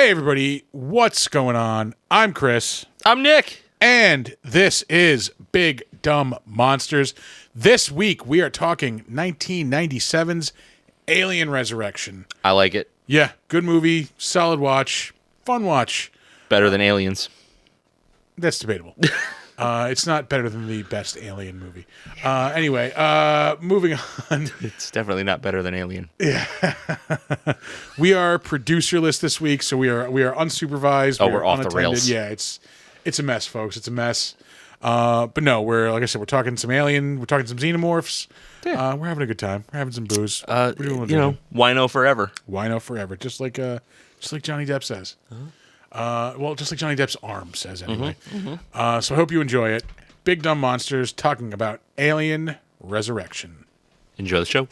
Hey, everybody, what's going on? I'm Chris. I'm Nick. And this is Big Dumb Monsters. This week, we are talking 1997's Alien Resurrection. I like it. Yeah, good movie, solid watch, fun watch. Better than Aliens. That's debatable. It's not better than the best Alien movie. Anyway, moving on. It's definitely not better than Alien. Yeah. We are producerless this week, so we are unsupervised. Oh, we're off the unattended. rails. Yeah, it's a mess, folks. It's a mess. But no, like I said, we're talking some Alien. We're talking some Xenomorphs. Yeah. We're having a good time. We're having some booze. Wino forever. Wino forever, just like Johnny Depp says. Well, just like Johnny Depp's arm says, anyway. So I hope you enjoy it. Big Dumb Monsters talking about Alien Resurrection. Enjoy the show.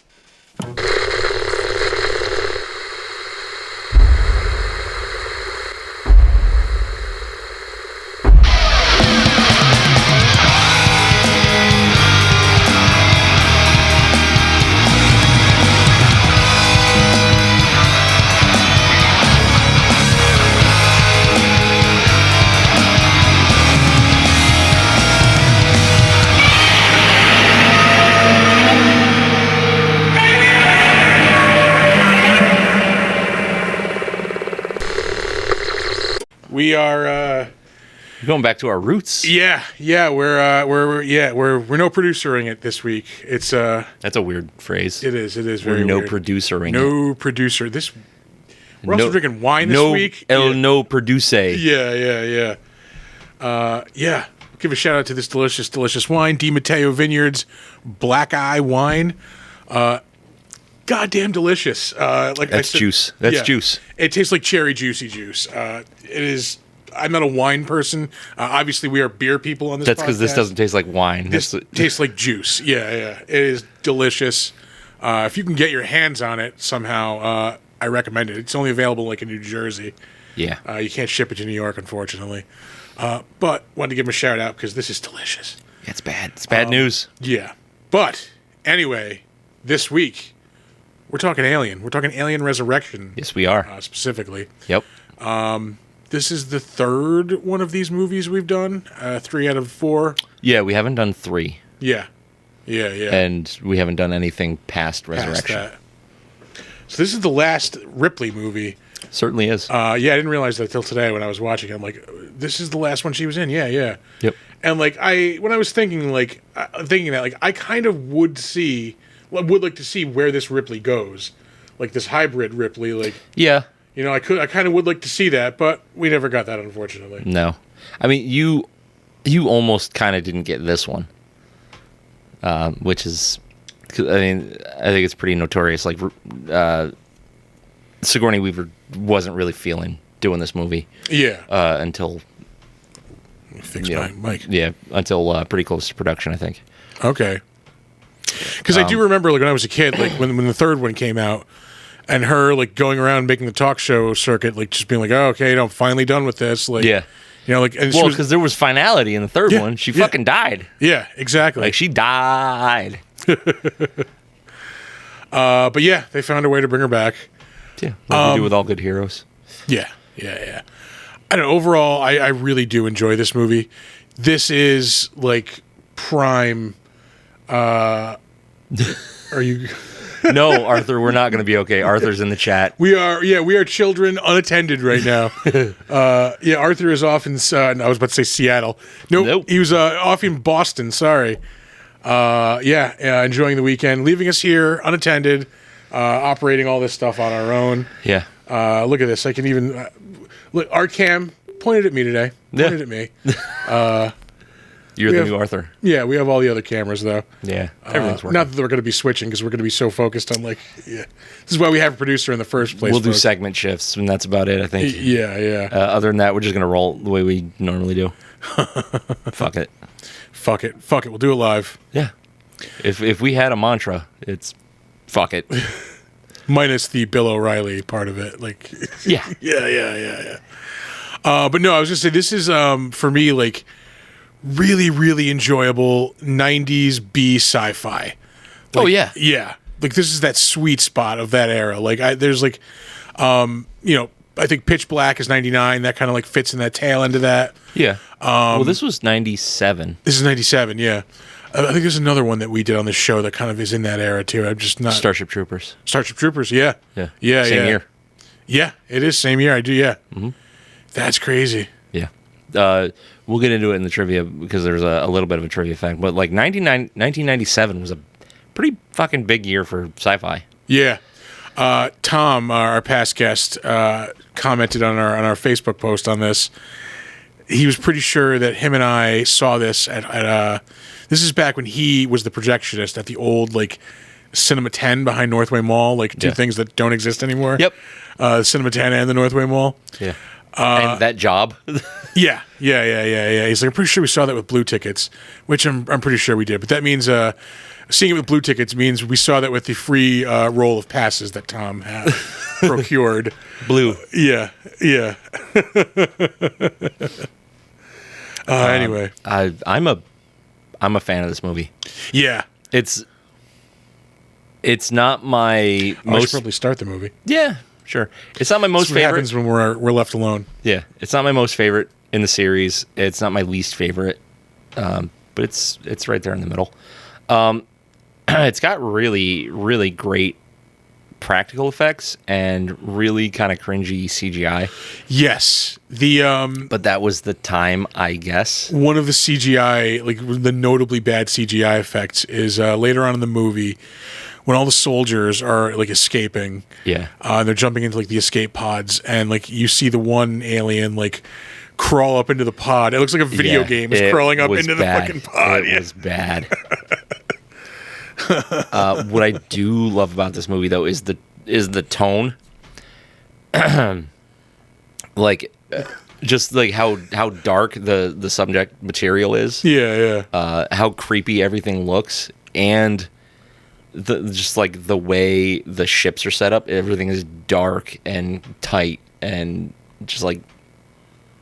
We are Going back to our roots. we're no producering it this week. It's That's a weird phrase. it is very no weird. producering. No producer. We're also drinking wine this week. No produce. Yeah. Give a shout out to this delicious wine, Di Matteo Vineyards Black Eye wine. Goddamn delicious. That's juice. That's juice. It tastes like cherry juicy juice. It is. I'm not a wine person. Obviously, we are beer people on this. That's because this doesn't taste like wine. This tastes like juice. Yeah. It is delicious. If you can get your hands on it somehow, I recommend it. It's only available in New Jersey. Yeah. You can't ship it to New York, unfortunately. But wanted to give him a shout out because this is delicious. It's bad. It's bad news. Yeah. But anyway, this week we're talking Alien. We're talking Alien Resurrection. Yes, we are. Specifically. Yep. This is the third one of these movies we've done. 3 out of 4. Yeah, we haven't done 3. Yeah. And we haven't done anything past Resurrection. Past that. So this is the last Ripley movie. Certainly is. I didn't realize that till today when I was watching it. I'm like, this is the last one she was in. Yeah. Yep. And when I was thinking that, I kind of would like to see where this Ripley goes, this hybrid Ripley. Yeah. I kind of would like to see that, but we never got that, unfortunately. No, I mean you almost kind of didn't get this one, which is, I think it's pretty notorious. Sigourney Weaver wasn't really feeling doing this movie. Yeah. Until. Fix my mic. Yeah, until pretty close to production, I think. Okay. Because I do remember, when I was a kid, when the third one came out, and her going around making the talk show circuit, just being like, "Oh, okay, I'm finally done with this." Yeah. Because there was finality in the third one. She fucking died. Yeah, exactly. She died. But yeah, they found a way to bring her back. Yeah, like we do with all good heroes. Yeah. I don't know, overall, I really do enjoy this movie. This is prime. Are you? No, Arthur, we're not going to be okay. Arthur's in the chat. We are children unattended right now. Arthur is off in, I was about to say Seattle. Nope. He was off in Boston, sorry. Enjoying the weekend, leaving us here unattended, operating all this stuff on our own. Yeah. Look at this. I can even, look, Art Cam pointed at me today. Pointed at me. You're the new Arthur. Yeah, we have all the other cameras, though. Yeah, everything's working. Not that we're going to be switching, because we're going to be so focused on, This is why we have a producer in the first place. We'll do segment shifts, and that's about it, I think. Yeah. Other than that, we're just going to roll the way we normally do. Fuck it. We'll do it live. Yeah. If we had a mantra, it's fuck it. Minus the Bill O'Reilly part of it. Yeah. Yeah. But no, I was going to say, this is, for me, really, really enjoyable 90s B sci-fi. Oh, yeah. Yeah. This is that sweet spot of that era. There's I think Pitch Black is 99. That kind of like fits in that tail end of that. Yeah. Well, this was 97. This is 97. Yeah. I think there's another one that we did on this show that kind of is in that era too. I'm just not Starship Troopers. Starship Troopers. Yeah. Yeah. Yeah. Same year. Yeah, it is same year. I do. Yeah. Mm-hmm. That's crazy. Yeah. We'll get into it in the trivia because there's a little bit of a trivia fact. But like 1997 was a pretty fucking big year for sci-fi. Yeah. Tom, our past guest, commented on our Facebook post on this. He was pretty sure that him and I saw this at this is back when he was the projectionist at the old like Cinema 10 behind Northway Mall, like two things that don't exist anymore. Yep. Cinema 10 and the Northway Mall. Yeah. And that job. Yeah. He's like, I'm pretty sure we saw that with blue tickets, which I'm pretty sure we did. But that means seeing it with blue tickets means we saw that with the free roll of passes that Tom had procured. Blue. Yeah. Anyway, I'm a fan of this movie. Yeah. It's not my I most. should probably start the movie. Yeah, sure. It's not my most That's what favorite. happens when we're left alone. Yeah, it's not my most favorite in the series. It's not my least favorite, but it's right there in the middle. It's got really, really great practical effects and really kind of cringy CGI. Yes, But that was the time, I guess. one of the CGI, like the notably bad CGI effects, is later on in the movie when all the soldiers are like escaping. Yeah. They're jumping into like the escape pods, and like you see the one alien like crawl up into the pod. It looks like a video game is crawling up into the fucking pod. It was bad. What I do love about this movie, though, is the tone. Like, just like how dark the subject material is. Yeah. How creepy everything looks, and just like the way the ships are set up. Everything is dark and tight, and just like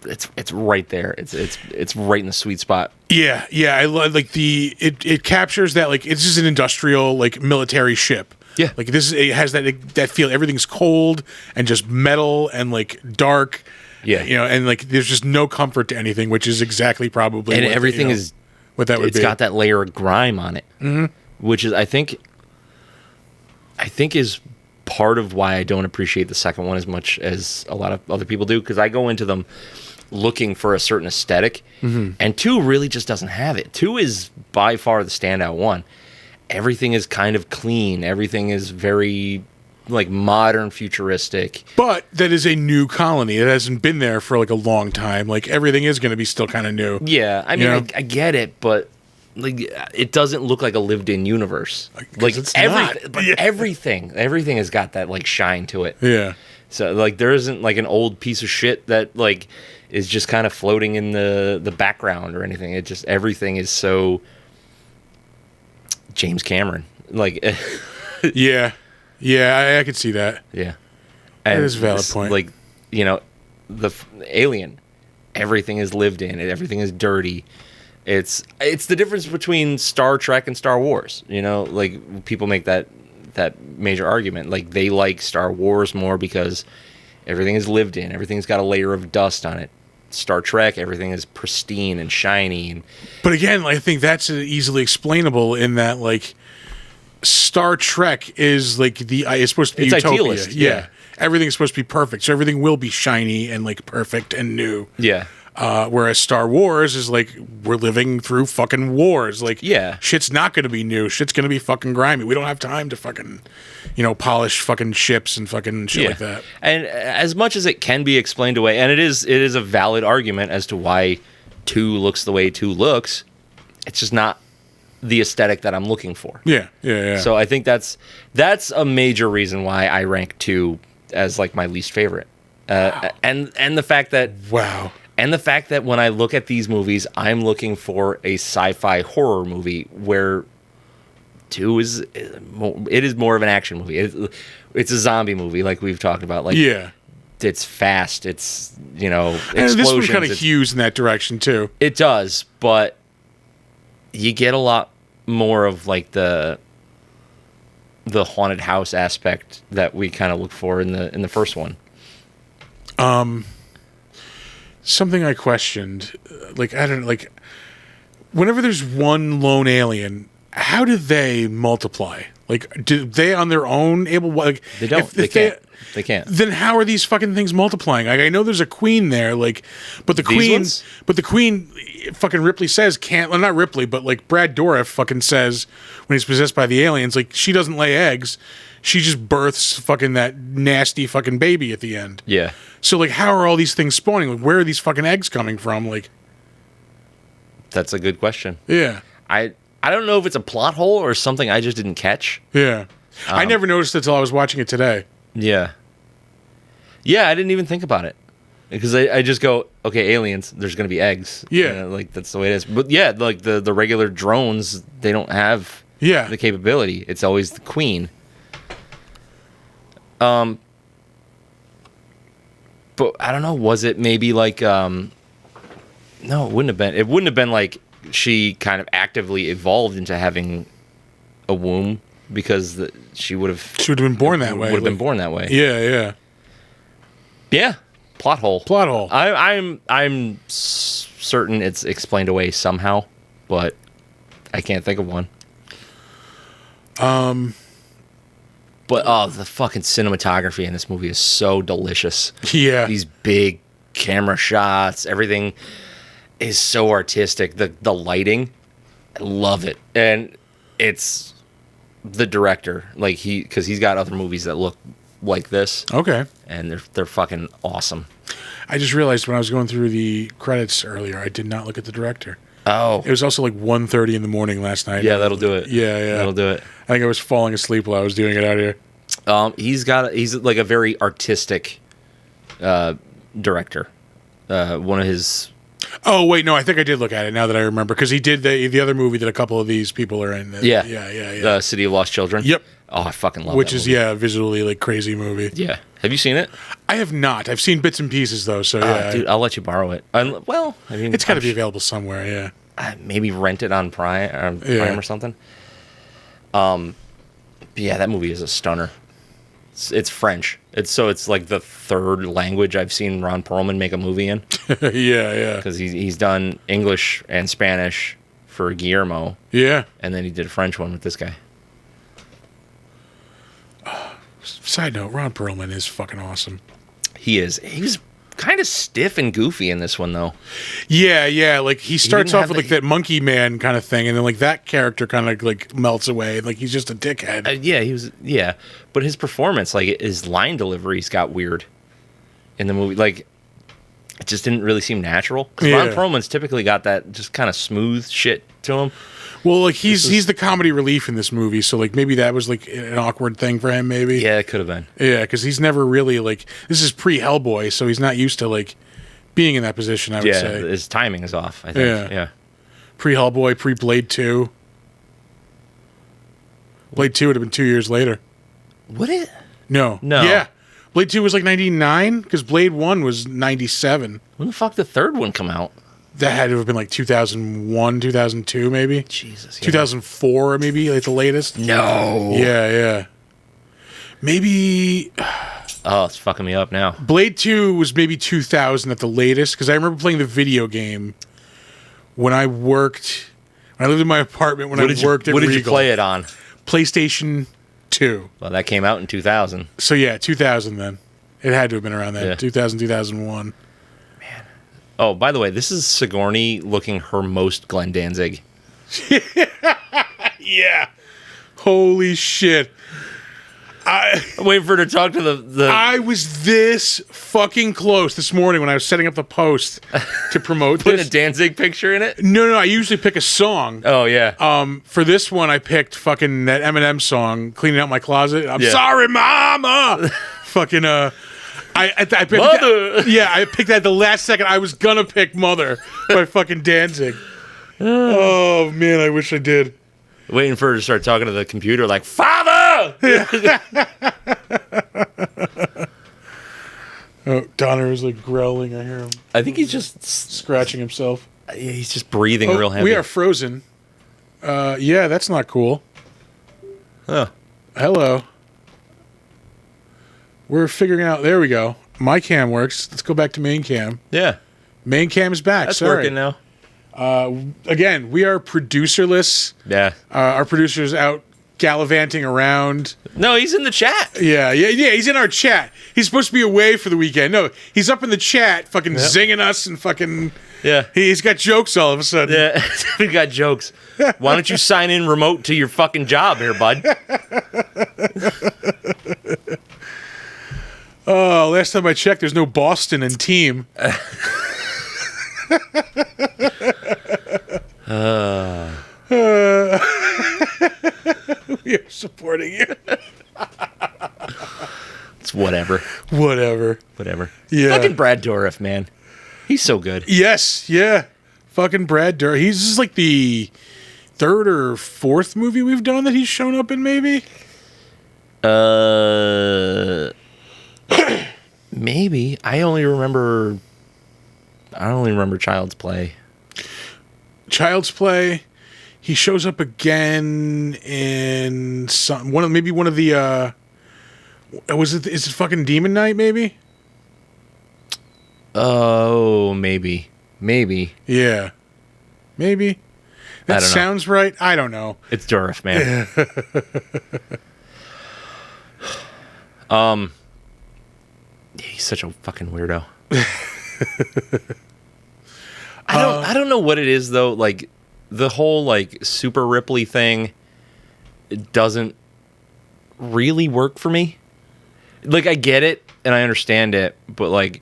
it's right there. It's right in the sweet spot. Yeah. I love like it captures that like it's just an industrial like military ship. Yeah. Like it has that feel. Everything's cold and just metal and like dark. Yeah. And like there's just no comfort to anything, which is exactly probably And what everything is what that would it's be. got that layer of grime on it, which is I think is part of why I don't appreciate the second one as much as a lot of other people do, because I go into them looking for a certain aesthetic, and 2 really just doesn't have it. 2 is by far the standout one. Everything is kind of clean. Everything is very like modern, futuristic. But that is a new colony. It hasn't been there for like a long time. Like everything is going to be still kind of new. Yeah, I mean, You know? I get it, but like it doesn't look like a lived-in universe. Like it's everything, not. but Yeah. everything has got that like shine to it. Yeah. So like there isn't like an old piece of shit that like is just kind of floating in the background or anything. It just everything is so James Cameron. Like Yeah. I could see that. yeah. That is a valid point. Like, the Alien, everything is lived in. Everything is dirty. It's the difference between Star Trek and Star Wars. Like people make that major argument. Like they like Star Wars more because everything is lived in. Everything's got a layer of dust on it. Star Trek, everything is pristine and shiny. But again, I think that's easily explainable in that like Star Trek is like is supposed to be It's utopia. idealist, yeah. Everything's supposed to be perfect. So everything will be shiny and like perfect and new. Yeah. Whereas Star Wars is like we're living through fucking wars. Like Yeah. shit's not going to be new. Shit's going to be fucking grimy. We don't have time to fucking polish fucking ships and fucking shit like that. And as much as it can be explained away, and it is a valid argument as to why 2 looks the way 2 looks, it's just not the aesthetic that I'm looking for. Yeah. So I think that's a major reason why I rank 2 as like my least favorite. And the fact that Wow. And the fact that when I look at these movies, I'm looking for a sci-fi horror movie where 2 is more of an action movie. It's a zombie movie, like we've talked about. Like Yeah. it's fast. It's explosions. And this one kind of hews in that direction too. It does, but you get a lot more of like the haunted house aspect that we kind of look for in the first one. Something I questioned, like, I don't know, like, whenever there's one lone alien, how do they multiply? Like, do they on their own able, like, They don't. if They can't. They can't. Then how are these fucking things multiplying? Like, I know there's a queen there, like, but the These queen, ones? fucking Ripley says can't. Well, not Ripley, but like Brad Dourif fucking says when he's possessed by the aliens, like she doesn't lay eggs, she just births fucking that nasty fucking baby at the end. Yeah. So like, how are all these things spawning? Like, where are these fucking eggs coming from? Like, That's a good question. yeah, I don't know if it's a plot hole or something I just didn't catch. yeah. I never noticed it until I was watching it today. Yeah. Yeah, I didn't even think about it. Because I just go, okay, aliens, there's going to be eggs. Yeah. You know, like, that's the way it is. But yeah, like the regular drones, they don't have Yeah, the capability. It's always the queen. But I don't know, was it maybe like, no, it wouldn't have been. It wouldn't have been like she kind of actively evolved into having a womb because she would have been born that way. Would have been Like, born that way. yeah, yeah. Yeah, plot hole. Plot hole. I'm certain it's explained away somehow, but I can't think of one. But the fucking cinematography in this movie is so delicious. Yeah. These big camera shots, everything is so artistic. The lighting, I love it, and it's the director, like because he's got other movies that look like this, Okay. and they're fucking awesome. I just realized when I was going through the credits earlier, I did not look at the director. Oh, It was also like 1:30 in the morning last night. yeah, that'll do it. Yeah, yeah. That'll do it. I think I was falling asleep while I was doing it out here. He's like a very artistic director. One of his Oh, wait, no, I think I did look at it now that I remember, because he did the other movie that a couple of these people are in. yeah, Yeah. the City of Lost Children. Yep. Oh, I fucking love Which that is, movie. yeah, visually like crazy movie. Yeah. Have you seen it? I have not. I've seen bits and pieces, though, so yeah. Dude, I'll let you borrow it. Well, I mean, It's got to be available somewhere, yeah. maybe rent it on Prime, Prime or something. But yeah, that movie is a stunner. It's French. It's like the third language I've seen Ron Perlman make a movie in, Yeah. because he's done English and Spanish for Guillermo, Yeah. and then he did a French one with this guy. Side note, Ron Perlman is fucking awesome. He was kind of stiff and goofy in this one, though. Yeah, like he starts didn't off have with like that monkey man kind of thing, and then like that character kind of like melts away, like he's just a dickhead. Yeah, he was. Yeah, but his performance, like his line deliveries, got weird in the movie. Like, it just didn't really seem natural. 'Cause Ron Yeah. Perlman's typically got that just kind of smooth shit to him. Well, like he's the comedy relief in this movie, so like maybe that was like an awkward thing for him, maybe. Yeah, it could have been. Yeah, because he's never really like, this is pre Hellboy, so he's not used to like being in that position. I would Yeah, say his timing is off. I think. Yeah. pre Hellboy, pre Blade 2. Blade 2 would have been 2 years later. Would it? No, No. yeah, Blade 2 was like 99 because Blade 1 was 97. When the fuck did the third one come out? That had to have been like 2001, 2002, maybe. Jesus. Yeah. 2004, maybe, like the latest. No. Yeah. Maybe Oh, it's fucking me up now. Blade 2 was maybe 2000 at the latest, because I remember playing the video game when I lived in my apartment when I worked at What did you Regal. play it on? PlayStation 2. Well, that came out in 2000. So yeah, 2000 then. It had to have been around then. Yeah. 2000, 2001. Oh, by the way, this is Sigourney looking her most Glenn Danzig. Yeah. Holy shit. I'm waiting for her to talk to the I was this fucking close this morning when I was setting up the post to promote putting this. a Danzig picture in it. No, I usually pick a song. Oh yeah. For this one, I picked fucking that Eminem song, "Cleaning Out My Closet." I'm Yeah. sorry, mama. fucking I picked Mother. I picked that at the last second. I was gonna pick "Mother" by fucking Danzig. Oh man, I wish I did. Waiting for her to start talking to the computer like, Father! Oh, Donner is like growling. I hear him I think he's just scratching himself. he's just breathing real heavy. We are frozen. Yeah, that's not cool. Huh. Hello. We're figuring out. There we go. My cam works. Let's go back to main cam. Yeah. Main cam is back. That's Sorry. working now. Again, we are producerless. Yeah. Our producer's out gallivanting around. No, he's in the chat. Yeah. He's in our chat. He's supposed to be away for the weekend. No, he's up in the chat, fucking zinging us and fucking. Yeah. He's got jokes all of a sudden. Yeah. We got jokes. Why don't you sign in remote to your fucking job here, bud? Oh, last time I checked, there's no Boston in team. We are supporting you. It's whatever. Whatever. Yeah. Fucking Brad Dourif, man. He's so good. Yes, yeah. Fucking Brad Dourif. This is like the third or fourth movie we've done that he's shown up in, maybe? Maybe. I only remember Child's Play. Child's Play. He shows up again in one of the is it fucking Demon Knight, maybe? Oh, maybe. Yeah. Maybe. That sounds right. I don't know. It's Dourif, man. He's such a fucking weirdo. I don't know what it is though. Like the whole like Super Ripley thing, it doesn't really work for me. Like I get it and I understand it, but like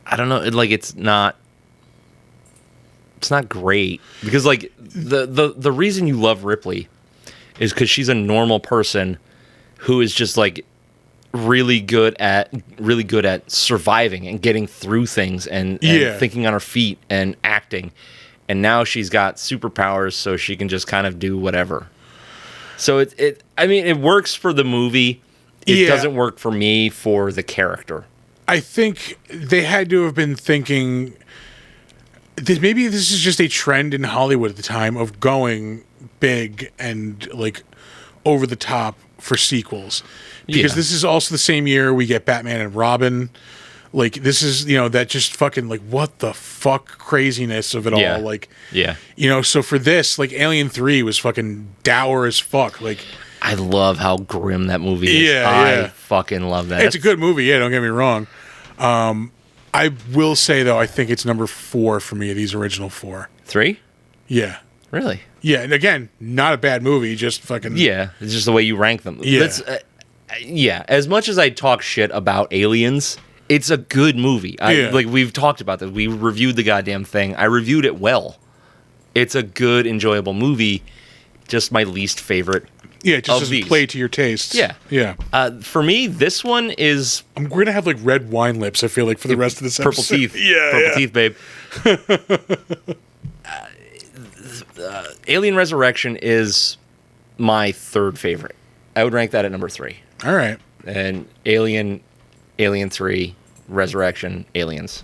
I don't know. It's not great because like the reason you love Ripley is because she's a normal person who is just like really good at surviving and getting through things and thinking on her feet and acting. And now she's got superpowers, so she can just kind of do whatever. So it works for the movie. It doesn't work for me for the character. I think they had to have been thinking that maybe this is just a trend in Hollywood at the time of going big and like over the top for sequels. Because this is also the same year we get Batman and Robin. Like, this is, that just fucking, like, what the fuck craziness of it all. Like, so for this, like, Alien 3 was fucking dour as fuck. Like, I love how grim that movie is. Yeah. I fucking love that. It's a good movie, don't get me wrong. I will say, though, I think it's number 4 for me of these original 4. 3? Yeah. Really? Yeah, and again, not a bad movie, just fucking... Yeah, it's just the way you rank them. Yeah. As much as I talk shit about Aliens, it's a good movie. Like, we've talked about this. We reviewed the goddamn thing. I reviewed it well. It's a good, enjoyable movie. Just my least favorite. Yeah, it just doesn't play to your tastes. Yeah. Yeah. For me, this one is... We're going to have, like, red wine lips, I feel like, for the rest of this purple episode. Teeth. Yeah, Purple teeth, babe. Alien Resurrection is my third favorite. I would rank that at number 3. All right. And Alien 3, Resurrection, Aliens.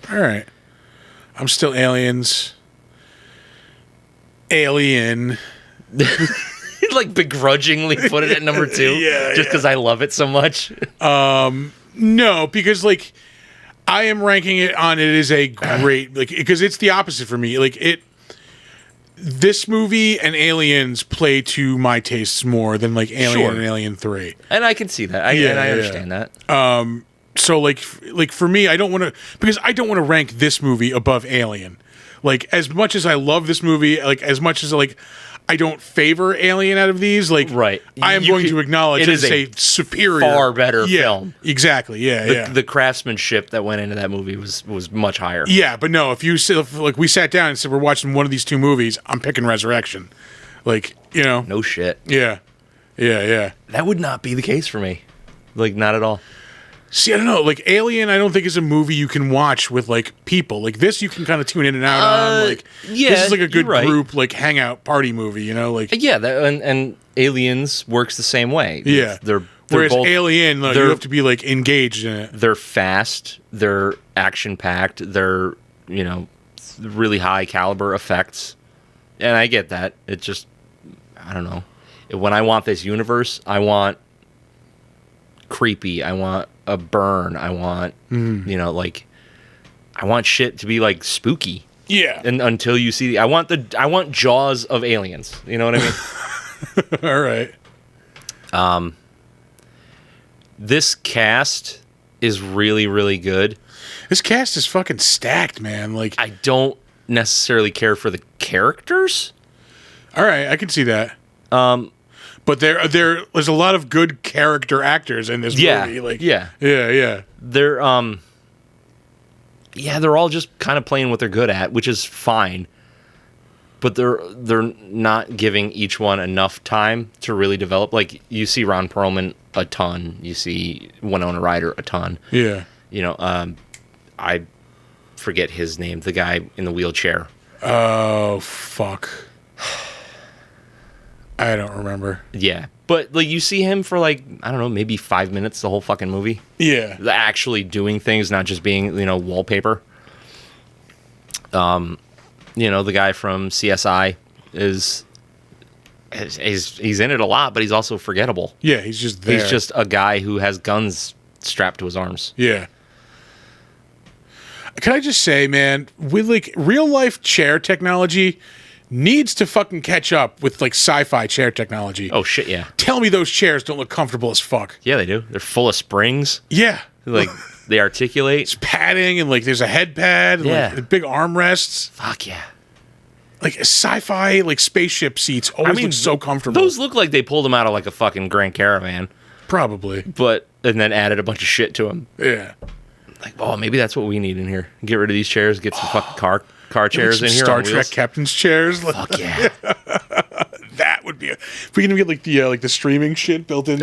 All right. I'm still Aliens. Alien. Like begrudgingly put it at number 2? Just because I love it so much? No, because like I am ranking it on it is a great, like, because it's the opposite for me. Like this movie and Aliens play to my tastes more than like Alien and Alien 3. And I can see that. I understand that. So like for me, I don't want to rank this movie above Alien. Like, as much as I love this movie, like as much as like I don't favor Alien out of these, like right. I am going to acknowledge it is a superior, far better film. Exactly. Yeah. The craftsmanship that went into that movie was much higher. Yeah, but no, if we sat down and said we're watching one of these two movies, I'm picking Resurrection. Like, no shit. Yeah. That would not be the case for me. Like, not at all. See, I don't know. Like, Alien, I don't think is a movie you can watch with, like, people. Like, this you can kind of tune in and out on. Like, this is, like, a good group, like, hangout party movie, Like, yeah, and Aliens works the same way. Yeah. They're Whereas both, Alien, like, you have to be, like, engaged in it. They're fast. They're action-packed. They're, really high caliber effects. And I get that. It just, I don't know. When I want this universe, I want creepy. I want a burn. I want you know, like, I want shit to be like spooky. Yeah. And until you see, I want Jaws of aliens. You know what I mean? All right. This cast is really, really good. This cast is fucking stacked, man. Like, I don't necessarily care for the characters. all right, I can see that. But there's a lot of good character actors in this movie. Like, yeah. They're they're all just kind of playing what they're good at, which is fine. But they're not giving each one enough time to really develop. Like, you see Ron Perlman a ton. You see Winona Ryder a ton. Yeah. You know, I forget his name. The guy in the wheelchair. Oh, fuck. I don't remember. Yeah. But, like, you see him for, like, I don't know, maybe 5 minutes the whole fucking movie. Yeah. Actually doing things, not just being, you know, wallpaper. You know, the guy from CSI he's in it a lot, but he's also forgettable. Yeah, he's just there. He's just a guy who has guns strapped to his arms. Yeah. Can I just say, man, with like real life chair technology needs to fucking catch up with like sci-fi chair technology. Oh shit, yeah. Tell me those chairs don't look comfortable as fuck. Yeah, they do. They're full of springs. Yeah. Like, they articulate. It's padding and like there's a head pad and like big armrests. Fuck yeah. Like sci-fi like spaceship seats always look so comfortable. Those look like they pulled them out of like a fucking Grand Caravan. Probably. And then added a bunch of shit to them. Yeah. Like, oh, maybe that's what we need in here. Get rid of these chairs, get some fucking car chairs in here. Star Trek captain's chairs. Fuck yeah. That would be if we can get like the streaming shit built in.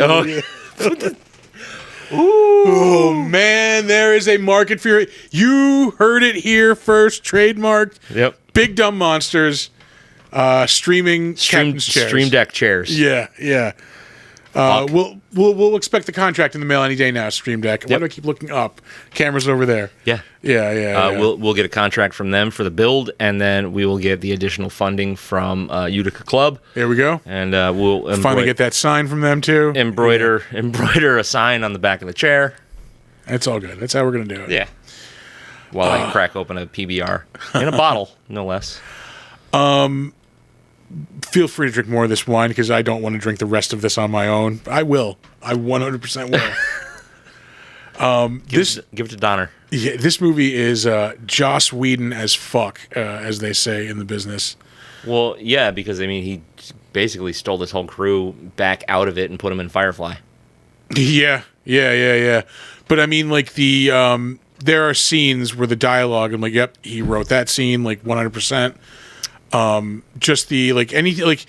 Oh man, there is a market for it. You heard it here first. Trademarked. Yep. Big Dumb Monsters. Streaming captain's chairs. Stream deck chairs. Yeah. We'll expect the contract in the mail any day now. Stream Deck. Why do I keep looking up? Camera's over there. Yeah. We'll get a contract from them for the build, and then we will get the additional funding from Utica Club. There we go. And we'll finally get that sign from them too. Embroider a sign on the back of the chair. It's all good. That's how we're gonna do it. Yeah. While I crack open a PBR in a bottle, no less. Feel free to drink more of this wine because I don't want to drink the rest of this on my own. I will. I 100% will. Give it to Donner. Yeah, this movie is Joss Whedon as fuck, as they say in the business. Well, yeah, because I mean, he basically stole this whole crew back out of it and put them in Firefly. Yeah. But I mean, like there are scenes where the dialogue, I'm like, yep, he wrote that scene, like 100%. Just the like anything like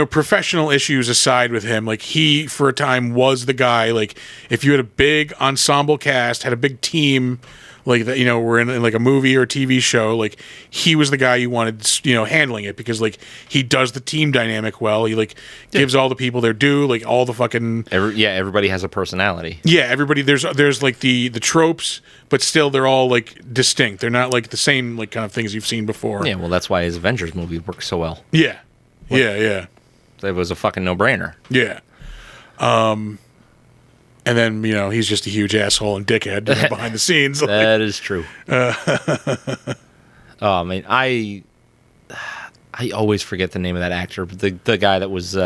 professional issues aside with him, like he for a time was the guy. Like if you had a big ensemble cast, had a big team, like that, were in like a movie or a TV show, like he was the guy you wanted, handling it because like he does the team dynamic well. He gives all the people their due, like all the fucking everybody has a personality. Yeah, everybody there's like the tropes, but still they're all like distinct. They're not like the same like kind of things you've seen before. Yeah, well that's why his Avengers movie works so well. Yeah. Yeah. It was a fucking no-brainer. Yeah. And then, he's just a huge asshole and dickhead behind the scenes. That is true. Oh, man, I always forget the name of that actor. The guy that was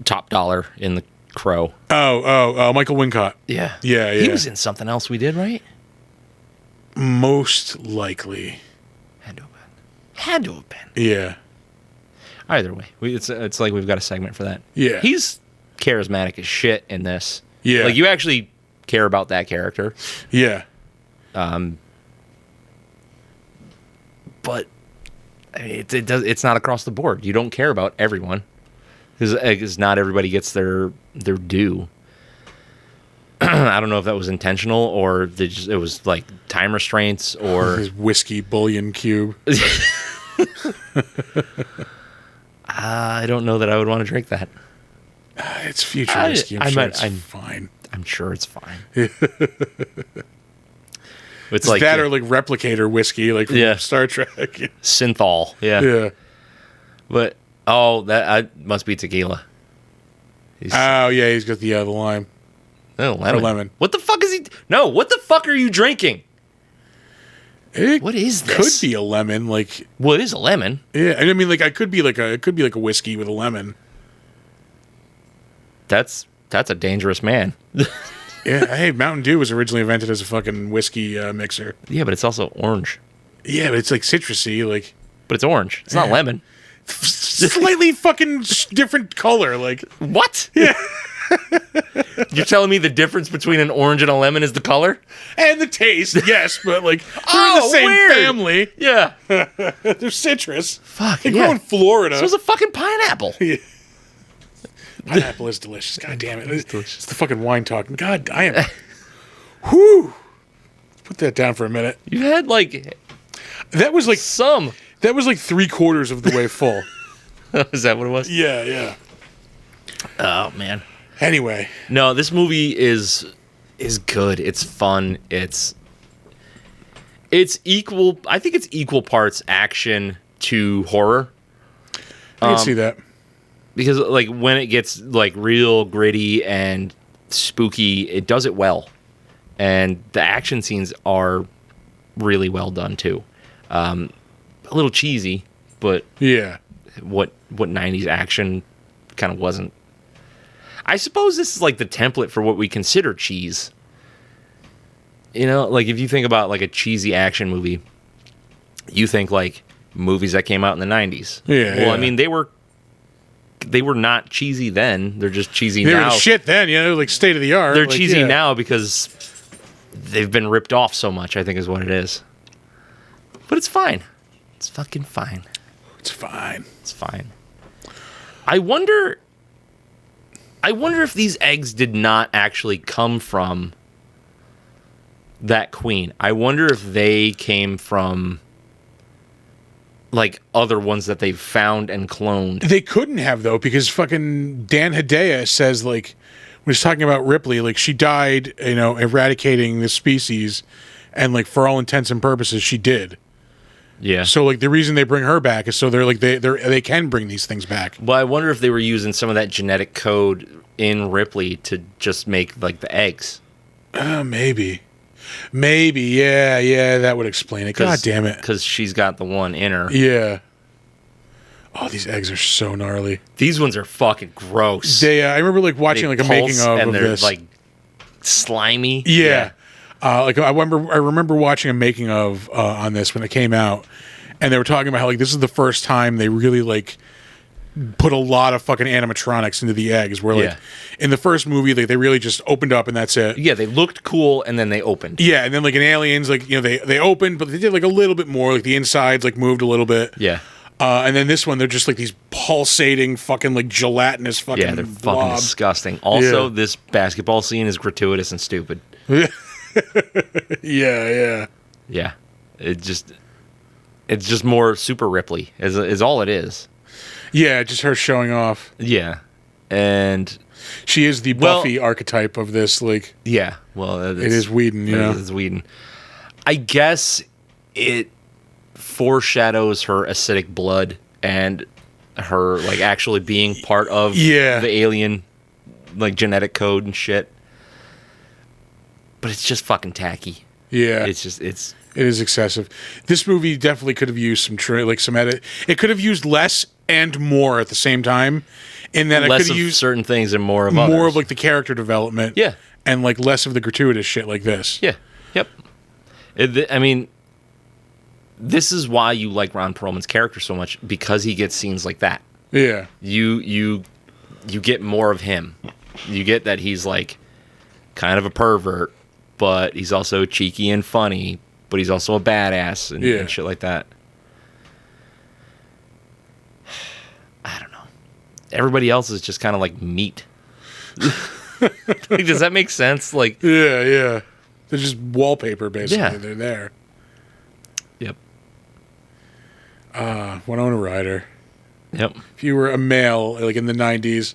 top dollar in The Crow. Oh, Michael Wincott. Yeah. Yeah. He was in something else we did, right? Most likely. Had to have been. Yeah. Either way, it's like we've got a segment for that. Yeah. He's charismatic as shit in this. Yeah. Like you actually care about that character. Yeah. But I mean, it's not across the board. You don't care about everyone because not everybody gets their due. I don't know if that was intentional or it was like time restraints or his whiskey bullion cube. I don't know that I would want to drink that. It's future whiskey. I'm sure it's fine. I'm sure it's fine. It's like that or like replicator whiskey, like from Star Trek. Synthol. Yeah. Yeah. But that must be tequila. Oh yeah, he's got the lime. Oh, lemon. Or lemon. What the fuck is he? No, what the fuck are you drinking? What is this? Could be a lemon, like. Well, it is a lemon. Yeah, I mean, like, it could be like a whiskey with a lemon. That's a dangerous man. Yeah, hey, Mountain Dew was originally invented as a fucking whiskey mixer. Yeah, but it's also orange. Yeah, but it's like citrusy, like. But it's orange. It's not lemon. Slightly fucking different color, like. What? Yeah. You're telling me the difference between an orange and a lemon is the color? And the taste, yes, but like they're in the same weird. family. Yeah. They're citrus. Fuck. They grow in Florida. So it's a fucking pineapple. Yeah. Pineapple is delicious. God damn it. It's the fucking wine talking. God, I am. Whew. Put that down for a minute. You had like. That was like some. That was like 3/4 of the way full. Is that what it was? Yeah, yeah. Oh, man. Anyway. No, this movie is good. It's fun. It's equal. I think it's equal parts action to horror. I can see that. Because like when it gets like real gritty and spooky, it does it well. And the action scenes are really well done too. A little cheesy, but yeah. What 90s action kind of wasn't. I suppose this is like the template for what we consider cheese. You know, like if you think about like a cheesy action movie, you think like movies that came out in the 90s. Yeah. Well, yeah. I mean, they were not cheesy then. They're just cheesy they now. Were the shit then, you know, like state of the art. They're like, cheesy now because they've been ripped off so much, I think is what it is. But it's fine. It's fucking fine. It's fine. It's fine. I wonder if these eggs did not actually come from that queen. I wonder if they came from like other ones that they've found and cloned. They couldn't have though, because fucking Dan Hedaya says like when he's talking about Ripley, like she died, you know, eradicating the species, and like for all intents and purposes, she did. Yeah. So like the reason they bring her back is so they're like they can bring these things back. Well, I wonder if they were using some of that genetic code in Ripley to just make like the eggs. Maybe, yeah, that would explain it. God damn it, because she's got the one in her. Yeah. Oh, these eggs are so gnarly. These ones are fucking gross. They, I remember like watching like a making of and they're this. like slimy. Yeah. Like I remember watching a making of on this when it came out, and they were talking about how like this is the first time they really like put a lot of fucking animatronics into the eggs. Where like in the first movie they really just opened up and that's it. Yeah, they looked cool and then they opened. Yeah, and then like in Aliens, like you know they opened, but they did like a little bit more. Like the insides like moved a little bit. Yeah. And then this one, they're just like these pulsating, fucking like gelatinous fucking. Yeah, they're fucking blobs. disgusting. Also, this basketball scene is gratuitous and stupid. Yeah. It's just more Super Ripley is all it is. Yeah, just her showing off. Yeah, and she is the Buffy archetype of this. Like, yeah, well, it is Whedon. You know, it's Whedon. I guess it foreshadows her acidic blood and her like actually being part of the alien like genetic code and shit. But it's just fucking tacky. Yeah. It is excessive. This movie definitely could have used some edit. It could have used less and more at the same time. In that less it could have used certain things and more of like the character development. Yeah. And like less of the gratuitous shit like this. Yeah. Yep. I mean, this is why you like Ron Perlman's character so much, because he gets scenes like that. Yeah. You get more of him. You get that he's like kind of a pervert, but he's also cheeky and funny, but he's also a badass and shit like that. I don't know. Everybody else is just kind of like meat. Like, does that make sense? Like, yeah. They're just wallpaper, basically. Yeah. They're there. Yep. Winona Ryder. Yep. If you were a male, like in the 90s,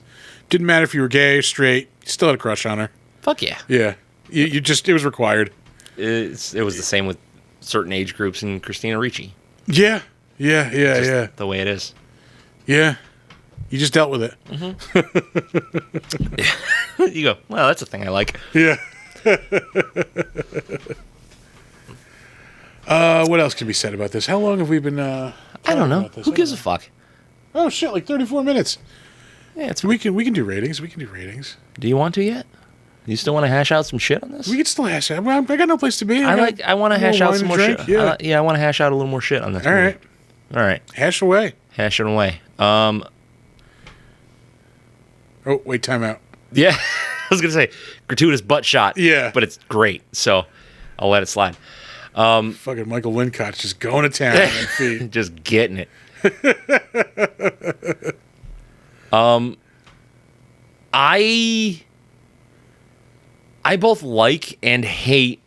didn't matter if you were gay or straight, you still had a crush on her. Fuck yeah. Yeah. You just, it was required. It was the same with certain age groups in Christina Ricci. Yeah. The way it is. Yeah. You just dealt with it. You go, well, that's a thing I like. Yeah. What else can be said about this? How long have we been? I don't know. Who gives a fuck? Oh shit! Like 34 minutes. Yeah, it's. We can do ratings. We can do ratings. Do you want to yet? You still want to hash out some shit on this? We can still hash out. Well, I got no place to be. I want to hash out some more shit. Yeah. I want to hash out a little more shit on this. All right. All right. Hash away. Hash it away. Oh wait, time out. Yeah, I was gonna say gratuitous butt shot. Yeah, but it's great, so I'll let it slide. Fucking Michael Wincott's just going to town on that feet. Just getting it. I both like and hate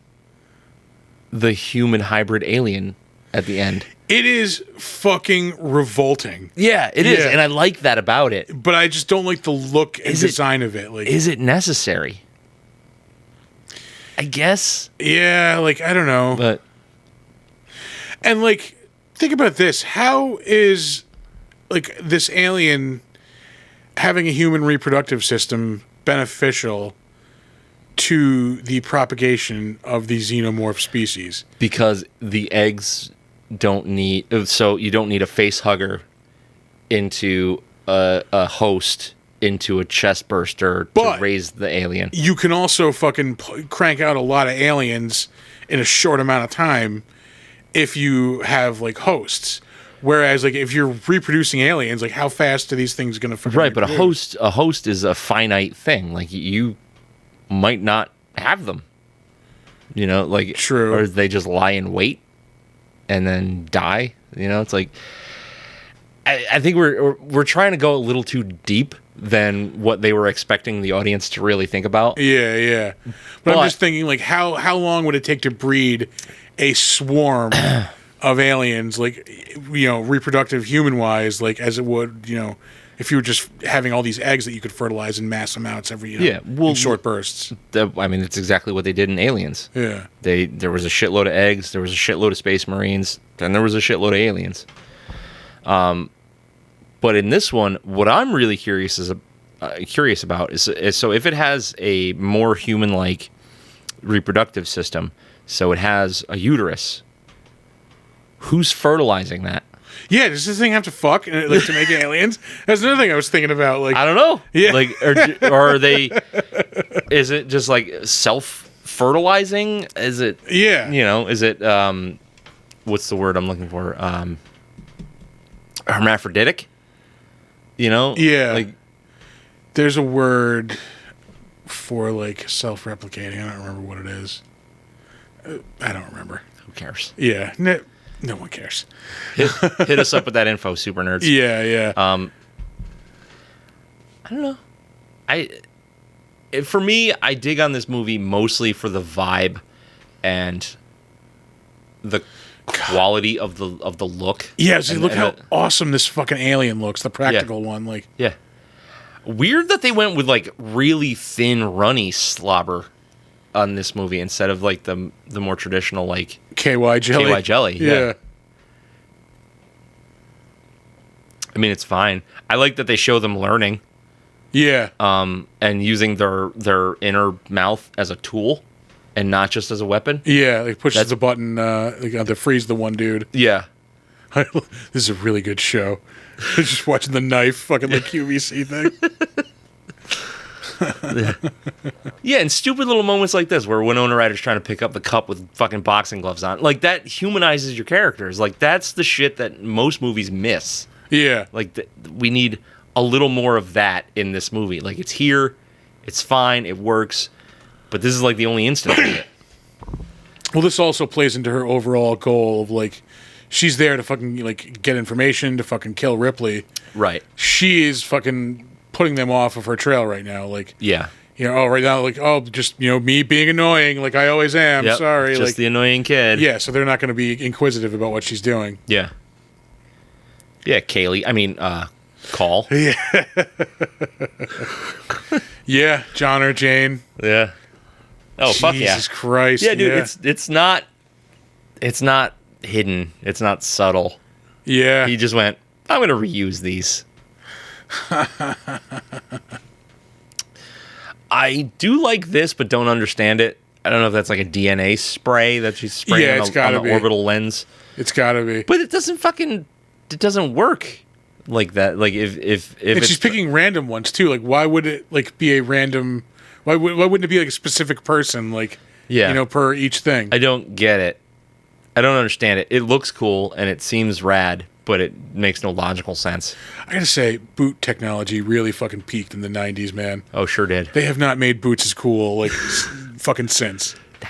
the human hybrid alien at the end. It is fucking revolting. Yeah, it is, and I like that about it. But I just don't like the look and design of it. Like, is it necessary? I guess. Yeah, like I don't know. But and like think about this. How is like this alien having a human reproductive system beneficial to the propagation of the xenomorph species? Because the eggs don't need, so you don't need a face hugger into a host into a chest burster to raise the alien. You can also fucking crank out a lot of aliens in a short amount of time if you have like hosts. Whereas like if you're reproducing aliens, like how fast are these things going to fucking right? But reproduce? a host is a finite thing. Like you might not have them. You know, like true, or they just lie in wait and then die. You know, it's like I think we're trying to go a little too deep than what they were expecting the audience to really think about. Yeah, yeah. But I'm just thinking, like, how long would it take to breed a swarm of aliens, like, you know, reproductive human-wise, like, as it would, you know, if you were just having all these eggs that you could fertilize in mass amounts every, you know, in short bursts. I mean, it's exactly what they did in Aliens. Yeah. There was a shitload of eggs, there was a shitload of space marines, then there was a shitload of aliens. But in this one, what I'm really curious about is so if it has a more human-like reproductive system, so it has a uterus, who's fertilizing that? Yeah, does this thing have to fuck like to make aliens? That's another thing I was thinking about. Like, I don't know. Yeah, like, or are they? Is it just like self-fertilizing? Is it? Yeah. You know, is it? What's the word I'm looking for? Hermaphroditic. You know? Yeah. Like, there's a word for like self-replicating. I don't remember what it is. I don't remember. Who cares? Yeah. No one cares. Hit us up with that info, super nerds. Yeah, yeah. I don't know. For me, I dig on this movie mostly for the vibe and the quality of the look. Yeah, see, look how awesome this fucking alien looks. The practical one, like. Yeah. Weird that they went with like really thin, runny slobber on this movie instead of like the more traditional like KY jelly. KY jelly. Yeah. I mean, it's fine. I like that they show them learning. Yeah. And using their inner mouth as a tool and not just as a weapon. Yeah, like pushes the button to freeze the one dude. Yeah. This is a really good show. Just watching the knife fucking like QVC thing. Yeah, and stupid little moments like this where Winona Ryder's trying to pick up the cup with fucking boxing gloves on. Like, that humanizes your characters. Like, that's the shit that most movies miss. Yeah. Like, we need a little more of that in this movie. Like, it's here, it's fine, it works, but this is like the only instance of it. Well, this also plays into her overall goal of like, she's there to fucking like get information to fucking kill Ripley. Right. She is fucking putting them off of her trail right now. Like, yeah. You know, right now, like, just, you know, me being annoying, like I always am. Yep, sorry. Just like, the annoying kid. Yeah, so they're not going to be inquisitive about what she's doing. Yeah. Yeah, Kaylee. I mean, Call. Yeah. Yeah, John or Jane. Yeah. Oh, fuck yeah. Jesus Christ. Yeah, dude, it's not hidden. It's not subtle. Yeah. He just went, I'm going to reuse these. I do like this, but don't understand it. I don't know if that's like a DNA spray that she's spraying on the orbital lens. It's gotta be. But it doesn't work like that. Like if and she's picking random ones too. Like why would it like be a random? Why wouldn't it be like a specific person? Like per each thing. I don't get it. I don't understand it. It looks cool and it seems rad, but it makes no logical sense. I gotta say, boot technology really fucking peaked in the 90s, man. Oh, sure did. They have not made boots as cool like fucking since. No.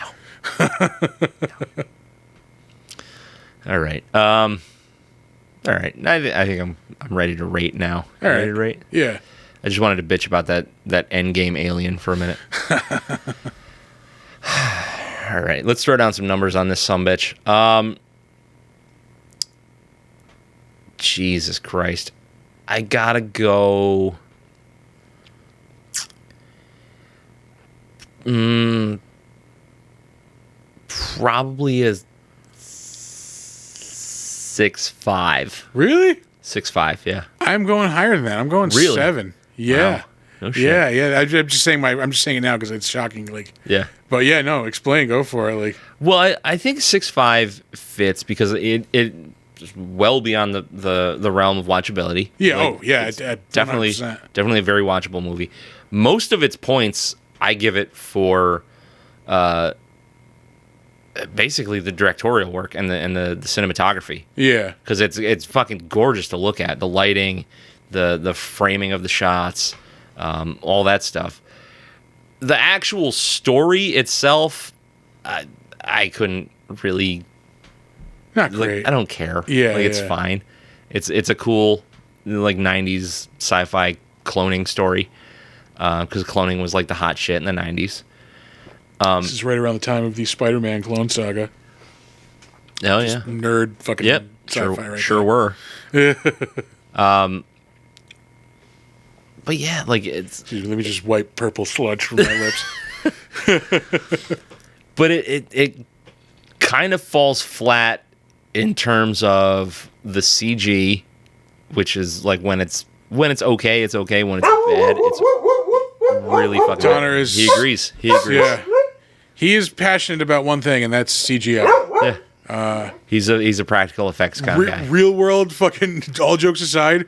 All right. All right. I think I'm ready to rate now. All right. Ready to rate? Yeah. I just wanted to bitch about that endgame alien for a minute. All right. Let's throw down some numbers on this sumbitch. Jesus Christ. I gotta go. Probably a 6.5. Really? 6.5, yeah. I'm going higher than that. I'm going 7. Yeah. Wow. No shit. Yeah. I'm just saying it now because it's shocking. Like. Yeah. But yeah, no. Explain. Go for it. Like. Well, I think 6.5 fits because it is well beyond the realm of watchability. Yeah. Like, definitely a very watchable movie. Most of its points I give it for basically the directorial work and the cinematography. Yeah. Because it's fucking gorgeous to look at. The lighting, the framing of the shots, all that stuff. The actual story itself, I couldn't really. Not great. Like, I don't care. Yeah, it's fine. It's a cool like 90s sci-fi cloning story because cloning was like the hot shit in the 90s. This is right around the time of the Spider-Man clone saga. Oh just yeah, nerd fucking sci-fi. Sure were. But yeah, like it's. Dude, let me just wipe purple sludge from my lips. But it kind of falls flat in terms of the CG, which is like when it's okay, it's okay. When it's bad, it's really fucking. Donner is. He agrees. Yeah. He is passionate about one thing, and that's CGI. Yeah. He's a practical effects kind of guy. Real world, fucking. All jokes aside,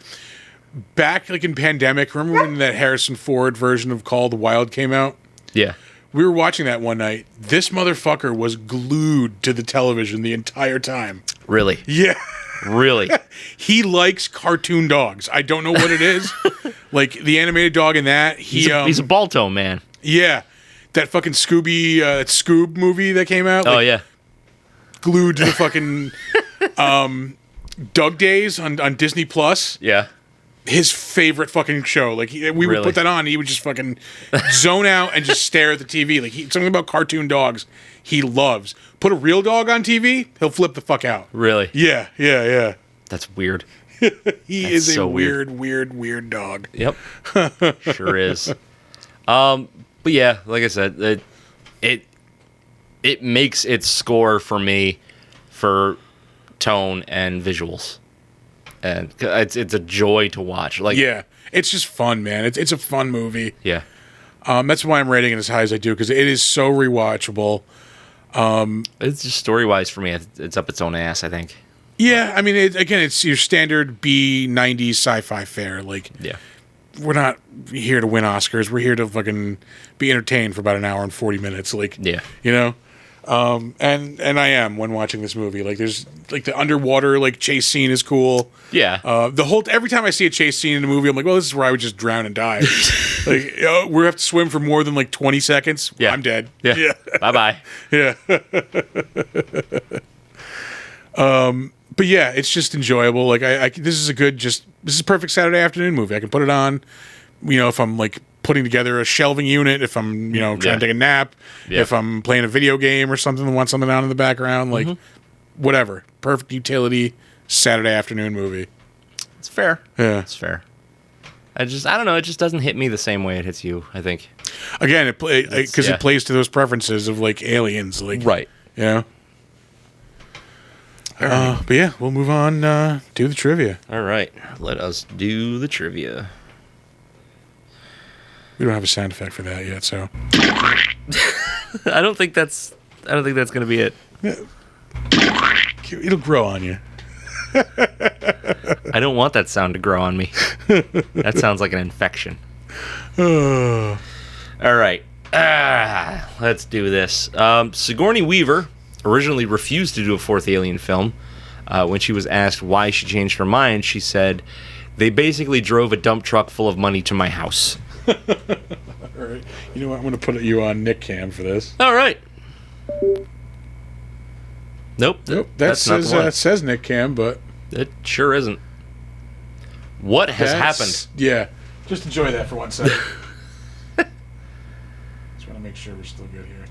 back like in pandemic, remember when that Harrison Ford version of Call of the Wild came out? Yeah. We were watching that one night. This motherfucker was glued to the television the entire time. Really? Yeah. Really? He likes cartoon dogs. I don't know what it is. Like the animated dog in that. He's a Balto man. Yeah. That fucking Scoob movie that came out. Oh yeah. Glued to the fucking Doug Days on Disney Plus. Yeah. His favorite fucking show. Like we would put that on, and he would just fucking zone out and just stare at the TV. Like something about cartoon dogs he loves. Put a real dog on TV, he'll flip the fuck out. Really? Yeah. That's weird. He is a weird dog. Yep. Sure is. But yeah, like I said, it makes its score for me for tone and visuals. And it's a joy to watch. Like, yeah, it's just fun, man. It's a fun movie. Yeah. That's why I'm rating it as high as I do, because it is so rewatchable. It's just story-wise for me, it's up its own ass, I think. Yeah, I mean, it's your standard B-90s sci-fi fare. Like, yeah. We're not here to win Oscars. We're here to fucking be entertained for about an hour and 40 minutes. Like, yeah. You know? And I am when watching this movie. Like, there's like the underwater like chase scene is cool. Yeah. Every time I see a chase scene in a movie, I'm like, well, this is where I would just drown and die. Like, we have to swim for more than like 20 seconds. Yeah. I'm dead. Yeah. Bye-bye. Yeah. But yeah, it's just enjoyable. Like this is a perfect Saturday afternoon movie. I can put it on, if I'm like putting together a shelving unit, if I'm, trying to take a nap, if I'm playing a video game or something and want something on in the background, like whatever. Perfect utility Saturday afternoon movie. It's fair. Yeah. It's fair. I don't know. It just doesn't hit me the same way it hits you, I think. Again, it plays to those preferences of like aliens. Like, right. Yeah. But yeah, we'll move on to the trivia. All right. Let us do the trivia. We don't have a sound effect for that yet, so. I don't think that's gonna be it. It'll grow on you. I don't want that sound to grow on me. That sounds like an infection. All right. Let's do this. Sigourney Weaver originally refused to do a fourth Alien film. When she was asked why she changed her mind, she said, "They basically drove a dump truck full of money to my house." All right. You know what? I'm going to put you on Nick Cam for this. All right. Nope. That's not the one. That says Nick Cam, but it sure isn't. What has happened? Yeah. Just enjoy that for 1 second. Just want to make sure we're still good here.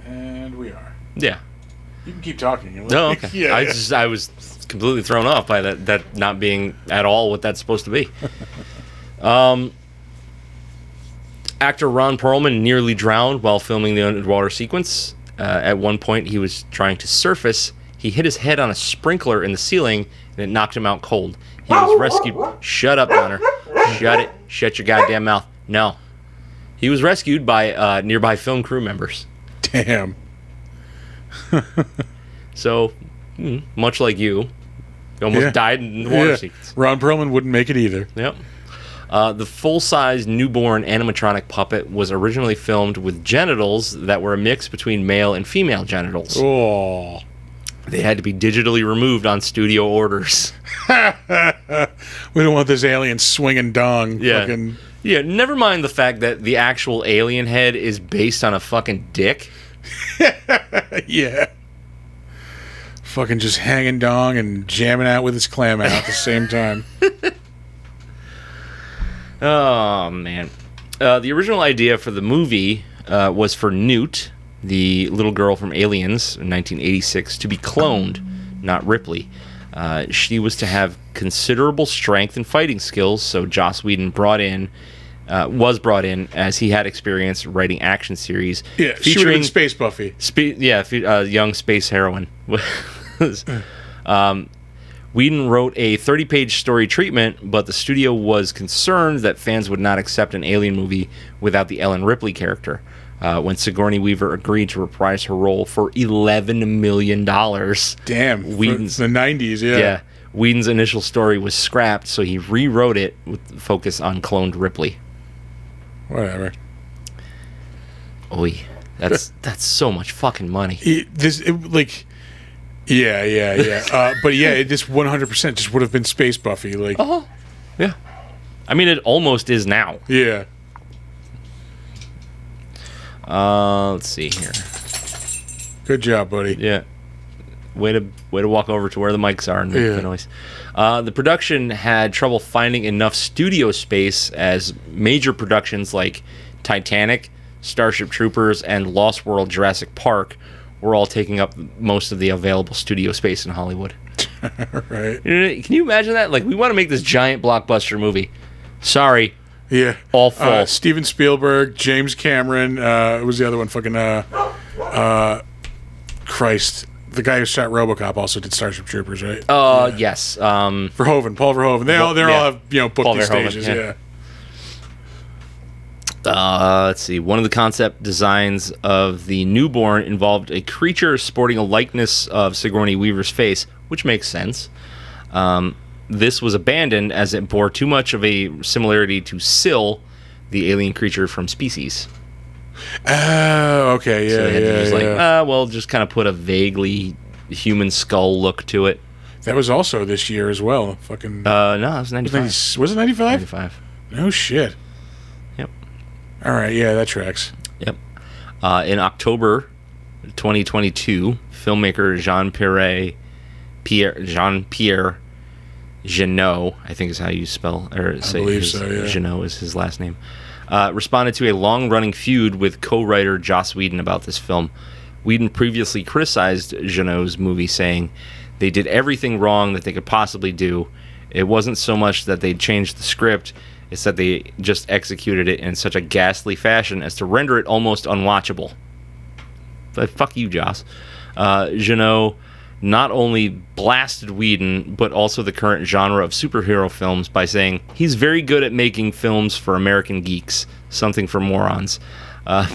And we are. Yeah. You can keep talking. No, okay. Yeah. I was completely thrown off by that not being at all what that's supposed to be. Actor Ron Perlman nearly drowned while filming the underwater sequence. At one point, he was trying to surface. He hit his head on a sprinkler in the ceiling, and it knocked him out cold. He was rescued. Shut up, Donner. Shut it. Shut your goddamn mouth. No. He was rescued by nearby film crew members. Damn. So, much like you almost died in the water sequence. Ron Perlman wouldn't make it either. Yep. The full-size newborn animatronic puppet was originally filmed with genitals that were a mix between male and female genitals. Oh. They had to be digitally removed on studio orders. We don't want this alien swinging dong. Yeah. Fucking... Yeah, never mind the fact that the actual alien head is based on a fucking dick. Yeah. Fucking just hanging dong and jamming out with his clam out at the same time. Oh, man. The original idea for the movie was for Newt, the little girl from Aliens in 1986, to be cloned, not Ripley. She was to have considerable strength and fighting skills, so Joss Whedon was brought in as he had experience writing action series. Yeah, she would have been Space Buffy. Young space heroine. Whedon wrote a 30-page story treatment, but the studio was concerned that fans would not accept an Alien movie without the Ellen Ripley character. When Sigourney Weaver agreed to reprise her role for $11 million. Damn, Whedon's, the 90s, yeah. Yeah, Whedon's initial story was scrapped, so he rewrote it with focus on cloned Ripley. Whatever. Oy, that's so much fucking money. Yeah. But yeah, it just 100% just would have been Space Buffy. Like, yeah. I mean, it almost is now. Yeah. Let's see here. Good job, buddy. Yeah. Way to walk over to where the mics are and make the noise. The production had trouble finding enough studio space as major productions like Titanic, Starship Troopers, and Lost World Jurassic Park were all taking up most of the available studio space in Hollywood. Right. Can you imagine that? Like, we want to make this giant blockbuster movie. Sorry. Yeah. All full. Steven Spielberg, James Cameron, what was the other one? Fucking, Christ. The guy who shot RoboCop also did Starship Troopers, right? Yes. Paul Verhoeven. They all have, booked Paul these Verhoeven, stages, yeah. Let's see. One of the concept designs of the newborn involved a creature sporting a likeness of Sigourney Weaver's face, which makes sense. This was abandoned as it bore too much of a similarity to Syl, the alien creature from Species. Oh, okay, yeah, So they had to just kind of put a vaguely human skull look to it. That was also this year as well. Fucking. No, it was 95. Was it 95? 95. No shit. Yep. All right, yeah, that tracks. Yep. In October 2022, filmmaker Jean-Pierre Jeannot, I think is how you spell or say. I believe so. Yeah. Jeannot is his last name. Responded to a long-running feud with co-writer Joss Whedon about this film. Whedon previously criticized Jeannot's movie, saying they did everything wrong that they could possibly do. It wasn't so much that they changed the script, it's that they just executed it in such a ghastly fashion as to render it almost unwatchable. But fuck you, Joss. Jeannot not only blasted Whedon, but also the current genre of superhero films by saying he's very good at making films for American geeks, something for morons,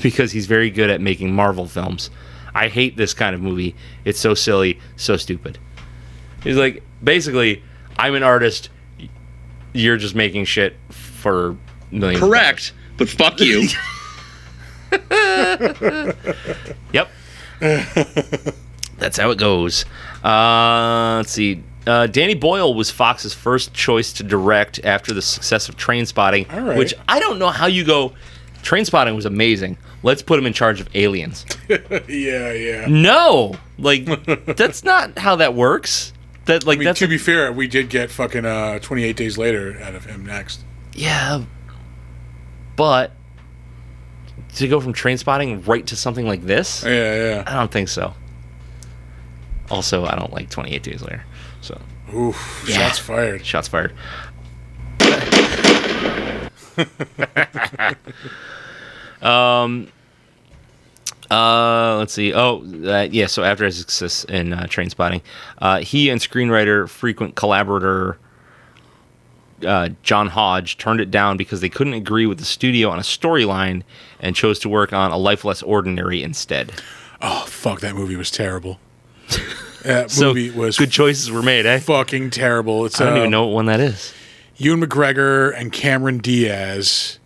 because he's very good at making Marvel films. I hate this kind of movie. It's so silly, so stupid. He's like, basically, I'm an artist. You're just making shit for millions. Correct, but fuck you. Yep. That's how it goes. Let's see. Danny Boyle was Fox's first choice to direct after the success of Trainspotting, All right. which I don't know how you go. Trainspotting was amazing. Let's put him in charge of Aliens. Yeah. No, like that's not how that works. That like I mean, that's to be fair, we did get fucking 28 Days Later out of him next. yeah, but to go from Trainspotting right to something like this, Yeah. I don't think so. Also, I don't like 28 Days Later. So, Oof, Yeah. shots fired. shots fired. Let's see. Yeah. So after his success in Trainspotting, he and screenwriter, frequent collaborator John Hodge turned it down because they couldn't agree with the studio on a storyline and chose to work on A Life Less Ordinary instead. Oh, fuck, that movie was terrible. That So movie was good choices were made, eh? fucking terrible. It's I don't even know what one that is. Ewan McGregor and Cameron Diaz.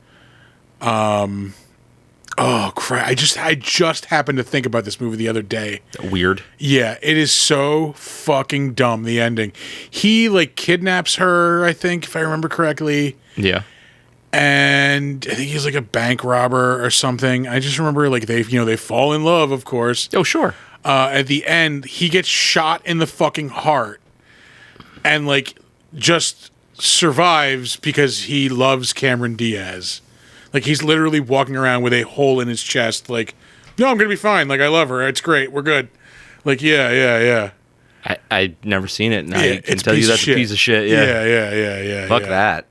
Oh crap! I just happened to think about this movie the other day. Weird. Yeah, it is so fucking dumb. The ending. He like kidnaps her, I think, if I remember correctly, Yeah. and I think he's like a bank robber or something. I just remember like they fall in love, of course. Oh, sure. At the end, he gets shot in the fucking heart, and like just survives because he loves Cameron Diaz. Like, he's literally walking around with a hole in his chest, like, no, I'm going to be fine. Like, I love her. It's great. We're good. Like, yeah. I've never seen it, and I can it's tell you piece of that's a piece of shit. Yeah. Yeah. Fuck that.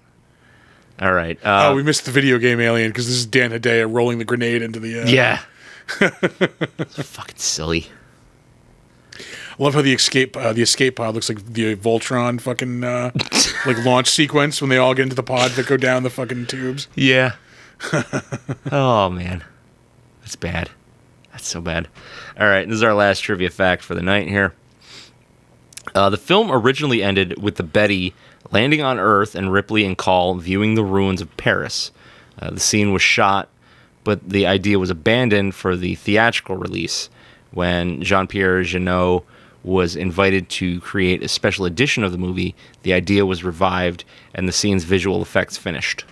All right. Oh, we missed the video game Alien because this is Dan Hedaya rolling the grenade into the... Yeah. It's fucking silly. I love how the escape pod looks like the Voltron fucking like launch sequence when they all get into the pod that go down the fucking tubes. Yeah. Oh, man. That's bad. That's so bad. All right, this is our last trivia fact for the night here. The film originally ended with the Betty landing on Earth and Ripley and Call viewing the ruins of Paris. The scene was shot, but the idea was abandoned for the theatrical release. When Jean-Pierre Jeunet was invited to create a special edition of the movie, the idea was revived and the scene's visual effects finished.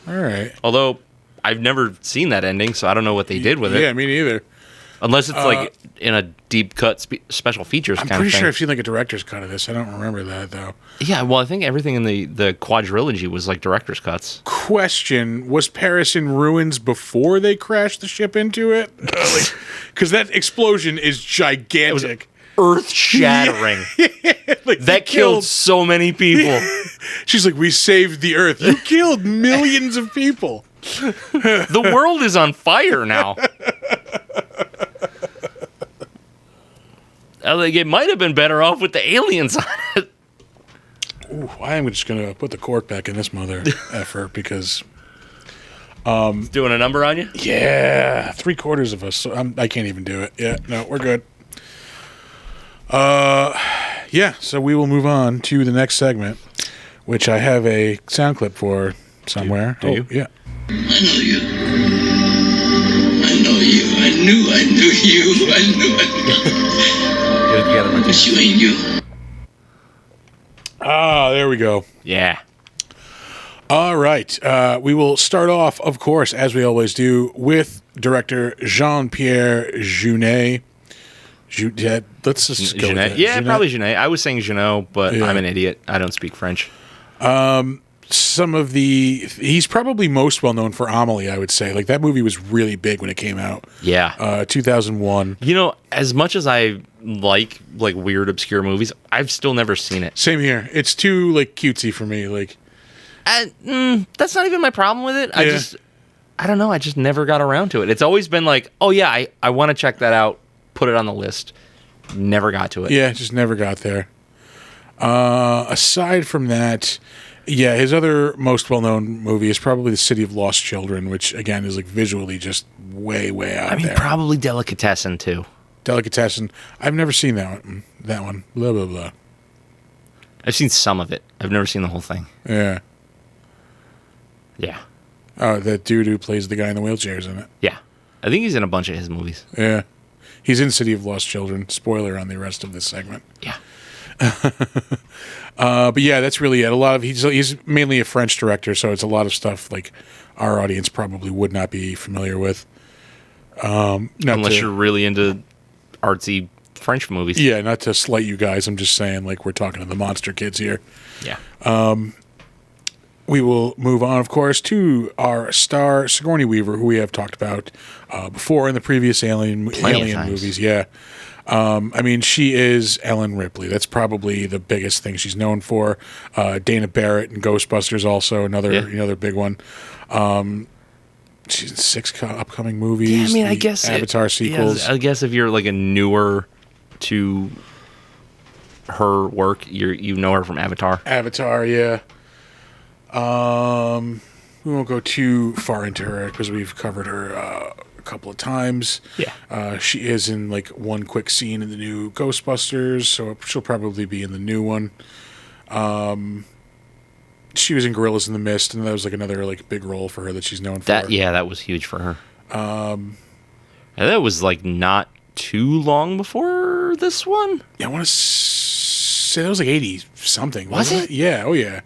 All right. Although I've never seen that ending, so I don't know what they did with it. Yeah, me neither. Unless it's like in a deep cut special features I'm kind of pretty thing. sure I've seen like a director's cut of this. I don't remember that though. Yeah, well, I think everything in the quadrilogy was like director's cuts. Question: was Paris in ruins before they crashed the ship into it? Because that explosion is gigantic. Earth shattering. Like, That killed so many people. She's like, we saved the Earth. You killed millions of people. The world is on fire now. Like, it might have been better off with the aliens on it. Ooh, I'm just gonna put the cork back in this mother effort because Doing a number on you? yeah, 3/4 of us. So I can't even do it. Yeah, no, we're good. Yeah. So we will move on to the next segment, which I have a sound clip for somewhere. Do you? Yeah. I know you. I know you. I knew you. I knew. Get it together, Martin. But you ain't you. Ah, there we go. Yeah. All right. We will start off, of course, as we always do, with director Jean-Pierre Jeunet. Let's just go with Jeunet. that. Yeah, Jeunet. probably Jeunet. I was saying Jeunet, but Yeah. I'm an idiot. I don't speak French. He's probably most well known for Amelie, I would say. Like, that movie was really big when it came out. Yeah. 2001. You know, as much as I like weird, obscure movies, I've still never seen it. Same here. It's too, like, cutesy for me. Like, That's not even my problem with it. Yeah. I don't know. I just never got around to it. It's always been like, oh yeah, I want to check that out. Put it on the list. Never got to it. Yeah, just never got there. Aside from that, yeah, his other most well-known movie is probably The City of Lost Children, which, again, is like visually just way, way out there. Probably Delicatessen, too. Delicatessen. I've never seen that one. That one. Blah, blah, blah. I've seen some of it. I've never seen the whole thing. Yeah. Yeah. Oh, that dude who plays the guy in the wheelchair's in it. Yeah. I think he's in a bunch of his movies. Yeah. He's in City of Lost Children. Spoiler on the rest of this segment. Yeah. But yeah, that's really it. A lot of he's mainly a French director, so it's a lot of stuff like our audience probably would not be familiar with. Unless you're really into artsy French movies. Yeah, not to slight you guys. I'm just saying, like, we're talking to the monster kids here. Yeah. We will move on, of course, to our star, Sigourney Weaver, who we have talked about before in the previous Alien movies. Yeah. I mean, she is Ellen Ripley. That's probably the biggest thing she's known for. Dana Barrett and Ghostbusters also, another big one. She's in 6 upcoming movies. Yeah, I mean, I guess Avatar sequels. Yeah, I guess if you're like a newer to her work, you know her from Avatar. Avatar, yeah. We won't go too far into her because we've covered her a couple of times. Yeah. She is in like one quick scene in the new Ghostbusters, so she'll probably be in the new one. She was in Gorillas in the Mist, and that was like another like big role for her that she's known for. That was huge for her. And that was like not too long before this one. Yeah, I want to say that was like 80 something. Was it? Yeah. Oh yeah.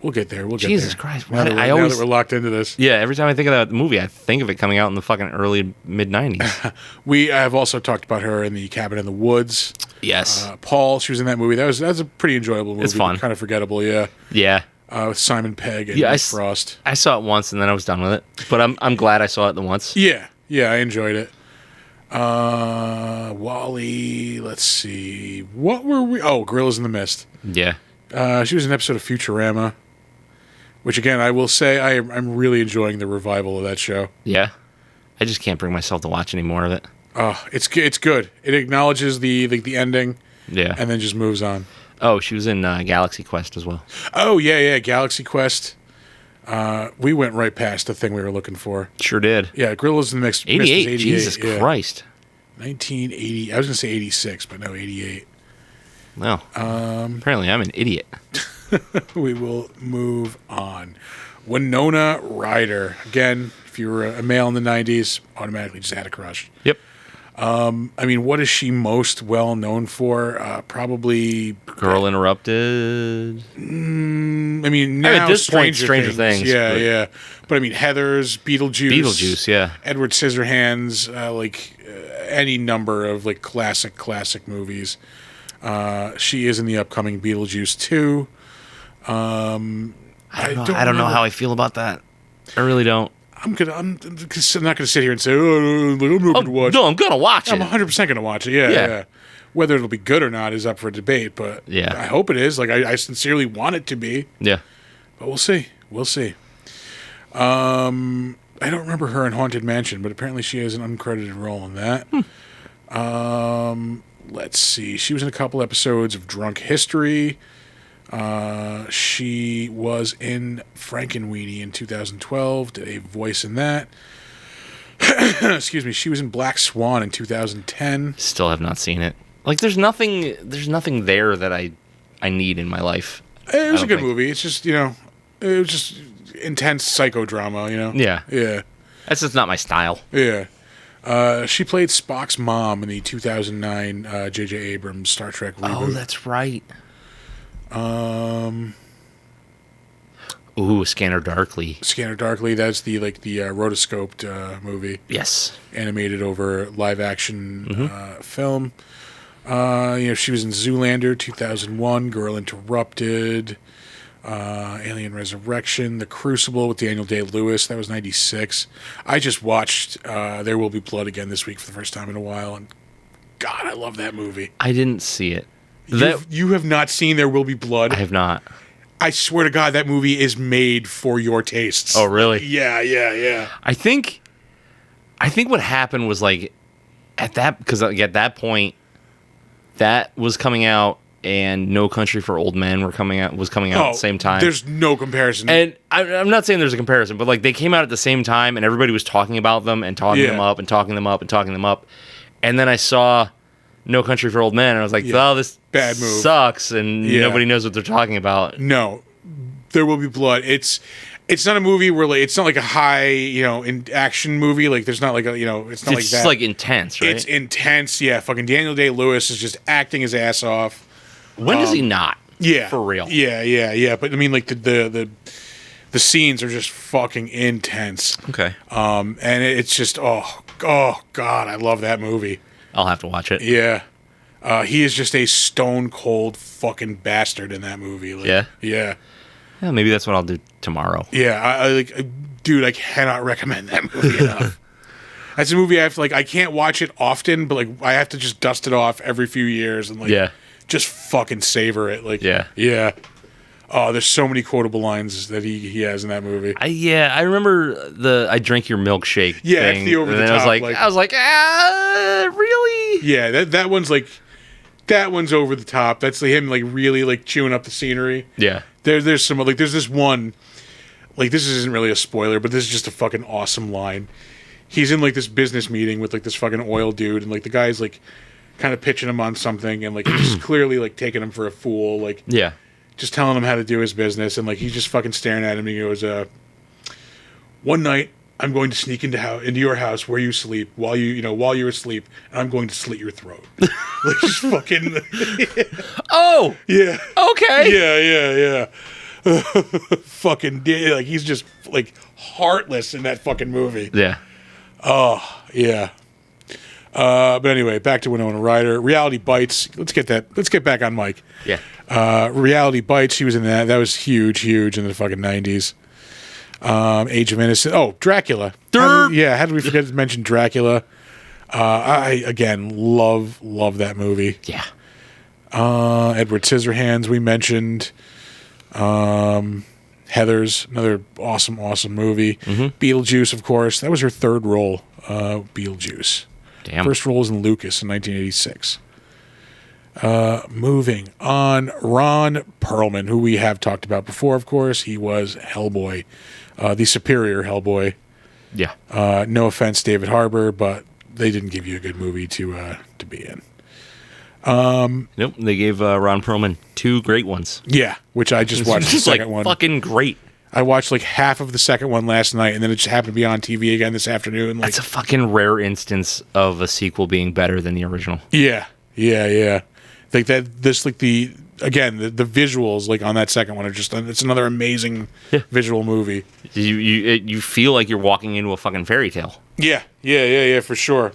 We'll get there. Jesus Christ! Now that we're locked into this. Yeah, every time I think of that movie, I think of it coming out in the fucking early mid-90s. We have also talked about her in The Cabin in the Woods. Yes. Paul, she was in that movie. That was a pretty enjoyable movie. It's fun. Kind of forgettable, yeah. Yeah. With Simon Pegg and Yeah, Nick Frost. I saw it once and then I was done with it. But I'm glad I saw it the once. Yeah, I enjoyed it. Wally, let's see. What were we? Oh, Gorillas in the Mist. Yeah. She was in an episode of Futurama, which, again, I will say I'm really enjoying the revival of that show. Yeah. I just can't bring myself to watch any more of it. Oh, it's good. It acknowledges the ending. Yeah. And then just moves on. Oh, she was in Galaxy Quest as well. Oh, yeah, Galaxy Quest. We went right past the thing we were looking for. Sure did. Yeah, Gorillas in the Mist. 88. Jesus Christ. 1980. I was going to say 86, but no, 88. Well, apparently I'm an idiot. We will move on. Winona Ryder. Again, if you were a male in the 90s, automatically just had a crush. Yep. I mean, what is she most well known for? Probably Girl Interrupted. I mean, now at this point, Stranger Things. Yeah. But I mean, Heathers, Beetlejuice. Yeah. Edward Scissorhands, any number of like classic movies. She is in the upcoming Beetlejuice 2. I don't know how I feel about that. I really don't. I'm not gonna sit here and say, I'm not gonna watch. No, I'm gonna watch it. I'm 100% gonna watch it. Yeah. Whether it'll be good or not is up for debate, but yeah. I hope it is. Like I sincerely want it to be. Yeah. But we'll see. I don't remember her in Haunted Mansion, but apparently she has an uncredited role in that. Let's see. She was in a couple episodes of Drunk History. She was in Frankenweenie in 2012. Did a voice in that. Excuse me. She was in Black Swan in 2010. Still have not seen it. Like, there's nothing there that I need in my life. It was a good movie. It's just, it was just intense psychodrama, Yeah. Yeah. That's just not my style. Yeah. She played Spock's mom in the 2009 J.J. Abrams Star Trek reboot. Oh, that's right. Ooh, Scanner Darkly. Scanner Darkly, that's the rotoscoped movie. Yes. Animated over live action film. She was in Zoolander 2001, Girl Interrupted, Alien Resurrection, The Crucible with Daniel Day-Lewis, that was 96. I just watched There Will Be Blood again this week for the first time in a while, and God, I love that movie. I didn't see it. You have not seen There Will Be Blood? I have not. I swear to God, that movie is made for your tastes. Oh, really? Yeah. I think what happened was like at that point, that was coming out, and No Country for Old Men was coming out at the same time. There's no comparison. And I'm not saying there's a comparison, but like they came out at the same time, and everybody was talking about them and talking them up and talking them up and talking them up. And then I saw No Country for Old Men, and I was like, "Oh, this bad move sucks," and nobody knows what they're talking about. No, there will be blood. It's not a movie where like it's not like a high in action movie. Like there's not like a it's not like It's that. just like intense, right? It's intense. Yeah, fucking Daniel Day-Lewis is just acting his ass off. When does he not? Yeah, for real. Yeah. But I mean, like the scenes are just fucking intense. Okay, And it's just oh god, I love that movie. I'll have to watch it. Yeah. He is just a stone cold fucking bastard in that movie. Like, Yeah? Yeah. Yeah, maybe that's what I'll do tomorrow. Yeah. I like, dude, I cannot recommend that movie enough. That's a movie I have to I can't watch it often, but like I have to just dust it off every few years and just fucking savor it. Like, yeah. Oh, there's so many quotable lines that he has in that movie. I remember I drink your milkshake. Yeah, thing, that's the over the and top. I was like, really? Yeah, that one's over the top. That's him really chewing up the scenery. Yeah. There's some there's this one, this isn't really a spoiler, but this is just a fucking awesome line. He's in this business meeting with this fucking oil dude, and the guy's kind of pitching him on something, and he's clearly taking him for a fool, just telling him how to do his business, and he's just fucking staring at him. And he goes, "One night I'm going to sneak into your house where you sleep while you're asleep, and I'm going to slit your throat." Just fucking. Oh. Yeah. Okay. Yeah. Fucking he's just heartless in that fucking movie. Yeah. Oh yeah. But anyway, back to Winona Ryder. Reality Bites. Let's get back on Mike. Yeah. Reality Bites. She was in that. That was huge in the fucking 90s. Age of Innocence. Oh, Dracula. How did we forget to mention Dracula? I again love that movie. Yeah. Edward Scissorhands we mentioned. Heathers, another awesome movie. Mm-hmm. Beetlejuice, of course. That was her third role. Beetlejuice. Damn. First role was in Lucas in 1986. Moving on, Ron Perlman, who we have talked about before, of course. He was Hellboy, the superior Hellboy. Yeah. No offense, David Harbour, but they didn't give you a good movie to be in. Nope. They gave Ron Perlman 2 great ones. Yeah, which I just watched the second one. Fucking great. I watched half of the second one last night, and then it just happened to be on TV again this afternoon. That's a fucking rare instance of a sequel being better than the original. Yeah. The visuals on that second one are just it's another amazing visual movie. You feel like you're walking into a fucking fairy tale. Yeah, for sure.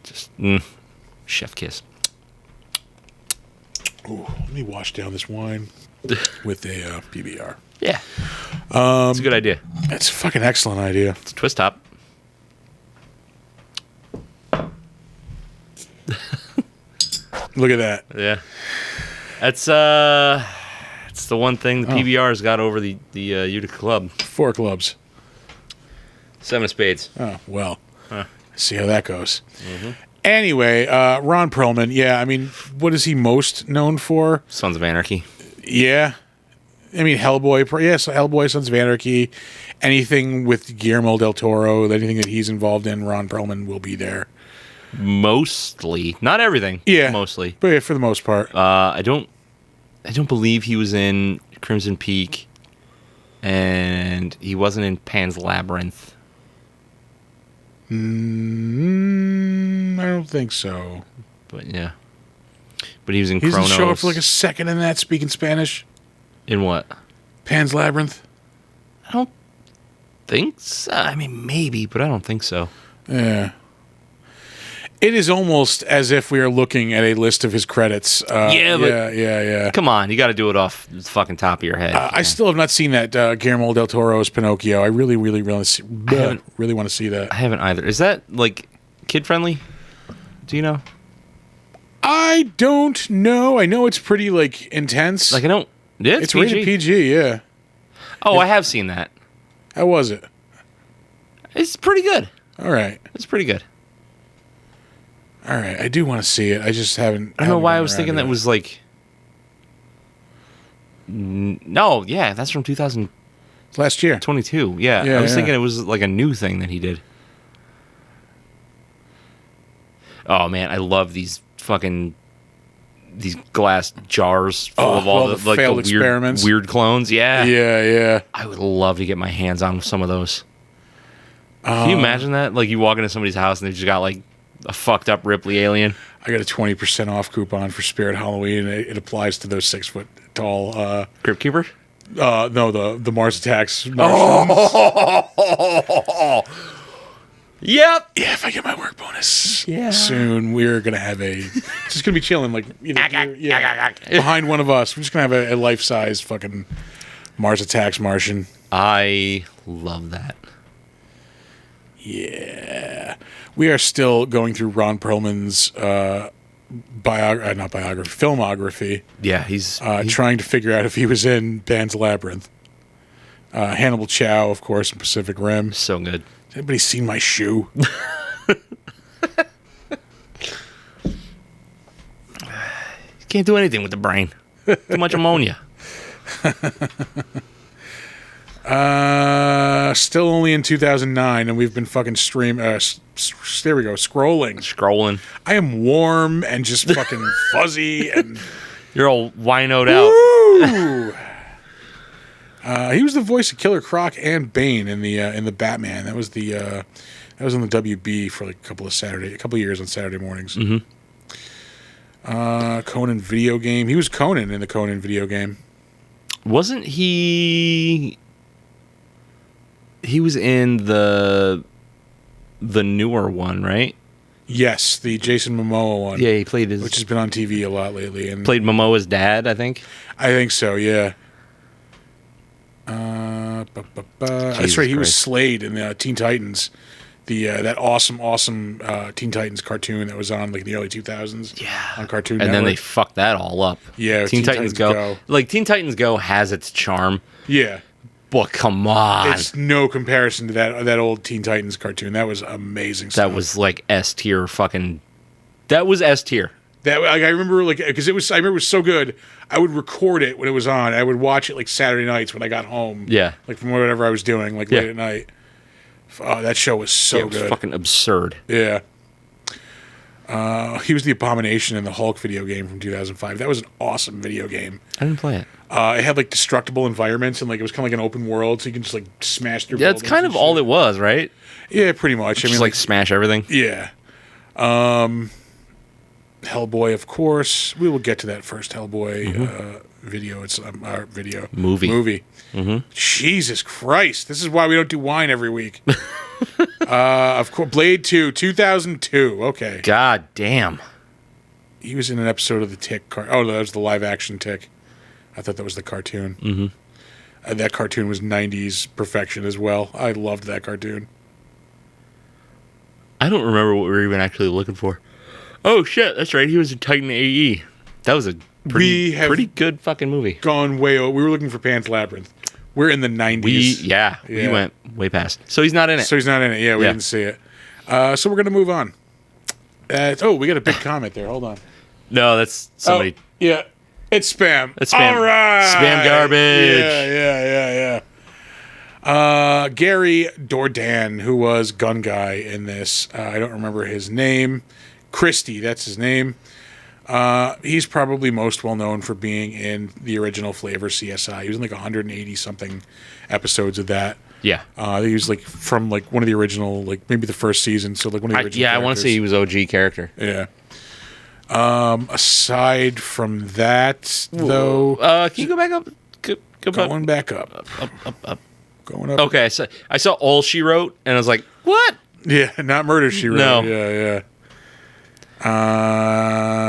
Just chef kiss. Ooh, let me wash down this wine with a PBR. Yeah. It's a good idea. That's a fucking excellent idea. It's a twist top. Look at that. Yeah. That's it's the one thing the PBR's got over the Utica Club. 4 clubs. 7 of spades. Oh, well. See how that goes. Mm-hmm. Anyway, Ron Perlman, yeah, I mean, what is he most known for? Sons of Anarchy. Yeah. I mean, Hellboy. Yes, Hellboy, Sons of Anarchy. Anything with Guillermo del Toro, anything that he's involved in, Ron Perlman will be there. Mostly. Not everything. Yeah. Mostly. But yeah, for the most part. I don't believe he was in Crimson Peak, and he wasn't in Pan's Labyrinth. I don't think so. But yeah. But he was in He Chronos. doesn't show up for a second in that, speaking Spanish. In what? Pan's Labyrinth. I don't think so. I mean, maybe, but I don't think so. Yeah. It is almost as if we are looking at a list of his credits. Yeah. Come on, you got to do it off the fucking top of your head. I still have not seen that Guillermo del Toro's Pinocchio. I really want to see that. I haven't either. Is that kid friendly? Do you know? I don't know. I know it's pretty intense. I don't. Yeah, it's rated PG. Yeah. Oh, I have seen that. How was it? It's pretty good. All right. It's pretty good. All right, I do want to see it. I just haven't. I don't know why I was thinking that was like. No, yeah, that's from 2022. last year. Yeah, Yeah, I was yeah. thinking it was like a new thing that he did. Oh man, I love these glass jars full of all the failed weird, experiments. weird clones. Yeah, Yeah. I would love to get my hands on some of those. Can you imagine that? Like you walk into somebody's house and they've just got like a fucked up Ripley alien. I got a 20% off coupon for Spirit Halloween. It applies to those 6 foot tall. Crypt Keeper? No, the Mars Attacks. Oh, yep. Yeah, if I get my work bonus Yeah. soon, we're gonna have just gonna be chilling like behind one of us. We're just gonna have a life size fucking Mars Attacks Martian. I love that. Yeah, we are still going through Ron Perlman's filmography. Yeah, he's Trying to figure out if he was in Pan's Labyrinth. Hannibal Chow, of course, in Pacific Rim. so good. Has anybody seen my shoe? Can't do anything with the brain. Too much ammonia. Still only in 2009, and we've been fucking there we go, Scrolling. I am warm and just fucking fuzzy and. You're all winoed out. Woo! He was the voice of Killer Croc and Bane in the Batman. That was on the WB for like a couple of years on Saturday mornings. Mm-hmm. Conan video game. He was Conan in the Conan video game. Wasn't he? He was in the newer one, right? Yes, the Jason Momoa one. Yeah, he played which has been on TV a lot lately. And played Momoa's dad, I think. I think so. Yeah. That's right. He was Christ. Slade in the Teen Titans, that awesome Teen Titans cartoon that was on like in the early 2000s. Yeah, on Cartoon and Network. then they fucked that all up. Yeah, Teen Titans Go. Like Teen Titans Go has its charm. Yeah, But come on, it's no comparison to that old Teen Titans cartoon. That was amazing stuff. that was like S tier fucking. That was S tier. That like, I remember like because I remember it was so good. I would record it when it was on. I would watch it like Saturday nights when I got home. Yeah. like from whatever I was doing, like late at night. Oh, that show was so It was good. fucking absurd. Yeah. He was the Abomination in the Hulk video game from 2005. That was an awesome video game. I didn't play it. It had like destructible environments and like it was kind of like an open world, so you can just like smash through. That's kind of all it was, right? Yeah, pretty much. Just like smash everything. Yeah. Hellboy, of course. We will get to that first Hellboy video. It's our video movie. Mm-hmm. Jesus Christ! This is why we don't do wine every week. Of course, Blade 2, 2002. Okay. God damn. He was in an episode of the Tick. Oh, that was the live action Tick. I thought that was the cartoon. Mm-hmm. That cartoon was 90s perfection as well. I loved that cartoon. I don't remember what we were even actually looking for. Oh shit, that's right. He was in Titan AE. That was a pretty good fucking movie. Gone way over. We were looking for Pan's Labyrinth. We're in the 90s. We went way past. So he's not in it. So he's not in it. Yeah, we didn't see it. So we're going to move on. We got a big comment there. Hold on. No, that's somebody. Oh, yeah. It's spam. It's spam. All right. Spam garbage. Yeah. Gary Dordan, who was Gun Guy in this. I don't remember his name. Christie, that's his name. He's probably most well known for being in the original Flavor CSI. He was in like 180 something episodes of that. Yeah. He was like from like one of the original, like maybe the first season. So like one of the original. I want to say he was OG character. Yeah. Aside from that, though, can you go back up? going back up. Going up. Okay, so I saw All She Wrote, and I was like, "What?" Yeah, not Murder She Wrote. No. Yeah.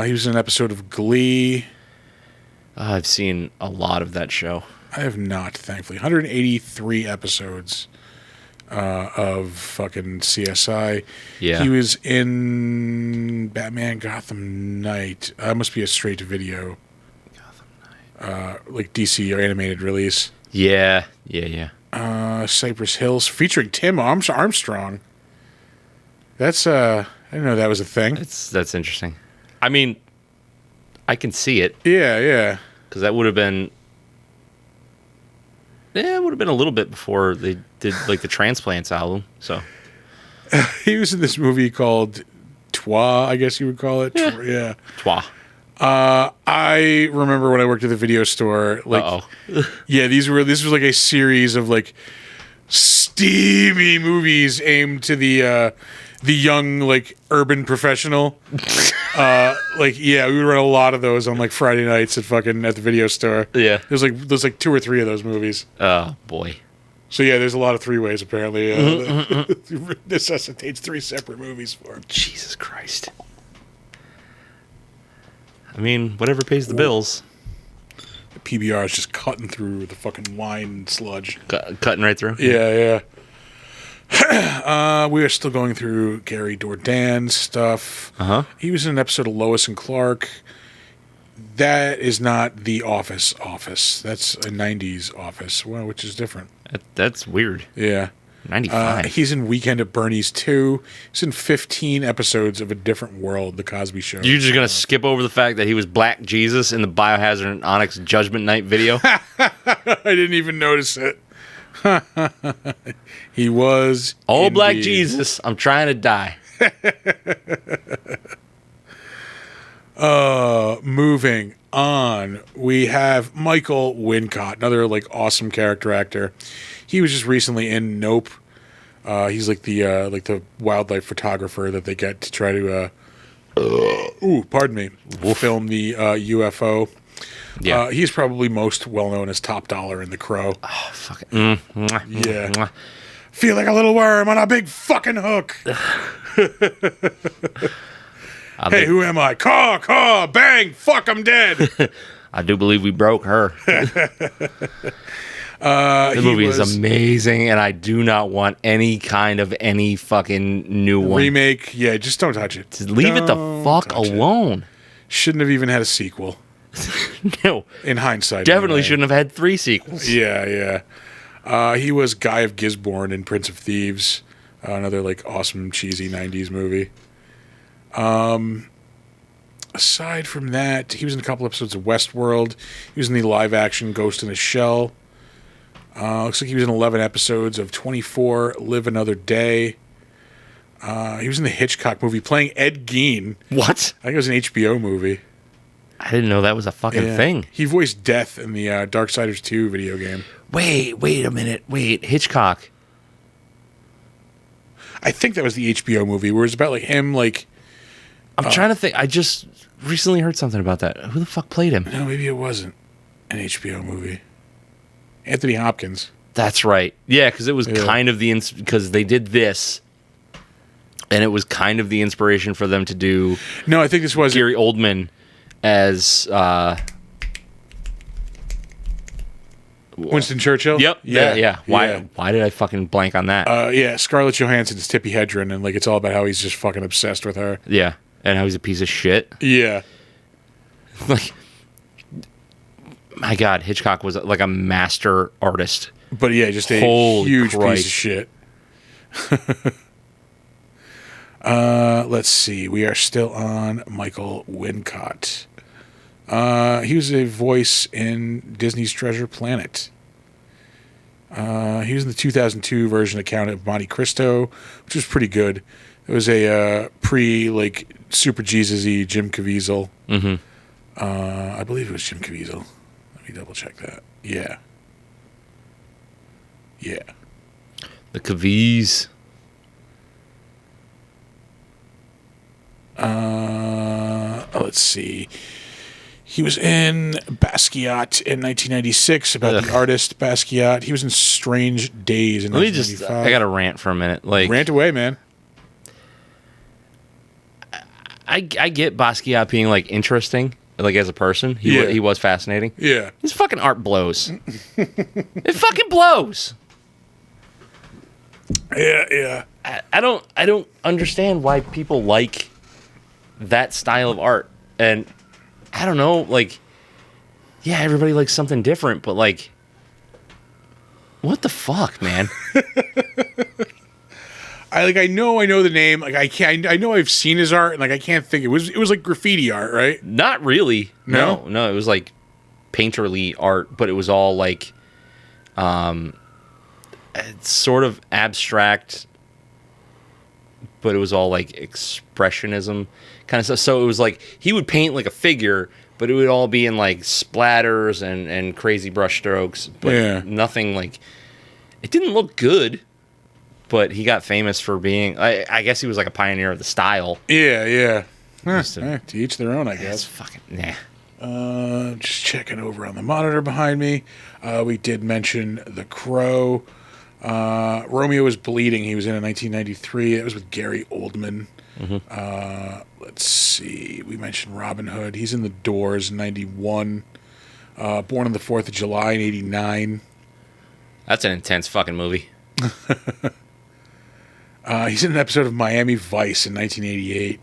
He was in an episode of Glee. I've seen a lot of that show. I have not, thankfully. 183 episodes of fucking CSI. Yeah. He was in Batman Gotham Knight. That must be a straight to video. Gotham Knight. Like DC or animated release. Yeah. Cypress Hills featuring Tim Armstrong. That's I didn't know that was a thing. That's interesting. I mean, I can see it. Yeah. Because that would have been... Yeah, it would have been a little bit before they did, like, the Transplants album, so... He was in this movie called Twa, I guess you would call it. Yeah. Twa. I remember when I worked at the video store, like... Yeah, this was like a series of, like, steamy movies aimed to the young, like, urban professional. Like, yeah, we would run a lot of those on, like, Friday nights at the video store. Yeah. There's like 2 or 3 of those movies. Oh, boy. So, yeah, there's a lot of 3-ways, apparently. Necessitates 3 separate movies for. Jesus Christ. I mean, whatever pays the bills. The PBR is just cutting through the fucking wine sludge. Cutting right through? Yeah. We are still going through Gary Dourdan's stuff. He was in an episode of Lois and Clark. That is not the Office. That's a 90s Office, which is different. That's weird. Yeah. 95. He's in Weekend at Bernie's 2. He's in 15 episodes of A Different World, The Cosby Show. You're just going to skip over the fact that he was Black Jesus in the Biohazard and Onyx Judgment Night video? I didn't even notice it. He was All indeed. Black Jesus, I'm trying to die. Moving on, we have Michael Wincott, another like awesome character actor. He was just recently in Nope. He's like the wildlife photographer that they get to try to film the UFO. Yeah. He's probably most well known as Top Dollar in The Crow. Oh, fuck it. Yeah. Feel like a little worm on a big fucking hook. Hey, who am I? Caw, bang, fuck, I'm dead. I do believe we broke her. The movie is amazing, and I do not want any fucking new one. Remake, yeah, just don't touch it. Just leave it the fuck alone. Shouldn't have even had a sequel. No. In hindsight. Definitely anyway. shouldn't have had 3 sequels. Yeah. He was Guy of Gisborne in Prince of Thieves, another like awesome cheesy 90s movie. Aside from that, he was in a couple episodes of Westworld. He was in the live action Ghost in a Shell. Looks like he was in 11 episodes of 24 Live Another Day. He was in the Hitchcock movie playing Ed Gein. What? I think it was an HBO movie. I didn't know that was a fucking thing. He voiced Death in the Darksiders 2 video game. Wait a minute. Hitchcock. I think that was the HBO movie where it's about like him like... I'm trying to think. I just recently heard something about that. Who the fuck played him? No, maybe it wasn't an HBO movie. Anthony Hopkins. That's right. Yeah, because it was kind of because they did this, and it was kind of the inspiration for them to do. No, I think this was Gary Oldman as Winston Churchill. Yep. Yeah. Why did I fucking blank on that? Yeah, Scarlett Johansson's Tippi Hedren, and like it's all about how he's just fucking obsessed with her. Yeah, and how he's a piece of shit. Yeah. Like, my God, Hitchcock was like a master artist. But yeah, just a huge piece of shit. Let's see. We are still on Michael Wincott. He was a voice in Disney's Treasure Planet. He was in the 2002 version of Count of Monte Cristo, which was pretty good. It was a pre Super Jesus-y Jim Caviezel. Mm-hmm. I believe it was Jim Caviezel. Let me double check that. Yeah. The Cavies. Let's see. He was in Basquiat in 1996 about the artist Basquiat. He was in Strange Days in 1995. I got to rant for a minute. Like, rant away, man. I get Basquiat being like interesting, like as a person. He was fascinating. Yeah. His fucking art blows. It fucking blows. Yeah. I don't understand why people like that style of art. And I don't know, like, yeah, everybody likes something different, but like, what the fuck, man? I know the name. Like I know I've seen his art, and like I can't think. It was like graffiti art, right? Not really. No? No. It was like painterly art, but it was all like, it's sort of abstract, but it was all like expressionism kind of stuff. So it was like he would paint like a figure, but it would all be in like splatters and crazy brush strokes, but nothing like. It didn't look good, but he got famous for being. I guess he was like a pioneer of the style. Yeah. To each their own, I guess. That's fucking nah. Just checking over on the monitor behind me. We did mention The Crow. Romeo Was Bleeding. He was in 1993. It was with Gary Oldman. Let's see. We mentioned Robin Hood. He's in The Doors in 91. Born on the 4th of July in 89. That's an intense fucking movie. He's in an episode of Miami Vice in 1988.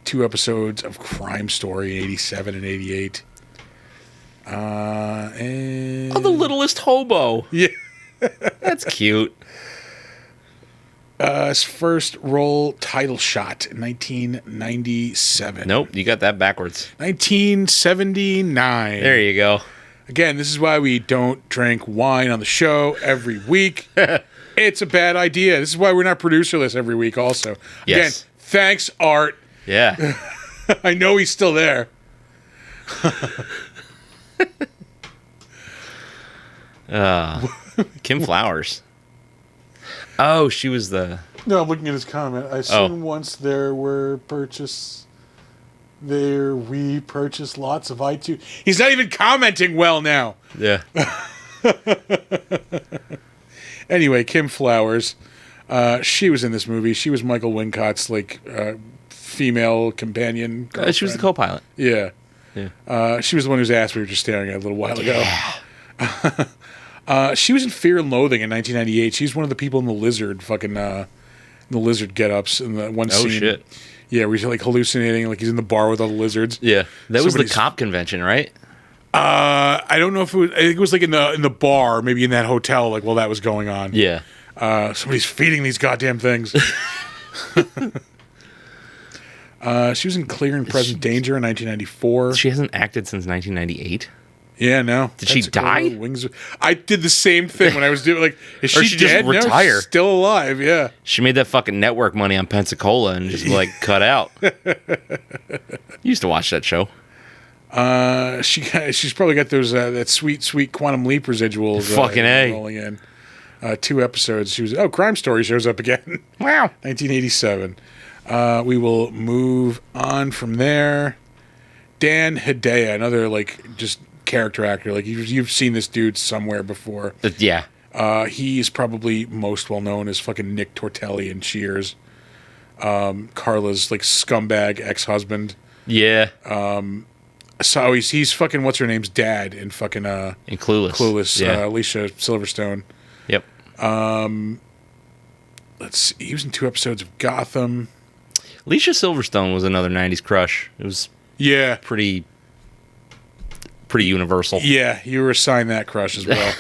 2 episodes of Crime Story in 87 and 88. And The Littlest Hobo. yeah. That's cute. His first role title shot in 1997. Nope, you got that backwards. 1979. There you go. Again, this is why we don't drink wine on the show every week. It's a bad idea. This is why we're not producerless every week also. Yes. Again, thanks, Art. Yeah. I know he's still there. Kim Flowers. Oh, she was the... No, I'm looking at his comment. I assume once we purchased lots of iTunes. He's not even commenting well now. Yeah. Anyway, Kim Flowers. She was in this movie. She was Michael Wincott's female companion. She was the co-pilot. Yeah. Yeah. She was the one whose ass we were just staring at a little while ago. She was in Fear and Loathing in 1998. She's one of the people in the lizard the lizard get-ups in the one scene. Oh, shit. Yeah, where he's like hallucinating, like he's in the bar with all the lizards. Yeah. That was the cop convention, right? I don't know if it was. I think it was like in the bar, maybe in that hotel, like while that was going on. Yeah. Somebody's feeding these goddamn things. She was in Clear and Present Danger in 1994. She hasn't acted since 1998. Yeah, no. Did she die? Wings. I did the same thing when I was doing is Or she she just dead? No, retire. she's still alive. Yeah. She made that fucking network money on Pensacola and just cut out. You used to watch that show. She's probably got those that sweet Quantum Leap residuals. Fucking A. Rolling in. 2 episodes. She was. Crime Story shows up again. Wow. 1987. We will move on from there. Dan Hedaya, another just character actor. You've seen this dude somewhere before. Yeah. He's probably most well known as fucking Nick Tortelli in Cheers. Carla's scumbag ex-husband. Yeah. So he's fucking what's her name's dad in fucking in Clueless. Clueless. Yeah. Alicia Silverstone. Yep. Let's see. He was in 2 episodes of Gotham. Alicia Silverstone was another 90s crush. It was pretty universal. Yeah, you were assigned that crush as well.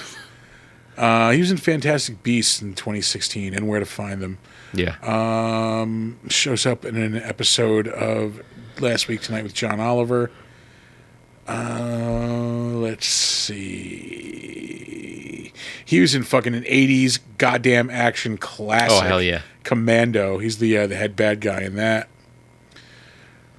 He was in Fantastic Beasts in 2016 and Where to Find Them. Yeah. Shows up in an episode of Last Week Tonight with John Oliver. Let's see. He was in fucking an 80s goddamn action classic. Oh, hell yeah. Commando. He's the head bad guy in that.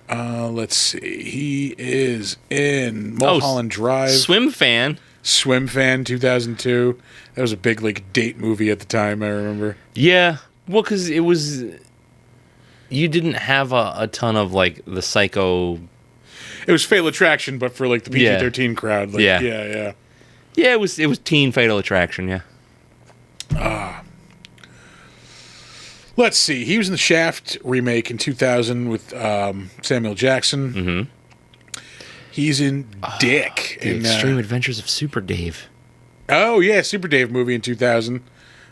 Let's see. He is in Mulholland Drive. Swim Fan. 2002. That was a big date movie at the time, I remember. Yeah. Well, because it was... You didn't have a ton of, the psycho... It was Fatal Attraction, but for, the PG-13 crowd. Yeah. Yeah. Yeah, it was teen Fatal Attraction, yeah. Let's see. He was in the Shaft remake in 2000 with Samuel Jackson. Mm-hmm. He's in Dick. The Extreme Adventures of Super Dave. Oh, yeah, Super Dave movie in 2000.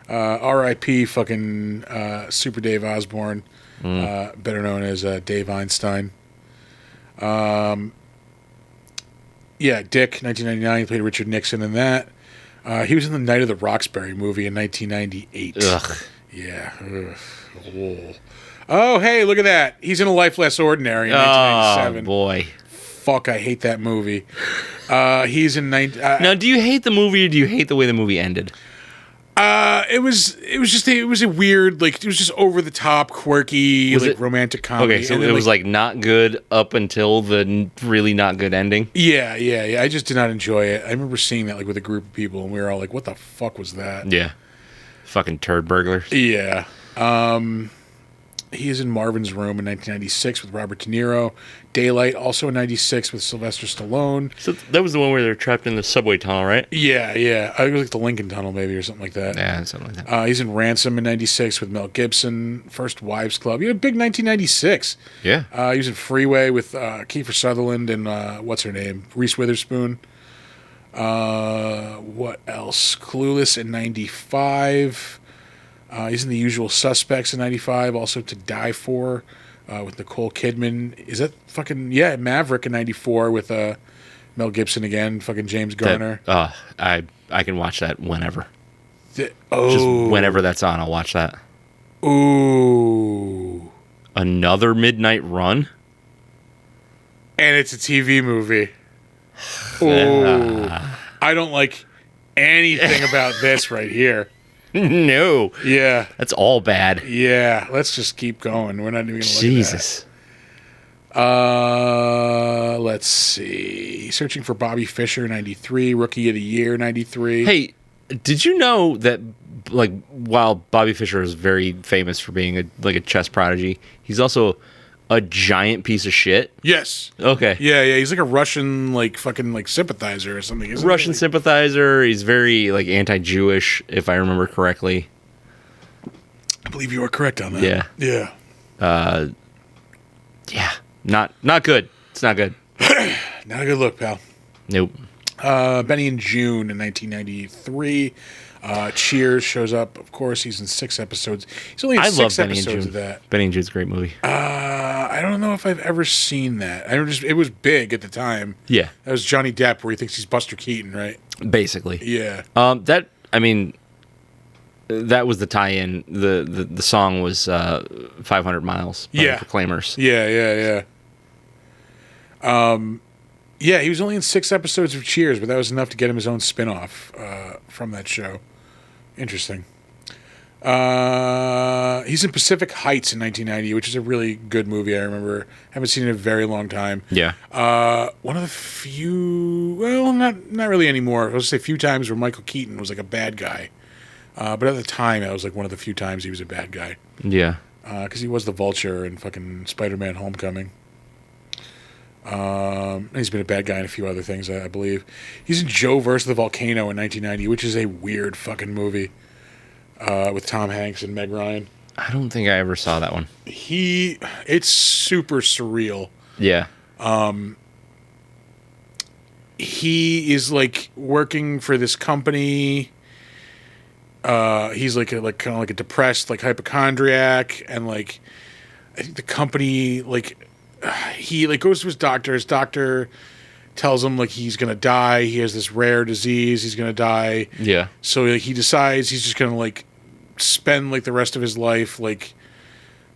R.I.P. fucking Super Dave Osborne, better known as Dave Einstein. Yeah, Dick, 1999. He played Richard Nixon in that. He was in the Night of the Roxbury movie in 1998. Ugh. Yeah. Ugh. Oh, hey, look at that. He's in A Life Less Ordinary in 1997. Oh, boy. Fuck, I hate that movie. He's in... Now, do you hate the movie or do you hate the way the movie ended? It was a weird, like, it was just over the top, quirky, like, romantic comedy. Okay, so And then, it was like not good up until the really not good ending. Yeah. I just did not enjoy it. I remember seeing that, like, with a group of people, and we were all like, "What the fuck was that?" Yeah, fucking turd burglars. Yeah. He is in Marvin's Room in 1996 with Robert De Niro. Daylight, also in 96 with Sylvester Stallone. So that was the one where they were trapped in the subway tunnel, right? Yeah. I was like the Lincoln Tunnel, maybe, or something like that. Yeah, something like that. He's in Ransom in 96 with Mel Gibson. First Wives Club. He had a big 1996. Yeah. He was in Freeway with Kiefer Sutherland and what's her name? Reese Witherspoon. What else? Clueless in 95. He's in The Usual Suspects in 95. Also To Die For with Nicole Kidman. Is that fucking... Yeah, Maverick in 94 with Mel Gibson again. Fucking James Garner. I can watch that whenever. Just Oh. whenever that's on, I'll watch that. Ooh. Another Midnight Run? And it's a TV movie. Ooh. I don't like anything about this right here. No. Yeah. That's all bad. Yeah. Let's just keep going. We're not even going to look Jesus. at that. Let's see. Searching for Bobby Fischer, 93. Rookie of the Year, 93. Hey, did you know that, like, while Bobby Fischer is very famous for being a chess prodigy, he's also a giant piece of shit? Yes. Okay. Yeah. He's like a Russian, like, fucking, like, sympathizer or something. Isn't Russian he? sympathizer. He's very, like, anti-Jewish, if I remember correctly. I believe you are correct on that. Yeah. Yeah. Yeah. Not good. It's not good. Not a good look, pal. Nope. Benny and June in 1993. Cheers shows up. Of course, he's in 6 episodes. He's only in I 6 love Benny and episodes June. of that. Benny and June's a great movie. I don't know if I've ever seen that. It was big at the time. Yeah. That was Johnny Depp, where he thinks he's Buster Keaton, right? Basically. Yeah. That was the tie-in. The song was 500 Miles by Yeah. the Proclaimers. Yeah. Yeah, he was only in 6 episodes of Cheers, but that was enough to get him his own spin-off from that show. Interesting. He's in Pacific Heights in 1990, which is a really good movie. I remember. Haven't seen it in a very long time. Yeah. One of the few, well, not really anymore. I was say few times where Michael Keaton was like a bad guy. But at the time, that was like one of the few times he was a bad guy. Yeah. Because he was the Vulture in fucking Spider-Man: Homecoming. And he's been a bad guy in a few other things, I believe. He's in Joe vs. the Volcano in 1990, which is a weird fucking movie with Tom Hanks and Meg Ryan. I don't think I ever saw that one. It's super surreal. Yeah. He is like working for this company. He's like kind of like a depressed, like hypochondriac, and like I think the company he like goes to his doctor. His doctor tells him like he's gonna die. He has this rare disease. He's gonna die. Yeah. So like, he decides he's just gonna like spend like the rest of his life like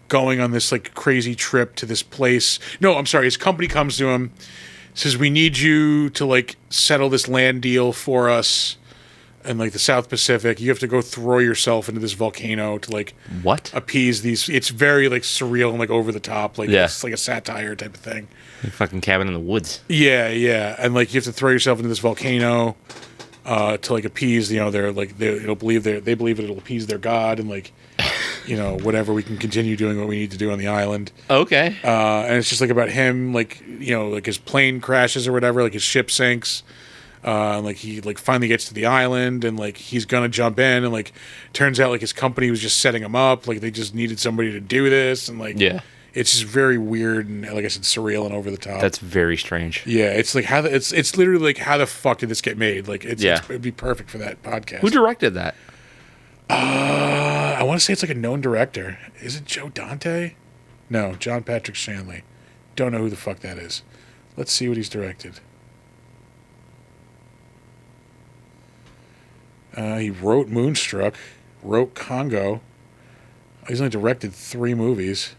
going on this like crazy trip to this place. No, I'm sorry. His company comes to him, says, "We need you to like settle this land deal for us in like the South Pacific. You have to go throw yourself into this volcano to like What? appease these." It's very like surreal and like over the top. Like it's like a satire type of thing. Fucking Cabin in the Woods. Yeah. And like you have to throw yourself into this volcano to like appease, they're like they believe it'll appease their god, and like whatever, we can continue doing what we need to do on the island. Okay. And it's just like about him, like like his plane crashes or whatever, like his ship sinks. And like he like finally gets to the island, and like he's gonna jump in, and like turns out like his company was just setting him up, like they just needed somebody to do this, and like it's just very weird and, like I said, surreal and over the top. That's very strange. Yeah, it's like it's literally like, how the fuck did this get made? Like it'd be perfect for that podcast. Who directed that? I want to say it's like a known director. Is it Joe Dante? No, John Patrick Shanley. Don't know who the fuck that is. Let's see what he's directed. He wrote Moonstruck, wrote Congo, He's only directed 3 movies.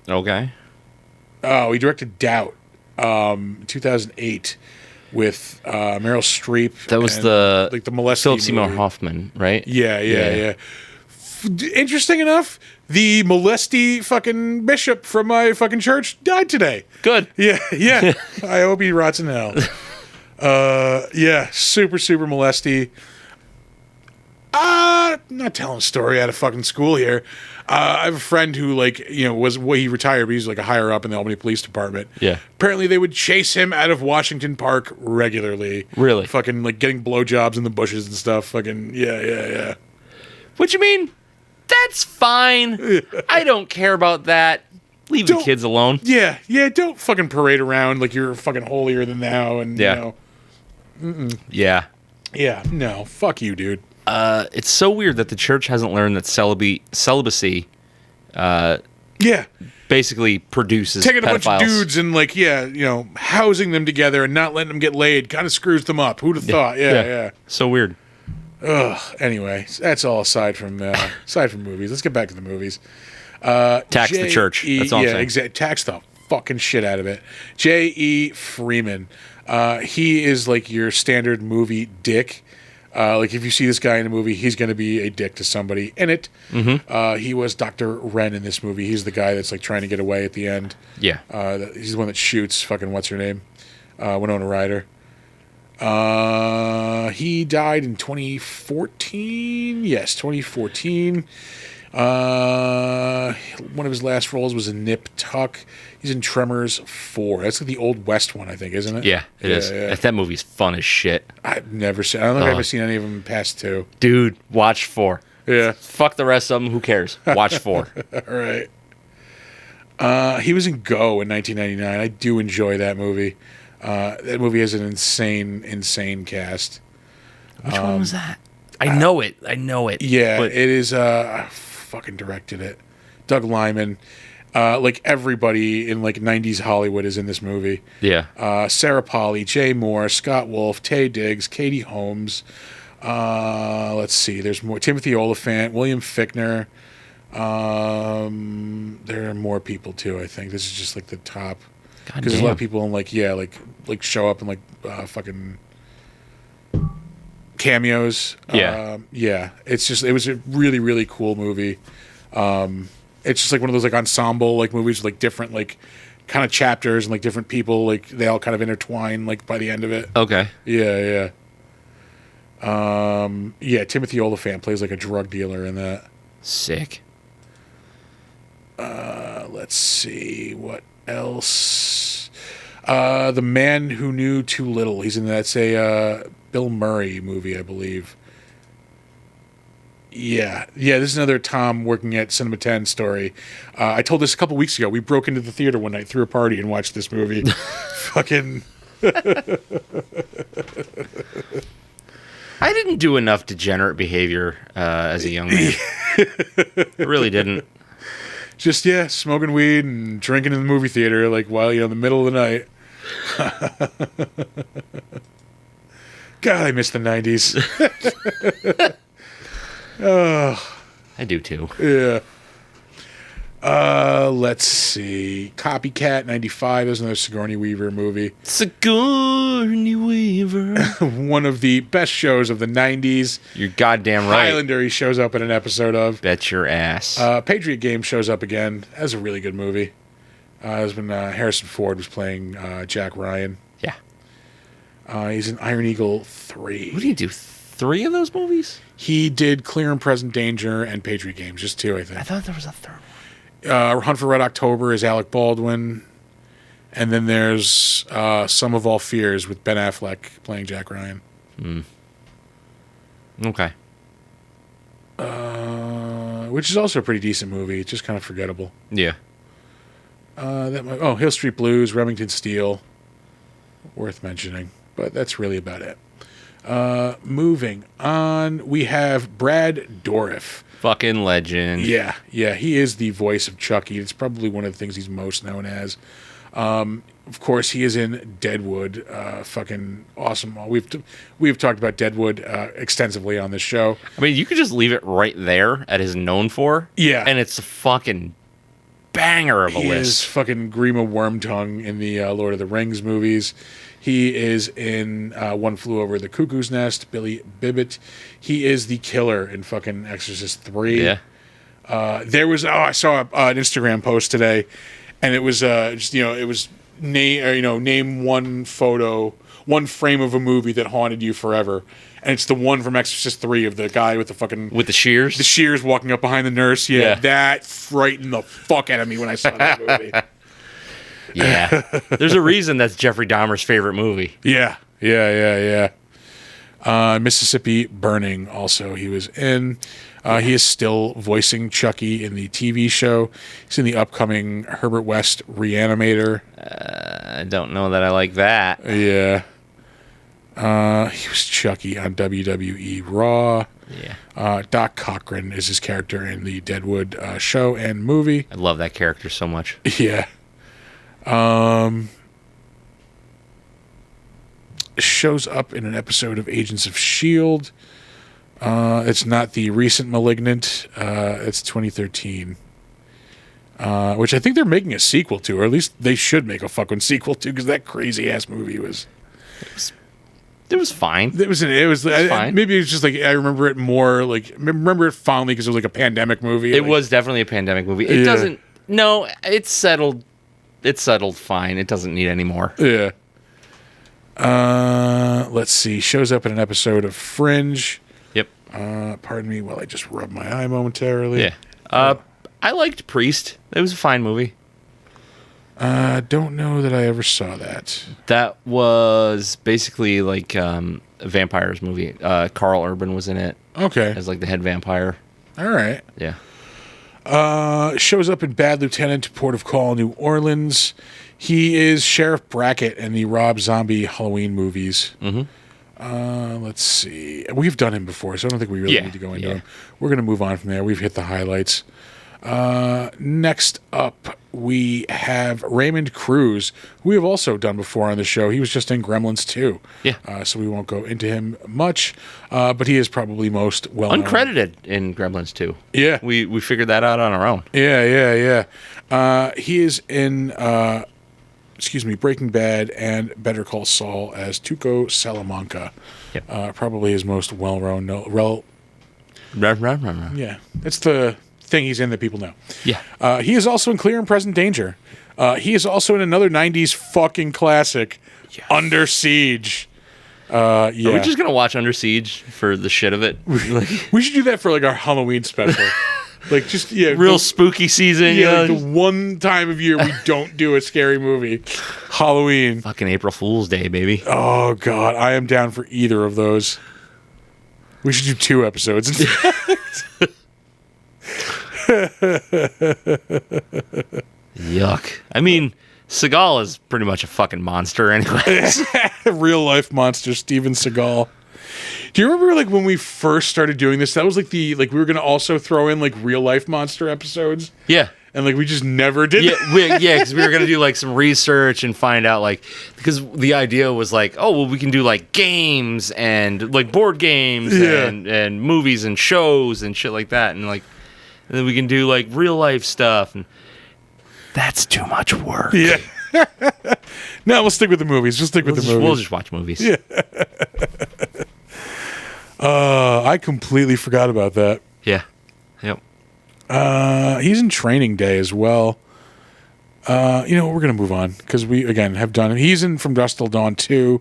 Okay. Oh, he directed Doubt, 2008, with Meryl Streep. That was and, the like the molesting Philip Seymour movie. Hoffman, right? Yeah. Interesting enough, the molesty fucking bishop from my fucking church died today. Good. Yeah. I hope he rots in hell. Yeah, super molesty. Not telling a story out of fucking school here. I have a friend who, like, he retired, but he's like a higher up in the Albany Police Department. Yeah. Apparently, they would chase him out of Washington Park regularly. Really? Fucking like getting blowjobs in the bushes and stuff. Fucking yeah. What you mean? That's fine. I don't care about that. Leave the kids alone. Yeah. Don't fucking parade around like you're fucking holier than thou. And Yeah. Yeah. Yeah. No. Fuck you, dude. It's so weird that the church hasn't learned that celibacy Yeah. basically produces Taking a pedophiles. bunch of dudes and like, housing them together and not letting them get laid kind of screws them up. Who'd have thought? Yeah. So weird. Ugh. Anyway, that's all aside from movies. Let's get back to the movies. Tax the church. That's all I'm saying. Exactly. Tax the fucking shit out of it. J.E. Freeman. He is like your standard movie dick. Like if you see this guy in a movie, he's going to be a dick to somebody in it. Mm-hmm. He was Dr. Wren in this movie. He's the guy that's like trying to get away at the end. Yeah. He's the one that shoots fucking what's her name, Winona Ryder. He died in 2014. Yes, 2014. One of his last roles was in Nip Tuck. He's in Tremors 4. That's like the Old West one, I think, isn't it? Yeah, it is. Yeah. That movie's fun as shit. I've never seen. I don't think I've ever seen any of them past 2. Dude, watch 4. Yeah. Fuck the rest of them. Who cares? Watch 4. All right. He was in Go in 1999. I do enjoy that movie. That movie has an insane cast. Which one was that? I know it. Yeah, but it is. I fucking directed it. Doug Liman. Like everybody in like 90s Hollywood is in this movie. yeah. Sarah Polley, Jay Moore, Scott Wolf, Tay Diggs, Katie Holmes. Let's see. There's more. Timothy Oliphant, William Fichtner. There are more people too. I think this is just like the top. God Because there's a lot of damn. people in like show up in like fucking cameos. Yeah. It was a really cool movie. It's just like one of those like ensemble like movies with like different like kind of chapters and like different people like they all kind of intertwine like by the end of it. Okay. Yeah. Timothy Oliphant plays like a drug dealer in that. Sick. Let's see what else. The Man Who Knew Too Little. He's in that. It's a Bill Murray movie, I believe. Yeah. This is another Tom working at Cinema 10 story. I told this a couple weeks ago. We broke into the theater one night, threw a party, and watched this movie. Fucking. I didn't do enough degenerate behavior as a young man. I really didn't. Just, smoking weed and drinking in the movie theater, like, while, in the middle of the night. God, I miss the 90s. I do too. Yeah. Let's see. Copycat 95. There's another Sigourney Weaver movie. Sigourney Weaver. One of the best shows of the 90s. You're goddamn right. Highlander he shows up in an episode of. Bet your ass. Patriot Game shows up again. That's a really good movie. That's when Harrison Ford was playing Jack Ryan. Yeah. He's in Iron Eagle 3. What do you do? 3 of those movies? He did Clear and Present Danger and Patriot Games, just 2, I think. I thought there was a third one. Hunt for Red October is Alec Baldwin. And then there's Sum of All Fears with Ben Affleck playing Jack Ryan. Okay. Which is also a pretty decent movie. It's just kind of forgettable. Yeah. Hill Street Blues, Remington Steele. Worth mentioning. But that's really about it. Moving on, we have Brad Dourif. Fucking legend. Yeah, he is the voice of Chucky. It's probably one of the things he's most known as. Of course, he is in Deadwood. Fucking awesome. We've talked about Deadwood extensively on this show. I mean, you could just leave it right there at his known for. Yeah. And it's a fucking banger of a He list. is fucking Grima Wormtongue in the Lord of the Rings movies. He is in One Flew Over the Cuckoo's Nest, Billy Bibbit. He is the killer in fucking Exorcist 3. Yeah. I saw an Instagram post today, and it was it was name one frame of a movie that haunted you forever, and it's the one from Exorcist 3 of the guy with the shears walking up behind the nurse. Yeah. That frightened the fuck out of me when I saw that movie. Yeah. There's a reason that's Jeffrey Dahmer's favorite movie. Yeah. Mississippi Burning also he was in. He is still voicing Chucky in the TV show. He's in the upcoming Herbert West Reanimator. I don't know that I like that. Yeah. He was Chucky on WWE Raw. Yeah. Doc Cochran is his character in the Deadwood show and movie. I love that character so much. Yeah. Shows up in an episode of Agents of S.H.I.E.L.D. It's not the recent Malignant. It's 2013. Which I think they're making a sequel to, or at least they should make a fucking sequel to, because that crazy-ass movie was... It was fine. It was fine. Maybe it was just like, I remember it more, like, remember it fondly because it was like a pandemic movie. It was definitely a pandemic movie. It doesn't... No, it's settled. It's settled fine. It doesn't need any more. Yeah. Let's see. Shows up in an episode of Fringe. Yep. Pardon me while I just rub my eye momentarily. Yeah. I liked Priest. It was a fine movie. Don't know that I ever saw that. That was basically like a vampires movie. Carl Urban was in it Okay. as like the head vampire. All right. Yeah. Shows up in Bad Lieutenant, Port of Call, New Orleans. He is Sheriff Brackett in the Rob Zombie Halloween movies. Mm-hmm. Let's see. We've done him before, so I don't think we really need to go into him. We're going to move on from there. We've hit the highlights. Next up, we have Raymond Cruz, who we have also done before on the show. He was just in Gremlins 2. Yeah. So we won't go into him much, but he is probably most well-known. Uncredited in Gremlins 2. Yeah. We figured that out on our own. Yeah. He is in... Breaking Bad and Better Call Saul as Tuco Salamanca. Yep. Probably his most well-known. Yeah, it's the thing he's in that people know. Yeah. He is also in Clear and Present Danger. He is also in another 90s fucking classic, Under Siege. Are we just going to watch Under Siege for the shit of it? We should do that for like our Halloween special. Like just real spooky season. Yeah, like the one time of year we don't do a scary movie. Halloween. Fucking April Fool's Day, baby. Oh god, I am down for either of those. We should do 2 episodes. Yuck. I mean, Seagal is pretty much a fucking monster anyways. Real life monster, Steven Seagal. Do you remember like when we first started doing this? That was like we were gonna also throw in like real life monster episodes. Yeah. And like we just never did. Because we were gonna do like some research and find out because the idea was like, oh well, we can do like games and like board games and movies and shows and shit like that, and then we can do like real life stuff, and that's too much work. Yeah. No, we'll stick with the movies. We'll just watch movies. Yeah. I completely forgot about that. Yeah. Yep. He's in Training Day as well. We're going to move on because we, again, have done it. He's in From Dusk Till Dawn 2.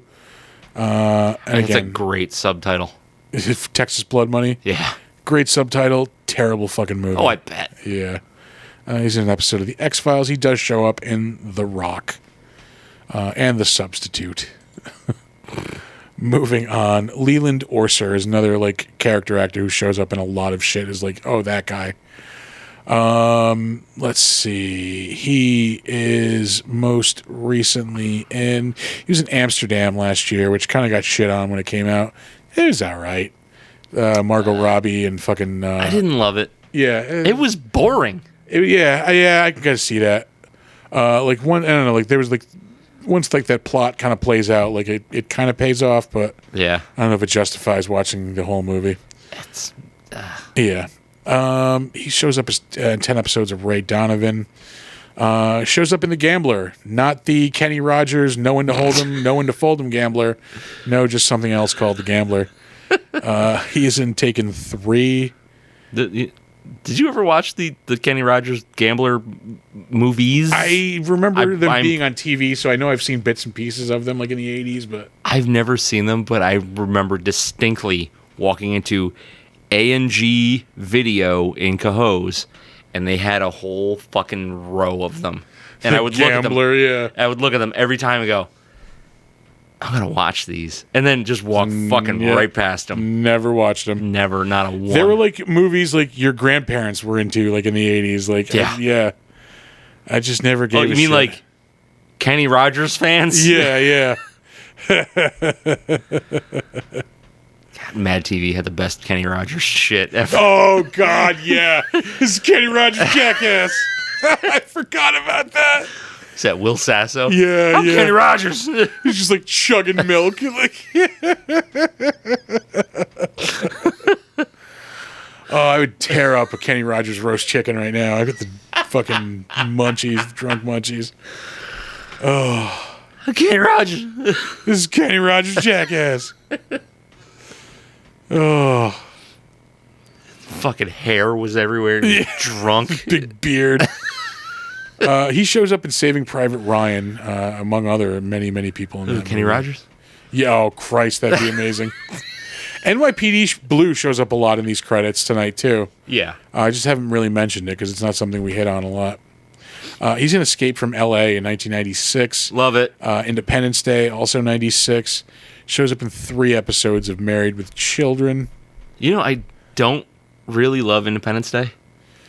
And it's again, a great subtitle. Texas Blood Money. Yeah. Great subtitle. Terrible fucking movie. Oh, I bet. Yeah. He's in an episode of The X-Files. He does show up in The Rock and The Substitute. Moving on, Leland Orser is another like character actor who shows up in a lot of shit. Is like, oh, that guy. Let's see. He is most recently he was in Amsterdam last year, which kind of got shit on when it came out. It was all right. Margot Robbie and fucking. I didn't love it. Yeah, it was boring. I can kind of see that. Like one, I don't know. Like there was like once like that plot kind of plays out, like it kind of pays off, but Yeah. I don't know if it justifies watching the whole movie. It's Yeah. He shows up as, in 10 episodes of Ray Donovan. Shows up in The Gambler, not the Kenny Rogers, no one to hold him, no one to fold him Gambler. No, just something else called The Gambler. He is in Taken 3. Did you ever watch the Kenny Rogers Gambler movies? I remember them being on TV, so I know I've seen bits and pieces of them, like in the 80s, but... I've never seen them, but I remember distinctly walking into A&G Video in Cohoes, and they had a whole fucking row of them. And I would Gambler, look at them. yeah. I would look at them every time and go, I'm going to watch these. And then just walk fucking right past them. Never watched them. Never, not a one. They were like movies like your grandparents were into, like in the 80s. Like, Yeah. I just never gave Oh, a you mean shit. like Kenny Rogers fans? Yeah. Mad TV had the best Kenny Rogers shit ever. Oh, God, yeah. This is Kenny Rogers Jackass. I forgot about that. Is that Will Sasso? Yeah, I'm Kenny Rogers. He's just like chugging milk. Like, oh, I would tear up a Kenny Rogers roast chicken right now. I got the fucking munchies, drunk munchies. I'm Kenny Rogers. This is Kenny Rogers Jackass. Oh, Fucking hair was everywhere. Drunk. big beard. He shows up in Saving Private Ryan, among other many people in that Kenny movie. Rogers? Yeah, oh Christ, that'd be amazing. NYPD Blue shows up a lot in these credits tonight too. Yeah. I just haven't really mentioned it because it's not something we hit on a lot. He's in Escape from L.A. in 1996. Love it. Independence Day, also 96. Shows up in 3 episodes of Married with Children. You know, I don't really love Independence Day.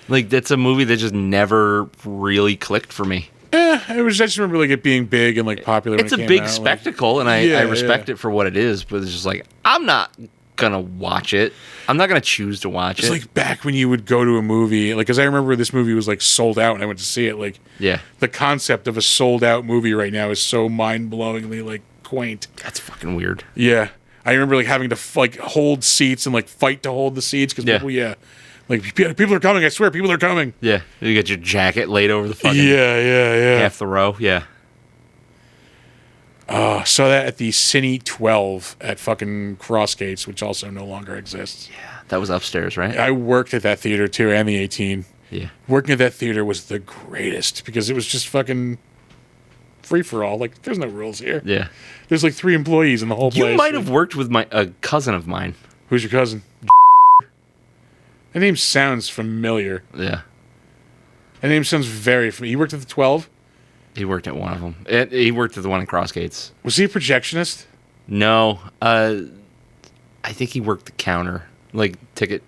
Like, that's a movie that just never really clicked for me. I just remember like it being big and like popular. It's a when it big came out. spectacle, and I respect it for what it is, but it's just like, I'm not gonna watch it. I'm not gonna choose to watch It's it. like back when you would go to a movie, like, because I remember this movie was like sold out and I went to see it. Like, Yeah. the concept of a sold out movie right now is so mind blowingly like quaint. That's fucking weird. Yeah, I remember like having to like hold seats and like fight to hold the seats because people, like people are coming. I swear, people are coming. Yeah. You get your jacket laid over the fucking Yeah. half the row. Yeah. Saw that at the Cine 12 at fucking Crossgates, which also no longer exists. Yeah. That was upstairs, right? I worked at that theater too, and the 18. Yeah. Working at that theater was the greatest because it was just fucking free for all. Like, there's no rules here. Yeah. There's like 3 employees in the whole place. You might have worked with a cousin of mine. Who's your cousin? That name sounds familiar. Yeah. That name sounds very familiar. He worked at the 12? He worked at one of them. He worked at the one in Crossgates. Was he a projectionist? No. I think he worked the counter. Like ticket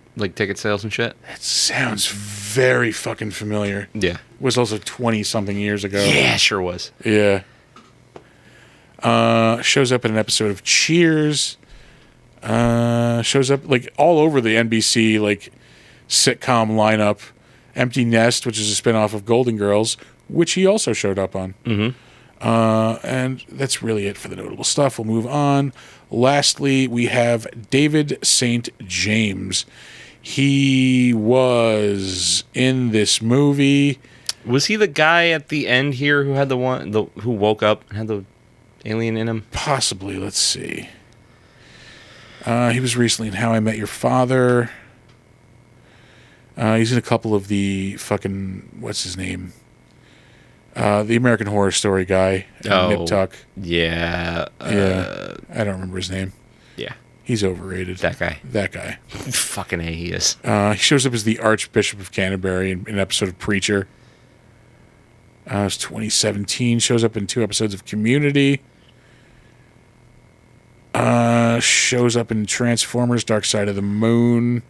sales and shit. That sounds very fucking familiar. Yeah. It was also 20-something years ago. Yeah, sure was. Yeah. Shows up in an episode of Cheers. Shows up like all over the NBC like sitcom lineup. Empty Nest, which is a spinoff of Golden Girls, which he also showed up on. Mm-hmm. And that's really it for the notable stuff. We'll move on. Lastly, we have David St. James. He was in this movie. Was he the guy at the end here who had who woke up and had the alien in him? Possibly. Let's see. He was recently in How I Met Your Father. He's in a couple of the fucking, what's his name? The American Horror Story guy. Nip Tuck. Yeah. Yeah. I don't remember his name. Yeah. He's overrated. That guy. That guy. Fucking A, he is. He shows up as the Archbishop of Canterbury in an episode of Preacher. It was 2017. Shows up in 2 episodes of Community. Shows up in Transformers: Dark Side of the Moon.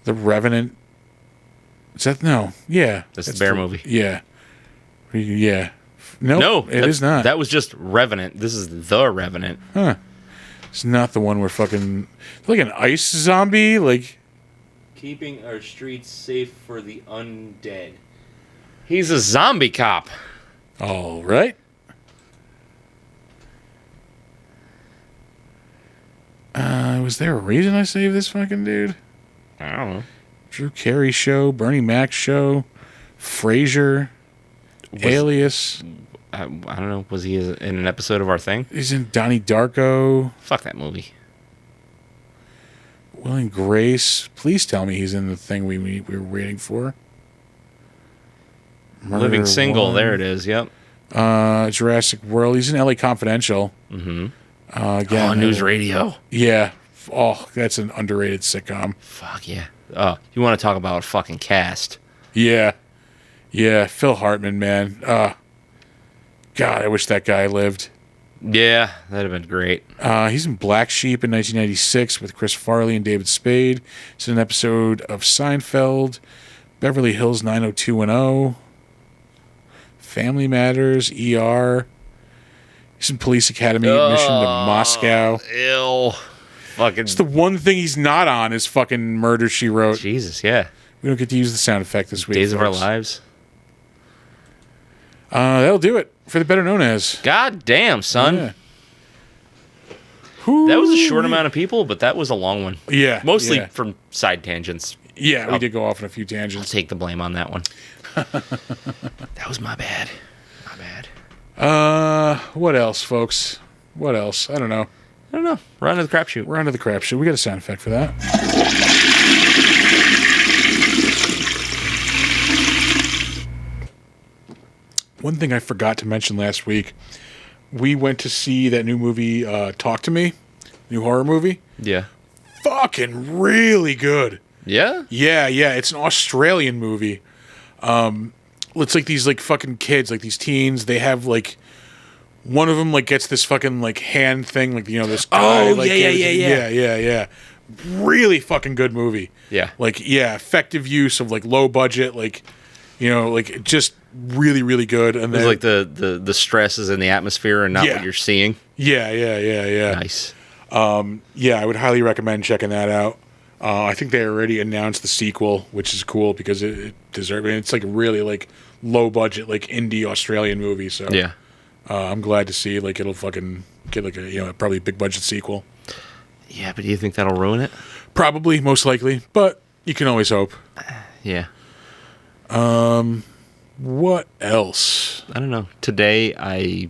The Revenant. Is that no? Yeah, That's the bear movie. Yeah, yeah. No, it is not. That was just Revenant. This is the Revenant. Huh? It's not the one where fucking like an ice zombie. Like keeping our streets safe for the undead. He's a zombie cop. All right. Was there a reason I saved this fucking dude? I don't know. Drew Carey show, Bernie Mac show, Frasier, Alias. I don't know. Was he in an episode of our thing? He's in Donnie Darko. Fuck that movie. Will and Grace. Please tell me he's in the thing we were waiting for. Living Murder Single. One. There it is. Yep. Jurassic World. He's in LA Confidential. Mm-hmm. Again, News Radio. Yeah. Oh, that's an underrated sitcom. Fuck yeah. Oh, you want to talk about a fucking cast? Yeah. Yeah. Phil Hartman, man. God, I wish that guy lived. Yeah, that'd have been great. He's in Black Sheep in 1996 with Chris Farley and David Spade. It's an episode of Seinfeld, Beverly Hills 90210, Family Matters, ER. He's in Police Academy, Mission to Moscow. Ew. Fucking. It's the one thing he's not on is fucking Murder, She Wrote. Jesus, yeah. We don't get to use the sound effect this week. Days of Our folks. Lives. That'll do it for the Better Known As. God damn, son. Yeah. That was a short amount of people, but that was a long one. Yeah. Mostly yeah. from side tangents. Yeah, we did go off on a few tangents. Take the blame on that one. That was my bad. My bad. What else, folks? What else? I don't know. I don't know. We're on to the crapshoot. We're onto the crapshoot. We got a sound effect for that. One thing I forgot to mention last week, we went to see that new movie, Talk to Me, new horror movie. Yeah. Fucking really good. Yeah? Yeah, yeah. It's an Australian movie. It's like these like fucking kids, like these teens. They have like one of them like gets this fucking like hand thing, like this guy. Oh, like, yeah. Really fucking good movie. Yeah. Like effective use of like low budget, like like just really really good. And It's then like the stress is in the atmosphere and not Yeah. what you're seeing. yeah. Nice. Yeah, I would highly recommend checking that out. I think they already announced the sequel, which is cool because it deserves it. It's like really like low budget, like indie Australian movie. So Yeah. I'm glad to see like it'll fucking get like a probably a big budget sequel. Yeah, but do you think that'll ruin it? Probably, most likely, but you can always hope. Yeah. What else? I don't know. Today I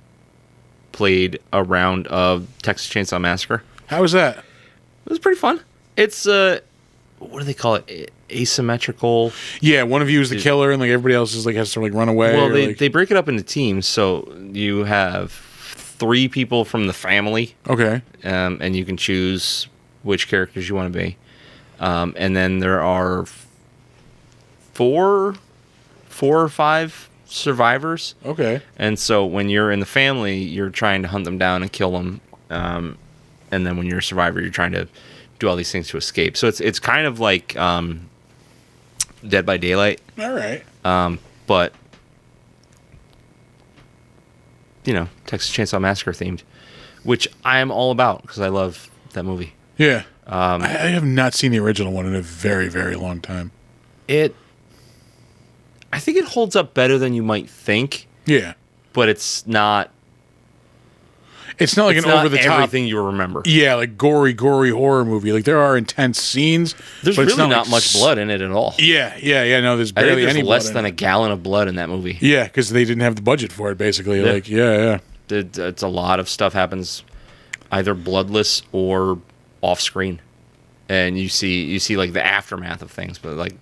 played a round of Texas Chainsaw Massacre. How was that? It was pretty fun. It's what do they call it? Asymmetrical. Yeah, one of you is the killer, and like everybody else is like has to like run away. Well, or, they break it up into teams, so you have 3 people from the family, okay. and you can choose which characters you want to be, and then there are 4 or 5 survivors. Okay. And so when you're in the family, you're trying to hunt them down and kill them, and then when you're a survivor, you're trying to do all these things to escape. So it's kind of like Dead by Daylight, All right. but Texas Chainsaw Massacre themed, which I am all about because I love that movie. Yeah. I have not seen the original one in a very very long time. I think it holds up better than you might think, Yeah. but it's not. It's not like It's an not over the top. everything you remember. Yeah, like gory horror movie. Like there are intense scenes. There's but it's really not like much blood in it at all. Yeah. No, there's I barely think there's any less blood than in a gallon of blood in that movie. it. Yeah, because they didn't have the budget for it. Basically, Yeah. like yeah. It's a lot of stuff happens either bloodless or off screen, and you see like the aftermath of things, but like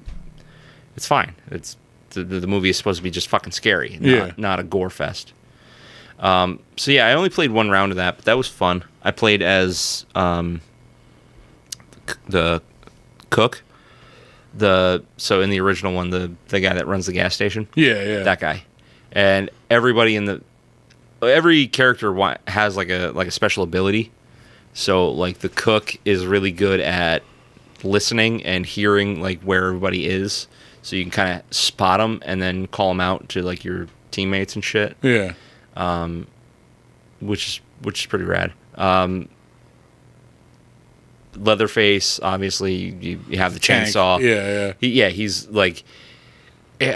it's fine. It's the movie is supposed to be just fucking scary, not a gore fest. So yeah, I only played 1 round of that, but that was fun. I played as the cook. So in the original one, the guy that runs the gas station. Yeah. That guy. And everybody every character has like a special ability. So like the cook is really good at listening and hearing like where everybody is, so you can kind of spot them and then call them out to like your teammates and shit. Yeah. Which is pretty rad. Leatherface, obviously, you have the Tank. chainsaw. Yeah. He's like,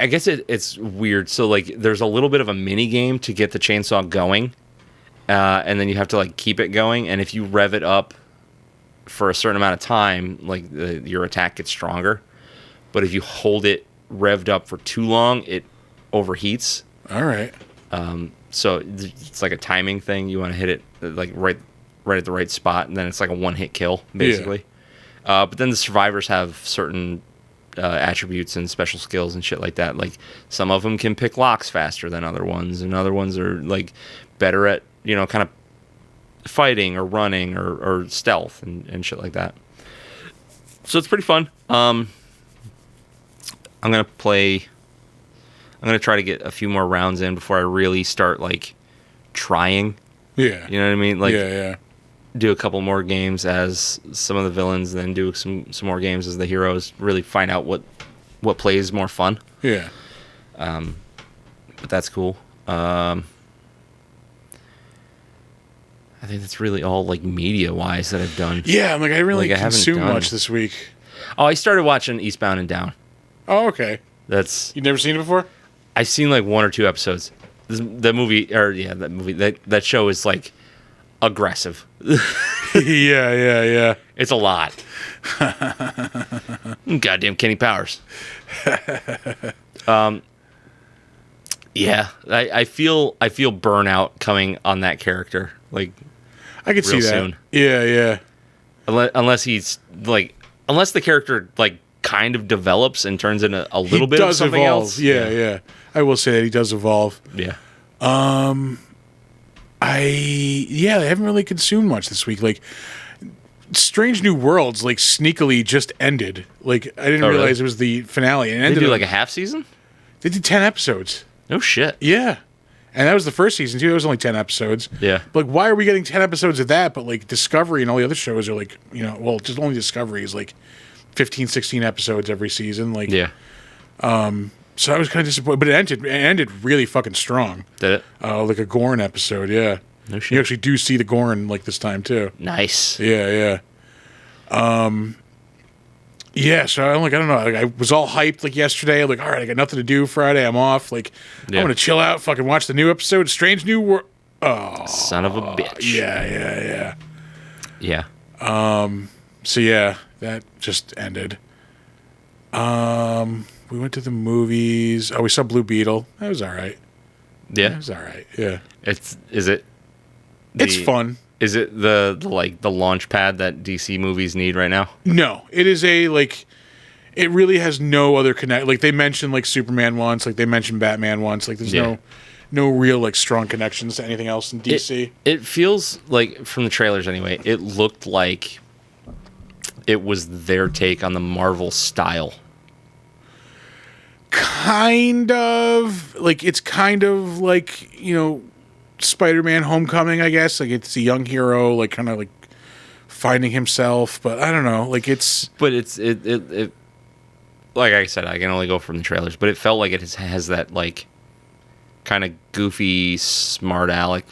I guess it's weird. So like, there's a little bit of a mini game to get the chainsaw going, and then you have to like keep it going. And if you rev it up for a certain amount of time, like your attack gets stronger. But if you hold it revved up for too long, it overheats. All right. So it's like a timing thing. You want to hit it like right at the right spot, and then it's like a one-hit kill, basically. Yeah. But then the survivors have certain attributes and special skills and shit like that. Like some of them can pick locks faster than other ones, and other ones are like better at kind of fighting or running or stealth and shit like that. So it's pretty fun. I'm gonna try to get a few more rounds in before I really start like trying. Yeah. You know what I mean? Like yeah. Do a couple more games as some of the villains, then do some more games as the heroes. Really find out what plays more fun. Yeah. But that's cool. I think that's really all like media wise that I've done. Yeah, I'm like I really Like, consumed much this week. Oh, I started watching Eastbound and Down. Oh, okay. You've never seen it before? I've seen like 1 or 2 episodes. That show is like aggressive. Yeah. It's a lot. Goddamn Kenny Powers. Yeah, I feel burnout coming on that character. Like, I could see that. Soon. Yeah. Unless the character like kind of develops and turns into a little bit of something else. Yeah. I will say that he does evolve. Yeah. I haven't really consumed much this week. Like, Strange New Worlds like sneakily just ended. Like, I didn't realize it was the finale. And they do like a half season. They did 10 episodes. No shit. Yeah. And that was the first season too. It was only 10 episodes. Yeah. But like, why are we getting 10 episodes of that? But like Discovery and all the other shows are like, just only Discovery is like 15, 16 episodes every season. Like, yeah. So I was kind of disappointed, but it ended really fucking strong. Did it? Like a Gorn episode, yeah. No shit. You actually do see the Gorn like this time too. Nice. Yeah. Yeah, so I'm like, I don't know. Like, I was all hyped like yesterday. I'm like, all right, I got nothing to do Friday. I'm off. Like, I'm gonna chill out, fucking watch the new episode, Strange New World. Oh, son of a bitch. Yeah. Yeah. So yeah, that just ended. We went to the movies. Oh, we saw Blue Beetle. That was all right. Yeah. That was all right. Yeah. It's fun. Is it the launch pad that DC movies need right now? No, it is it really has no other connect. Like, they mentioned like Superman once, like they mentioned Batman once. Like, there's no real like strong connections to anything else in DC. It feels like, from the trailers anyway, it looked like it was their take on the Marvel style. Kind of like, it's kind of like, Spider-Man Homecoming, I guess. Like, it's a young hero, like, kind of like finding himself, but I don't know. Like, it's like I said, I can only go from the trailers, but it felt like it has that like kind of goofy, smart aleck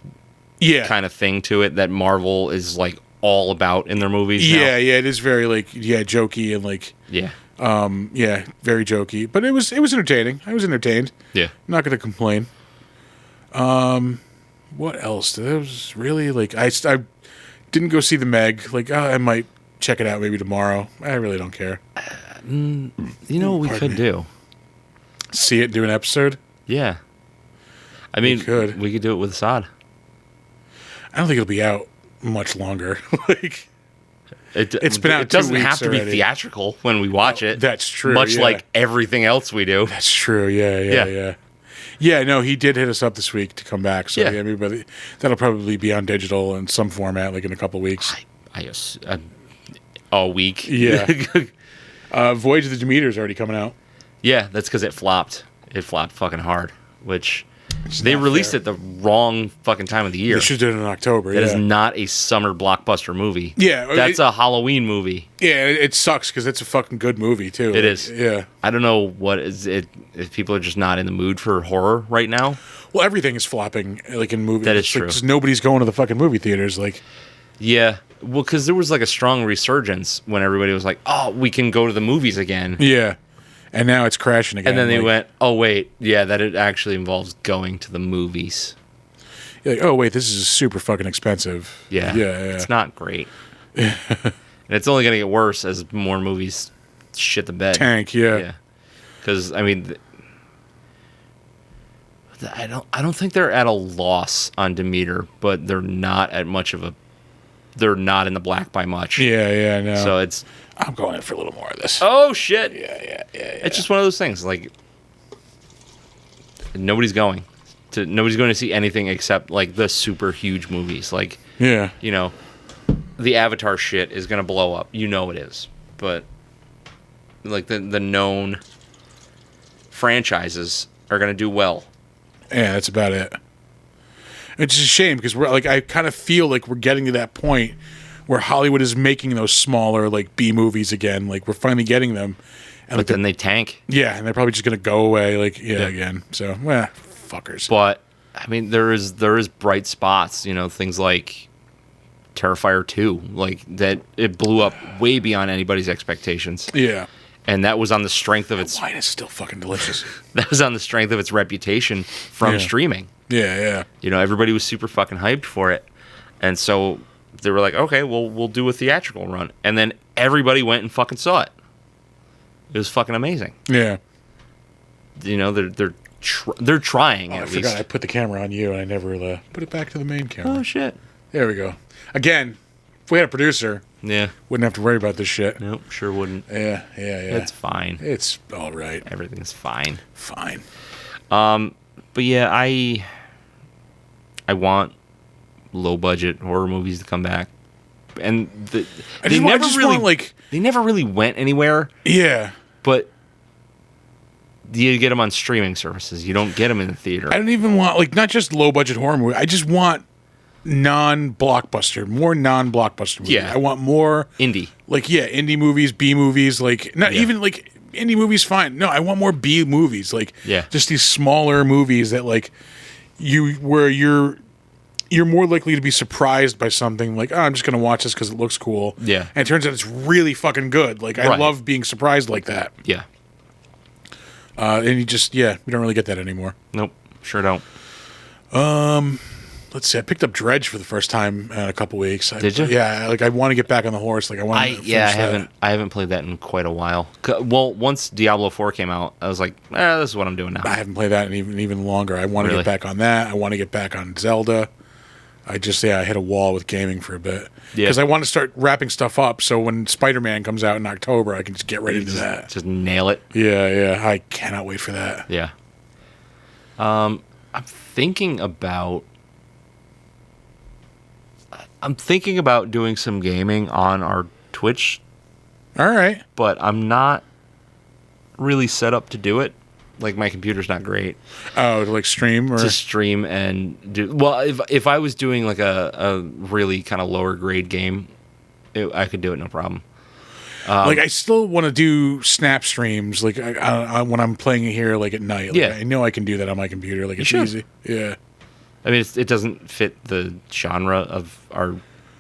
kind of thing to it that Marvel is like all about in their movies now. Yeah, it is very like jokey and like very jokey, but it was entertaining. I was entertained. Yeah, I'm not going to complain. What else? There was really like I didn't go see the Meg. Like, I might check it out maybe tomorrow. I really don't care. What we could do? See it, do an episode. Yeah, I mean, we could do it with Assad. I don't think it'll be out much longer. Like, it's been out. It doesn't 2 weeks have to be already. theatrical when we watch it. That's true. Much like everything else we do. That's true. Yeah. Yeah, no, he did hit us up this week to come back. So everybody, that'll probably be on digital in some format, like in a couple of weeks. A week. Yeah. Voyage of the Demeter is already coming out. Yeah, that's because it flopped. It flopped fucking hard, which they released it the wrong fucking time of the year. They should have done it in October. That is not a summer blockbuster movie. Yeah. That's a Halloween movie. Yeah, it sucks because it's a fucking good movie, too. It is. Yeah. I don't know what is it, if people are just not in the mood for horror right now. Well, everything is flopping, like, in movies. That is true. Because nobody's going to the fucking movie theaters, like. Yeah. Well, because there was, like, a strong resurgence when everybody was like, oh, we can go to the movies again. Yeah. And now it's crashing again. And then they like, went, oh, wait, yeah, that it actually involves going to the movies. you're like, oh, wait, this is super fucking expensive. Yeah. Yeah. It's not great. And it's only going to get worse as more movies shit the bed. Tank, yeah. Yeah. Because, I mean, I don't think they're at a loss on Demeter, but they're not at much of a... They're not in the black by much. Yeah, no. So it's... I'm going in for a little more of this. Oh, shit! Yeah. It's just one of those things. Like, nobody's going to see anything except, like, the super huge movies. Like, Yeah. you know, the Avatar shit is going to blow up. You know it is. But, like, the known franchises are going to do well. Yeah, that's about it. It's just a shame because we're like, I kind of feel like we're getting to that point where Hollywood is making those smaller like B movies again. Like we're finally getting them, and But then they tank. yeah, and they're probably just gonna go away. Like again. So fuckers. But I mean, there is bright spots. You know, things like Terrifier 2, like that. It blew up way beyond anybody's expectations. Yeah. And that was on the strength of its. Wine is still fucking delicious. That was on the strength of its reputation from streaming. Yeah. You know, everybody was super fucking hyped for it, and so they were like, "Okay, well, we'll do a theatrical run," and then everybody went and fucking saw it. It was fucking amazing. Yeah. You know, they're trying at I least. forgot I put the camera on you and I never put it back to the main camera. Oh shit! There we go. Again, if we had a producer, Yeah. wouldn't have to worry about this shit. Nope. Sure wouldn't. Yeah. It's fine. It's all right. Everything's fine. Fine. But yeah, I want low budget horror movies to come back, and I just want, like, they never really went anywhere. yeah. But you get them on streaming services. You don't get them in the theater. I don't even want like not just low budget horror movie. I just want more non-blockbuster movies. Yeah. I want more Indie. like indie movies, B movies, like not even like indie movies fine. No, I want more B movies, like just these smaller movies that like where you're more likely to be surprised by something like, oh, I'm just going to watch this because it looks cool. Yeah. And it turns out it's really fucking good. Like, I love being surprised like that. Yeah. And you just, we don't really get that anymore. Nope. Sure don't. Let's see. I picked up Dredge for the first time in a couple weeks. Did you? Yeah. Like, I want to get back on the horse. Like, I haven't played that in quite a while. Well, once Diablo 4 came out, I was like, this is what I'm doing now. I haven't played that in even longer. I want to get back on that. I want to get back on Zelda. I hit a wall with gaming for a bit. Yeah. Because I want to start wrapping stuff up so when Spider-Man comes out in October, I can just get ready to do that. Just nail it. Yeah. I cannot wait for that. Yeah. I'm thinking about doing some gaming on our Twitch. All right. But I'm not really set up to do it. Like, my computer's not great. Oh, to like stream? Or? To stream and do... Well, if I was doing, like, a really kind of lower grade game, I could do it no problem. Like, I still want to do snap streams, like, when I'm playing it here, like, at night. Like, I know I can do that on my computer. Like, it's easy. Yeah. I mean, it doesn't fit the genre of our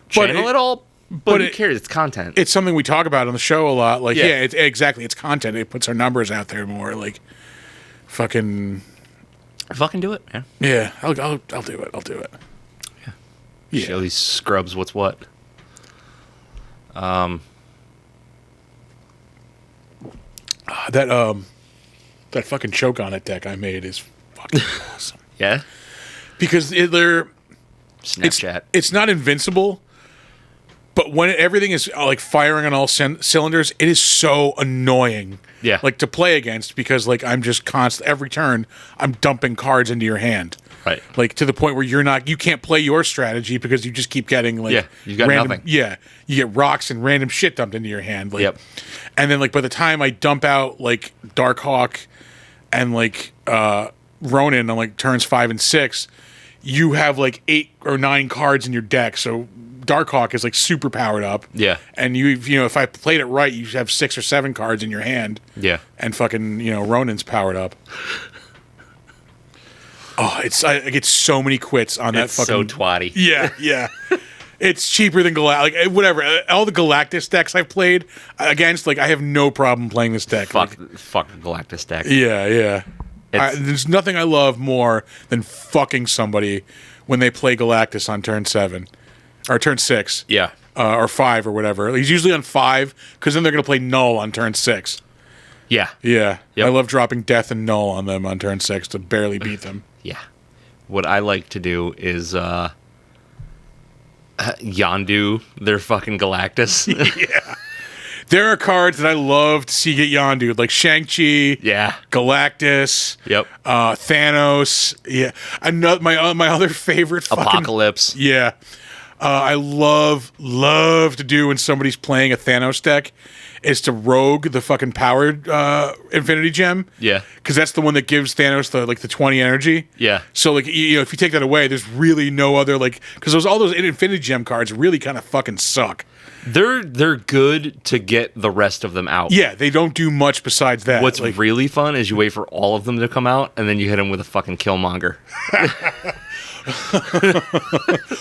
channel at all, but who cares? It's content. It's something we talk about on the show a lot. Like, exactly. It's content. It puts our numbers out there more. Like, fucking do it, man. Yeah, I'll do it. I'll do it. Yeah. Show these scrubs what's what. That fucking choke on it deck I made is fucking awesome. Yeah. Because they're Snapchat. It's not invincible, but when everything is like firing on all cylinders, it is so annoying. Yeah. Like to play against because like I'm just every turn I'm dumping cards into your hand. Right. Like to the point where you can't play your strategy because you just keep getting like you got random, nothing. Yeah. You get rocks and random shit dumped into your hand. Like, yep. And then like by the time I dump out like Darkhawk and like Ronin on like turns 5 and 6, you have like 8 or 9 cards in your deck. So Darkhawk is like super powered up. Yeah. And you know, if I played it right, you have 6 or 7 cards in your hand. Yeah. And fucking, you know, Ronin's powered up. Oh, I get so many quits on that fucking. It's so twatty. Yeah. It's cheaper than whatever. All the Galactus decks I've played against, like, I have no problem playing this deck. Fuck Galactus deck. Yeah. There's nothing I love more than fucking somebody when they play Galactus on turn 7 or turn 6. Yeah. Or 5 or whatever. He's usually on 5 because then they're going to play Null on turn 6. Yeah. Yeah. Yep. I love dropping Death and Null on them on turn 6 to barely beat them. Yeah. What I like to do is Yondu their fucking Galactus. Yeah. There are cards that I love to see get Yondu, like Shang-Chi, Yeah. Galactus, Yep. Thanos. Yeah. Another my other favorite fucking Apocalypse. Yeah. I love to do when somebody's playing a Thanos deck is to rogue the fucking powered Infinity Gem. Yeah. Because that's the one that gives Thanos the 20 energy. Yeah. So like if you take that away, there's really no other because all those Infinity Gem cards really kind of fucking suck. They're good to get the rest of them out. Yeah, they don't do much besides that. What's really fun is you wait for all of them to come out, and then you hit them with a fucking Killmonger.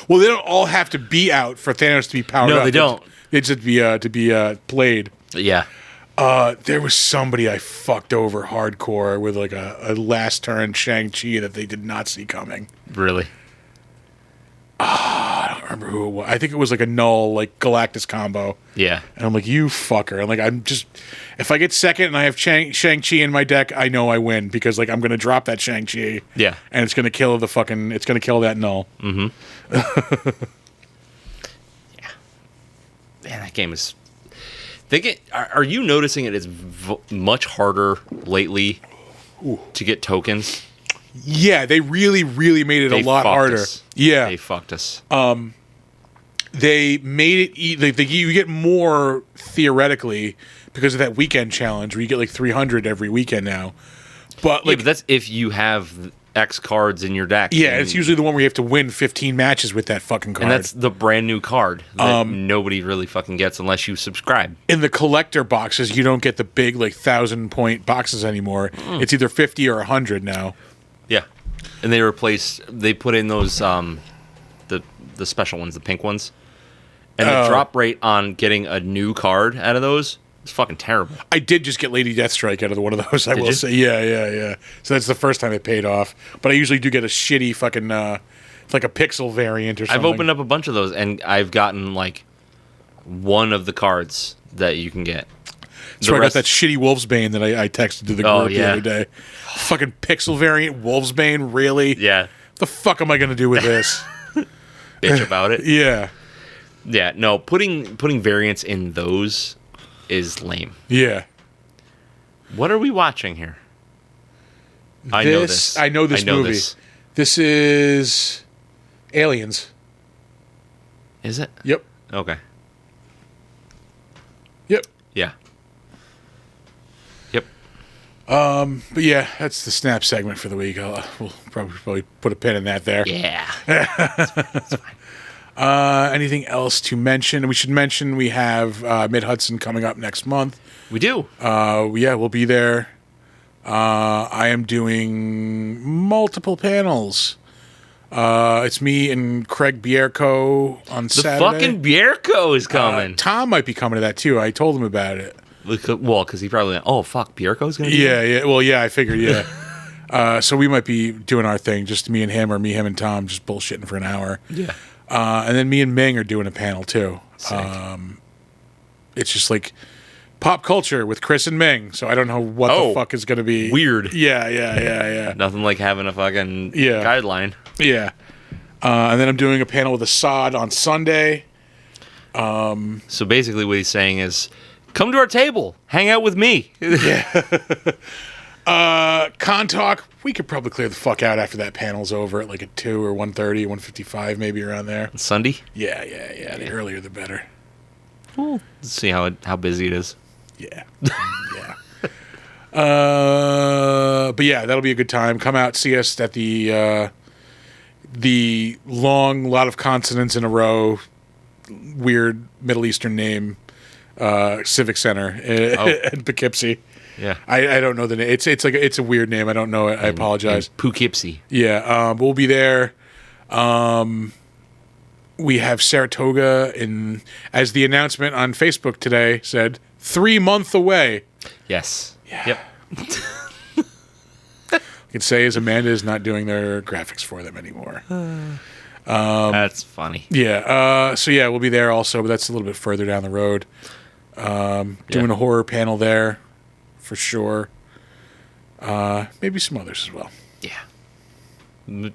Well, they don't all have to be out for Thanos to be powered up. No, they don't. They just to be played. Yeah. There was somebody I fucked over hardcore with like a last turn Shang-Chi that they did not see coming. Really? I don't remember who it was. I think it was like a Null Galactus combo. Yeah. And I'm like, you fucker. And I'm just, if I get second and I have Shang-Chi in my deck, I know I win because I'm going to drop that Shang-Chi. Yeah. And it's going to kill it's going to kill that Null. Mm-hmm. Yeah. Man, that game is. Are you noticing it is much harder lately to get tokens? Yeah, they really, really made it a lot harder. Yeah. They fucked us. They made it you get more theoretically because of that weekend challenge where you get 300 every weekend now. But but that's if you have X cards in your deck. Yeah, it's usually the one where you have to win 15 matches with that fucking card. And that's the brand new card that nobody really fucking gets unless you subscribe. In the collector boxes, you don't get the big 1,000-point boxes anymore. It's either 50 or 100 now. Yeah. And they put in those the special ones, the pink ones. And the drop rate on getting a new card out of those is fucking terrible. I did just get Lady Deathstrike out of one of those, I will say. Yeah. So that's the first time it paid off. But I usually do get a shitty fucking it's like a pixel variant or something. I've opened up a bunch of those and I've gotten one of the cards that you can get. So I got that shitty Wolfsbane that I texted to the group the other day. Fucking pixel variant Wolfsbane, really? Yeah. What the fuck am I going to do with this? Bitch about it. Yeah. Yeah, no, putting variants in those is lame. Yeah. What are we watching here? I know this movie. This is Aliens. Is it? Yep. Okay. Yep. Yeah. Yep. But yeah, that's the snap segment for the week. We'll probably put a pin in that there. Yeah. That's fine. Anything else to mention? We should mention we have Mid-Hudson coming up next month. We do. We'll be there. I am doing multiple panels. It's me and Craig Bierko on Saturday. The fucking Bierko is coming. Tom might be coming to that too. I told him about it. Well, because he probably Bierko's going to be Yeah. Well, yeah, I figured, yeah. So we might be doing our thing, just me and him, or me, him, and Tom, just bullshitting for an hour. Yeah. And then me and Ming are doing a panel too. It's just pop culture with Chris and Ming. So I don't know what the fuck is going to be. Weird. Yeah. Nothing like having a fucking guideline. Yeah. And then I'm doing a panel with Assad on Sunday. So basically what he's saying is, come to our table. Hang out with me. Con Talk, we could probably clear the fuck out after that panel's over at at 2 or 1:30, 1:55, maybe around there. Sunday? Yeah. The earlier the better. Let's see how busy it is. Yeah. But yeah, that'll be a good time. Come out, see us at the long, lot of consonants in a row, weird Middle Eastern name, Civic Center in Poughkeepsie. Yeah, I don't know the name. It's a weird name. I don't know it. I apologize. Poughkeepsie. Yeah, we'll be there. we have Saratoga in, as the announcement on Facebook today said, 3 months away. Yes. Yeah. Yep. I can say is Amanda is not doing their graphics for them anymore. That's funny. Yeah. So yeah, we'll be there also, but that's a little bit further down the road. Doing a horror panel there, for sure. Maybe some others as well. Yeah.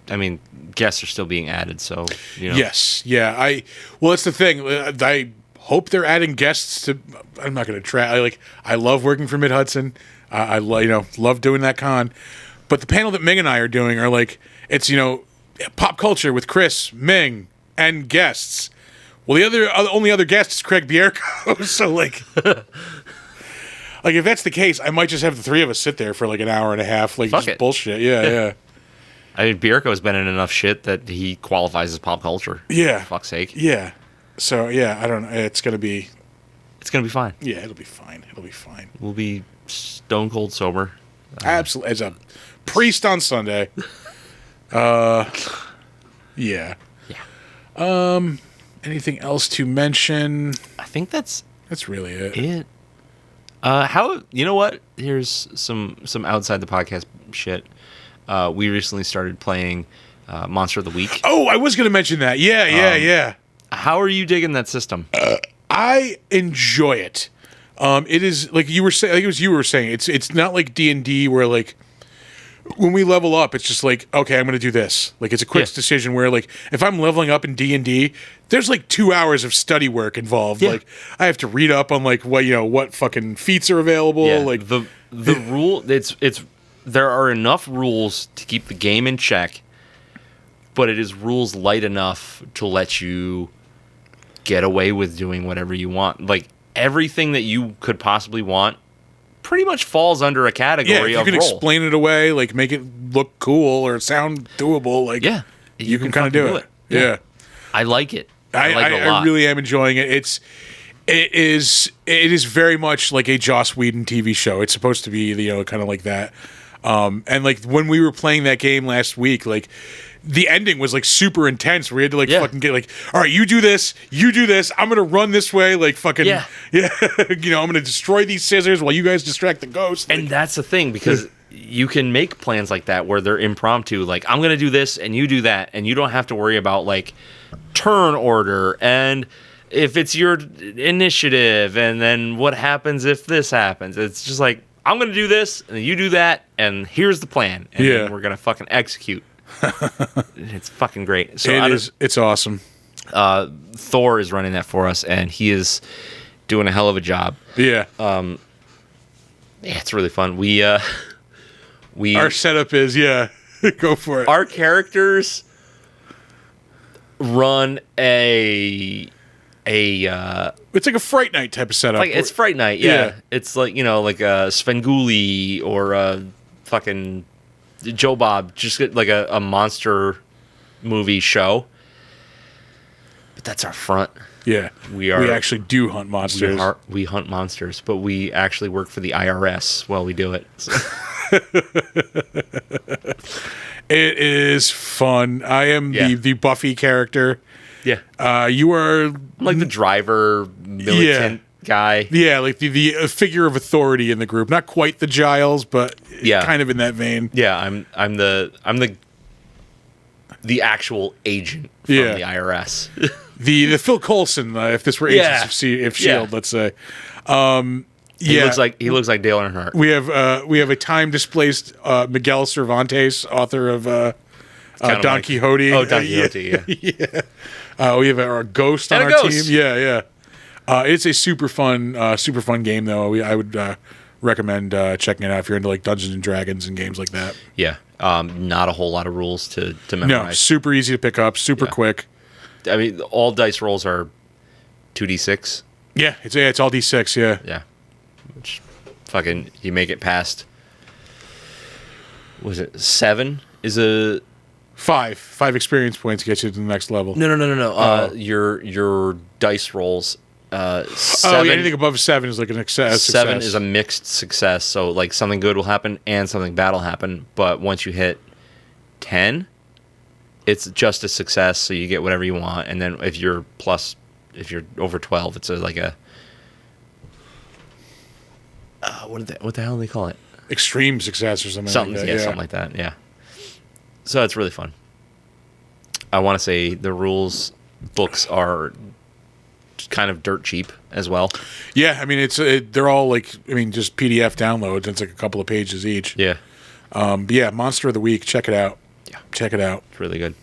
I mean, guests are still being added, so you know. Yes. Yeah. Well, that's the thing. I hope they're adding guests to. I'm not going to try. I love working for Mid Hudson. I love doing that con. But the panel that Ming and I are doing are it's pop culture with Chris, Ming, and guests. Well, the only other guest is Craig Bierko. So if that's the case, I might just have the three of us sit there for an hour and a half, Fuck just it. bullshit. Yeah. I mean, Bierko's been in enough shit that he qualifies as pop culture. Yeah. For fuck's sake. Yeah. So yeah, I don't know. It's gonna be fine. Yeah, it'll be fine. We'll be stone cold sober. Absolutely, as a priest on Sunday. Yeah. Yeah. Anything else to mention? I think that's really it. You know what? Here's some outside the podcast shit. We recently started playing Monster of the Week. Oh, I was going to mention that. Yeah. How are you digging that system? I enjoy it. It is like you were saying. Like it was you were saying. It's not like D&D where when we level up, it's just okay, I'm going to do this. It's a quick decision where if I'm leveling up in D&D, there's 2 hours of study work involved. Yeah. I have to read up on what fucking feats are available. Yeah. The rule it's there are enough rules to keep the game in check, but it is rules light enough to let you get away with doing whatever you want. Everything that you could possibly want pretty much falls under a category if you of can role. explain it away, make it look cool or sound doable. You can kind of do it. Yeah. I like it. I like it a lot. I really am enjoying it. It is very much like a Joss Whedon TV show. It's supposed to be kind of like that. And when we were playing that game last week, the ending was super intense. We had to fucking get all right, you do this, I'm gonna run this way, yeah. I'm gonna destroy these scissors while you guys distract the ghost. And that's the thing, because you can make plans like that where they're impromptu. I'm gonna do this and you do that, and you don't have to worry about turn order and if it's your initiative and then what happens if this happens. It's just I'm gonna do this and you do that, and here's the plan, and then we're gonna fucking execute. It's fucking great. So it's awesome. Thor is running that for us, and he is doing a hell of a job. Yeah. It's really fun. We our setup is go for it. Our characters run a it's like a Fright Night type of setup. It's Fright Night, yeah. It's like a Svengoolie or a fucking Joe Bob, just a monster movie show. But that's our front. Yeah. We actually do hunt monsters. We hunt monsters, but we actually work for the IRS while we do it. So. It is fun. I am the Buffy character. Yeah. You are the driver, militant guy. Yeah, the figure of authority in the group. Not quite the Giles, but kind of in that vein. Yeah, I'm the actual agent from the IRS. the Phil Coulson, if this were Agents of S.H.I.E.L.D., let's say. He looks like Dale Earnhardt. We have a time displaced Miguel Cervantes, author of Don Quixote. Oh, Don Quixote, yeah. We have our ghost on our team. Yeah. It's a super fun game though. I would recommend checking it out if you're into Dungeons and Dragons and games like that. Yeah. Not a whole lot of rules to memorize. No, super easy to pick up, super quick. I mean, all dice rolls are 2d6. Yeah, it's all d6. Yeah. Yeah. Which fucking you make it past. Was it 7? Is a 5 experience points get you to the next level. No. Your dice rolls. 7, anything above 7 is an success. 7 is a mixed success, so something good will happen and something bad will happen. But once you hit 10, it's just a success, so you get whatever you want. And then if you're over 12, it's like a what the hell do they call it? Extreme success or something like that. Something like that. Yeah. So it's really fun. I want to say the rules books are kind of dirt cheap as well. Yeah, I mean they're all like just PDF downloads. It's like a couple of pages each. Yeah. But yeah, Monster of the Week. Check it out. Yeah, check it out. It's really good.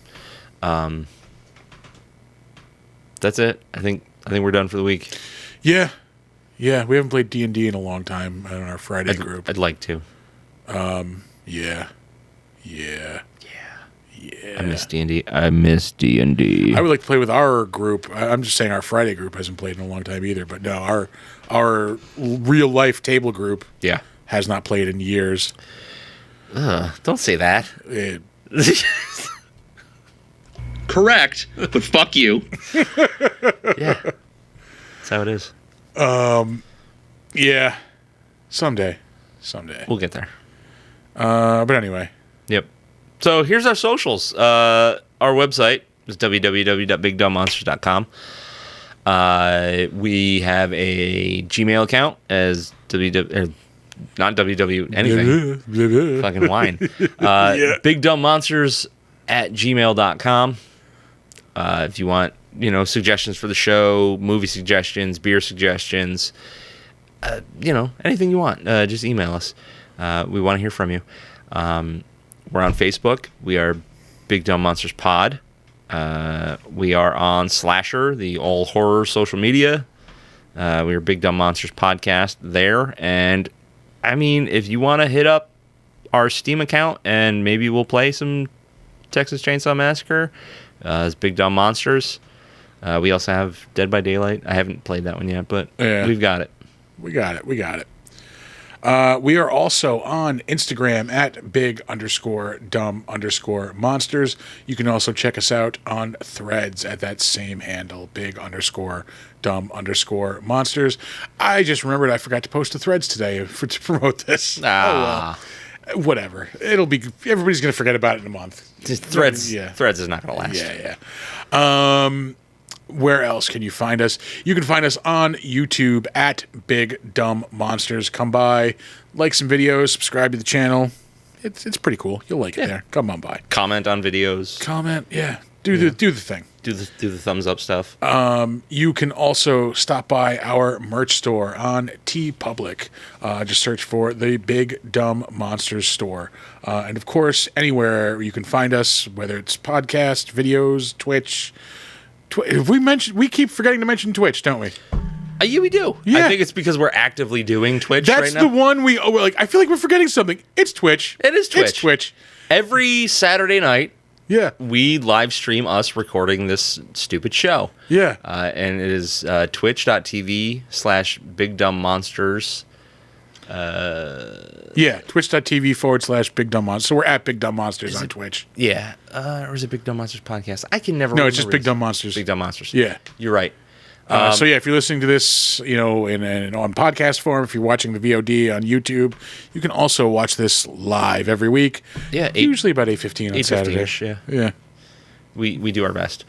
That's it. I think we're done for the week. Yeah. We haven't played D&D in a long time on our Friday group. I'd like to. Yeah. I miss D&D. I would like to play with our group. I'm just saying our Friday group hasn't played in a long time either. But no, our real life table group has not played in years. Don't say that. Correct, but fuck you. Yeah. That's how it is. Yeah. Someday. We'll get there. But anyway. Yep. So here's our socials. Our website is www.bigdumbmonsters.com. We have a Gmail account as not www anything. Fucking wine. bigdumbmonsters@gmail.com. If you want, suggestions for the show, movie suggestions, beer suggestions, anything you want, just email us. We want to hear from you. We're on Facebook. We are Big Dumb Monsters Pod. We are on Slasher, the all horror social media. We are Big Dumb Monsters Podcast there. And if you want to hit up our Steam account and maybe we'll play some Texas Chainsaw Massacre as Big Dumb Monsters. We also have Dead by Daylight. I haven't played that one yet, but we've got it. We got it. We are also on Instagram at big_dumb_monsters. You can also check us out on Threads at that same handle, big_dumb_monsters. I just remembered I forgot to post to Threads today to promote this. Well. Whatever. Everybody's going to forget about it in a month. Threads is not going to last. Yeah. Where else can you find us? You can find us on YouTube at Big Dumb Monsters. Come by, like some videos, subscribe to the channel. It's pretty cool. You'll like it there. Come on by. Comment on videos. Do the thing. Do the thumbs up stuff. You can also stop by our merch store on TeePublic. Just search for the Big Dumb Monsters store. And of course, anywhere you can find us, whether it's podcast, videos, Twitch. We keep forgetting to mention Twitch, don't we? Yeah, we do. Yeah. I think it's because we're actively doing Twitch right now. That's the one we're like, I feel like we're forgetting something. It's Twitch. It is Twitch. It's Twitch. Every Saturday night, we live stream us recording this stupid show. Yeah. And it is twitch.tv/bigdumbmonsters. twitch.tv/Big Dumb Monsters. So we're at Big Dumb Monsters on Twitch. Yeah. Or is it Big Dumb Monsters Podcast? I can never No, remember. it's just Big Dumb Monsters. Big Dumb Monsters. Yeah. You're right. So if you're listening to this, in on podcast form, if you're watching the VOD on YouTube, you can also watch this live every week. Yeah. Usually about 8:15 on Saturday. Yeah. We do our best.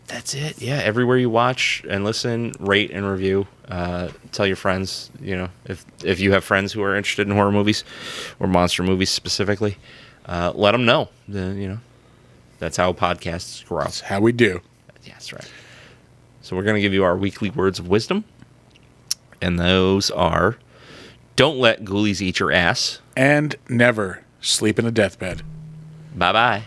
That's it. Yeah. Everywhere you watch and listen, rate and review. Tell your friends, if you have friends who are interested in horror movies or monster movies specifically, let them know. That's how podcasts grow. That's how we do. Yeah, that's right. So we're going to give you our weekly words of wisdom. And those are, don't let ghoulies eat your ass. And never sleep in a deathbed. Bye-bye.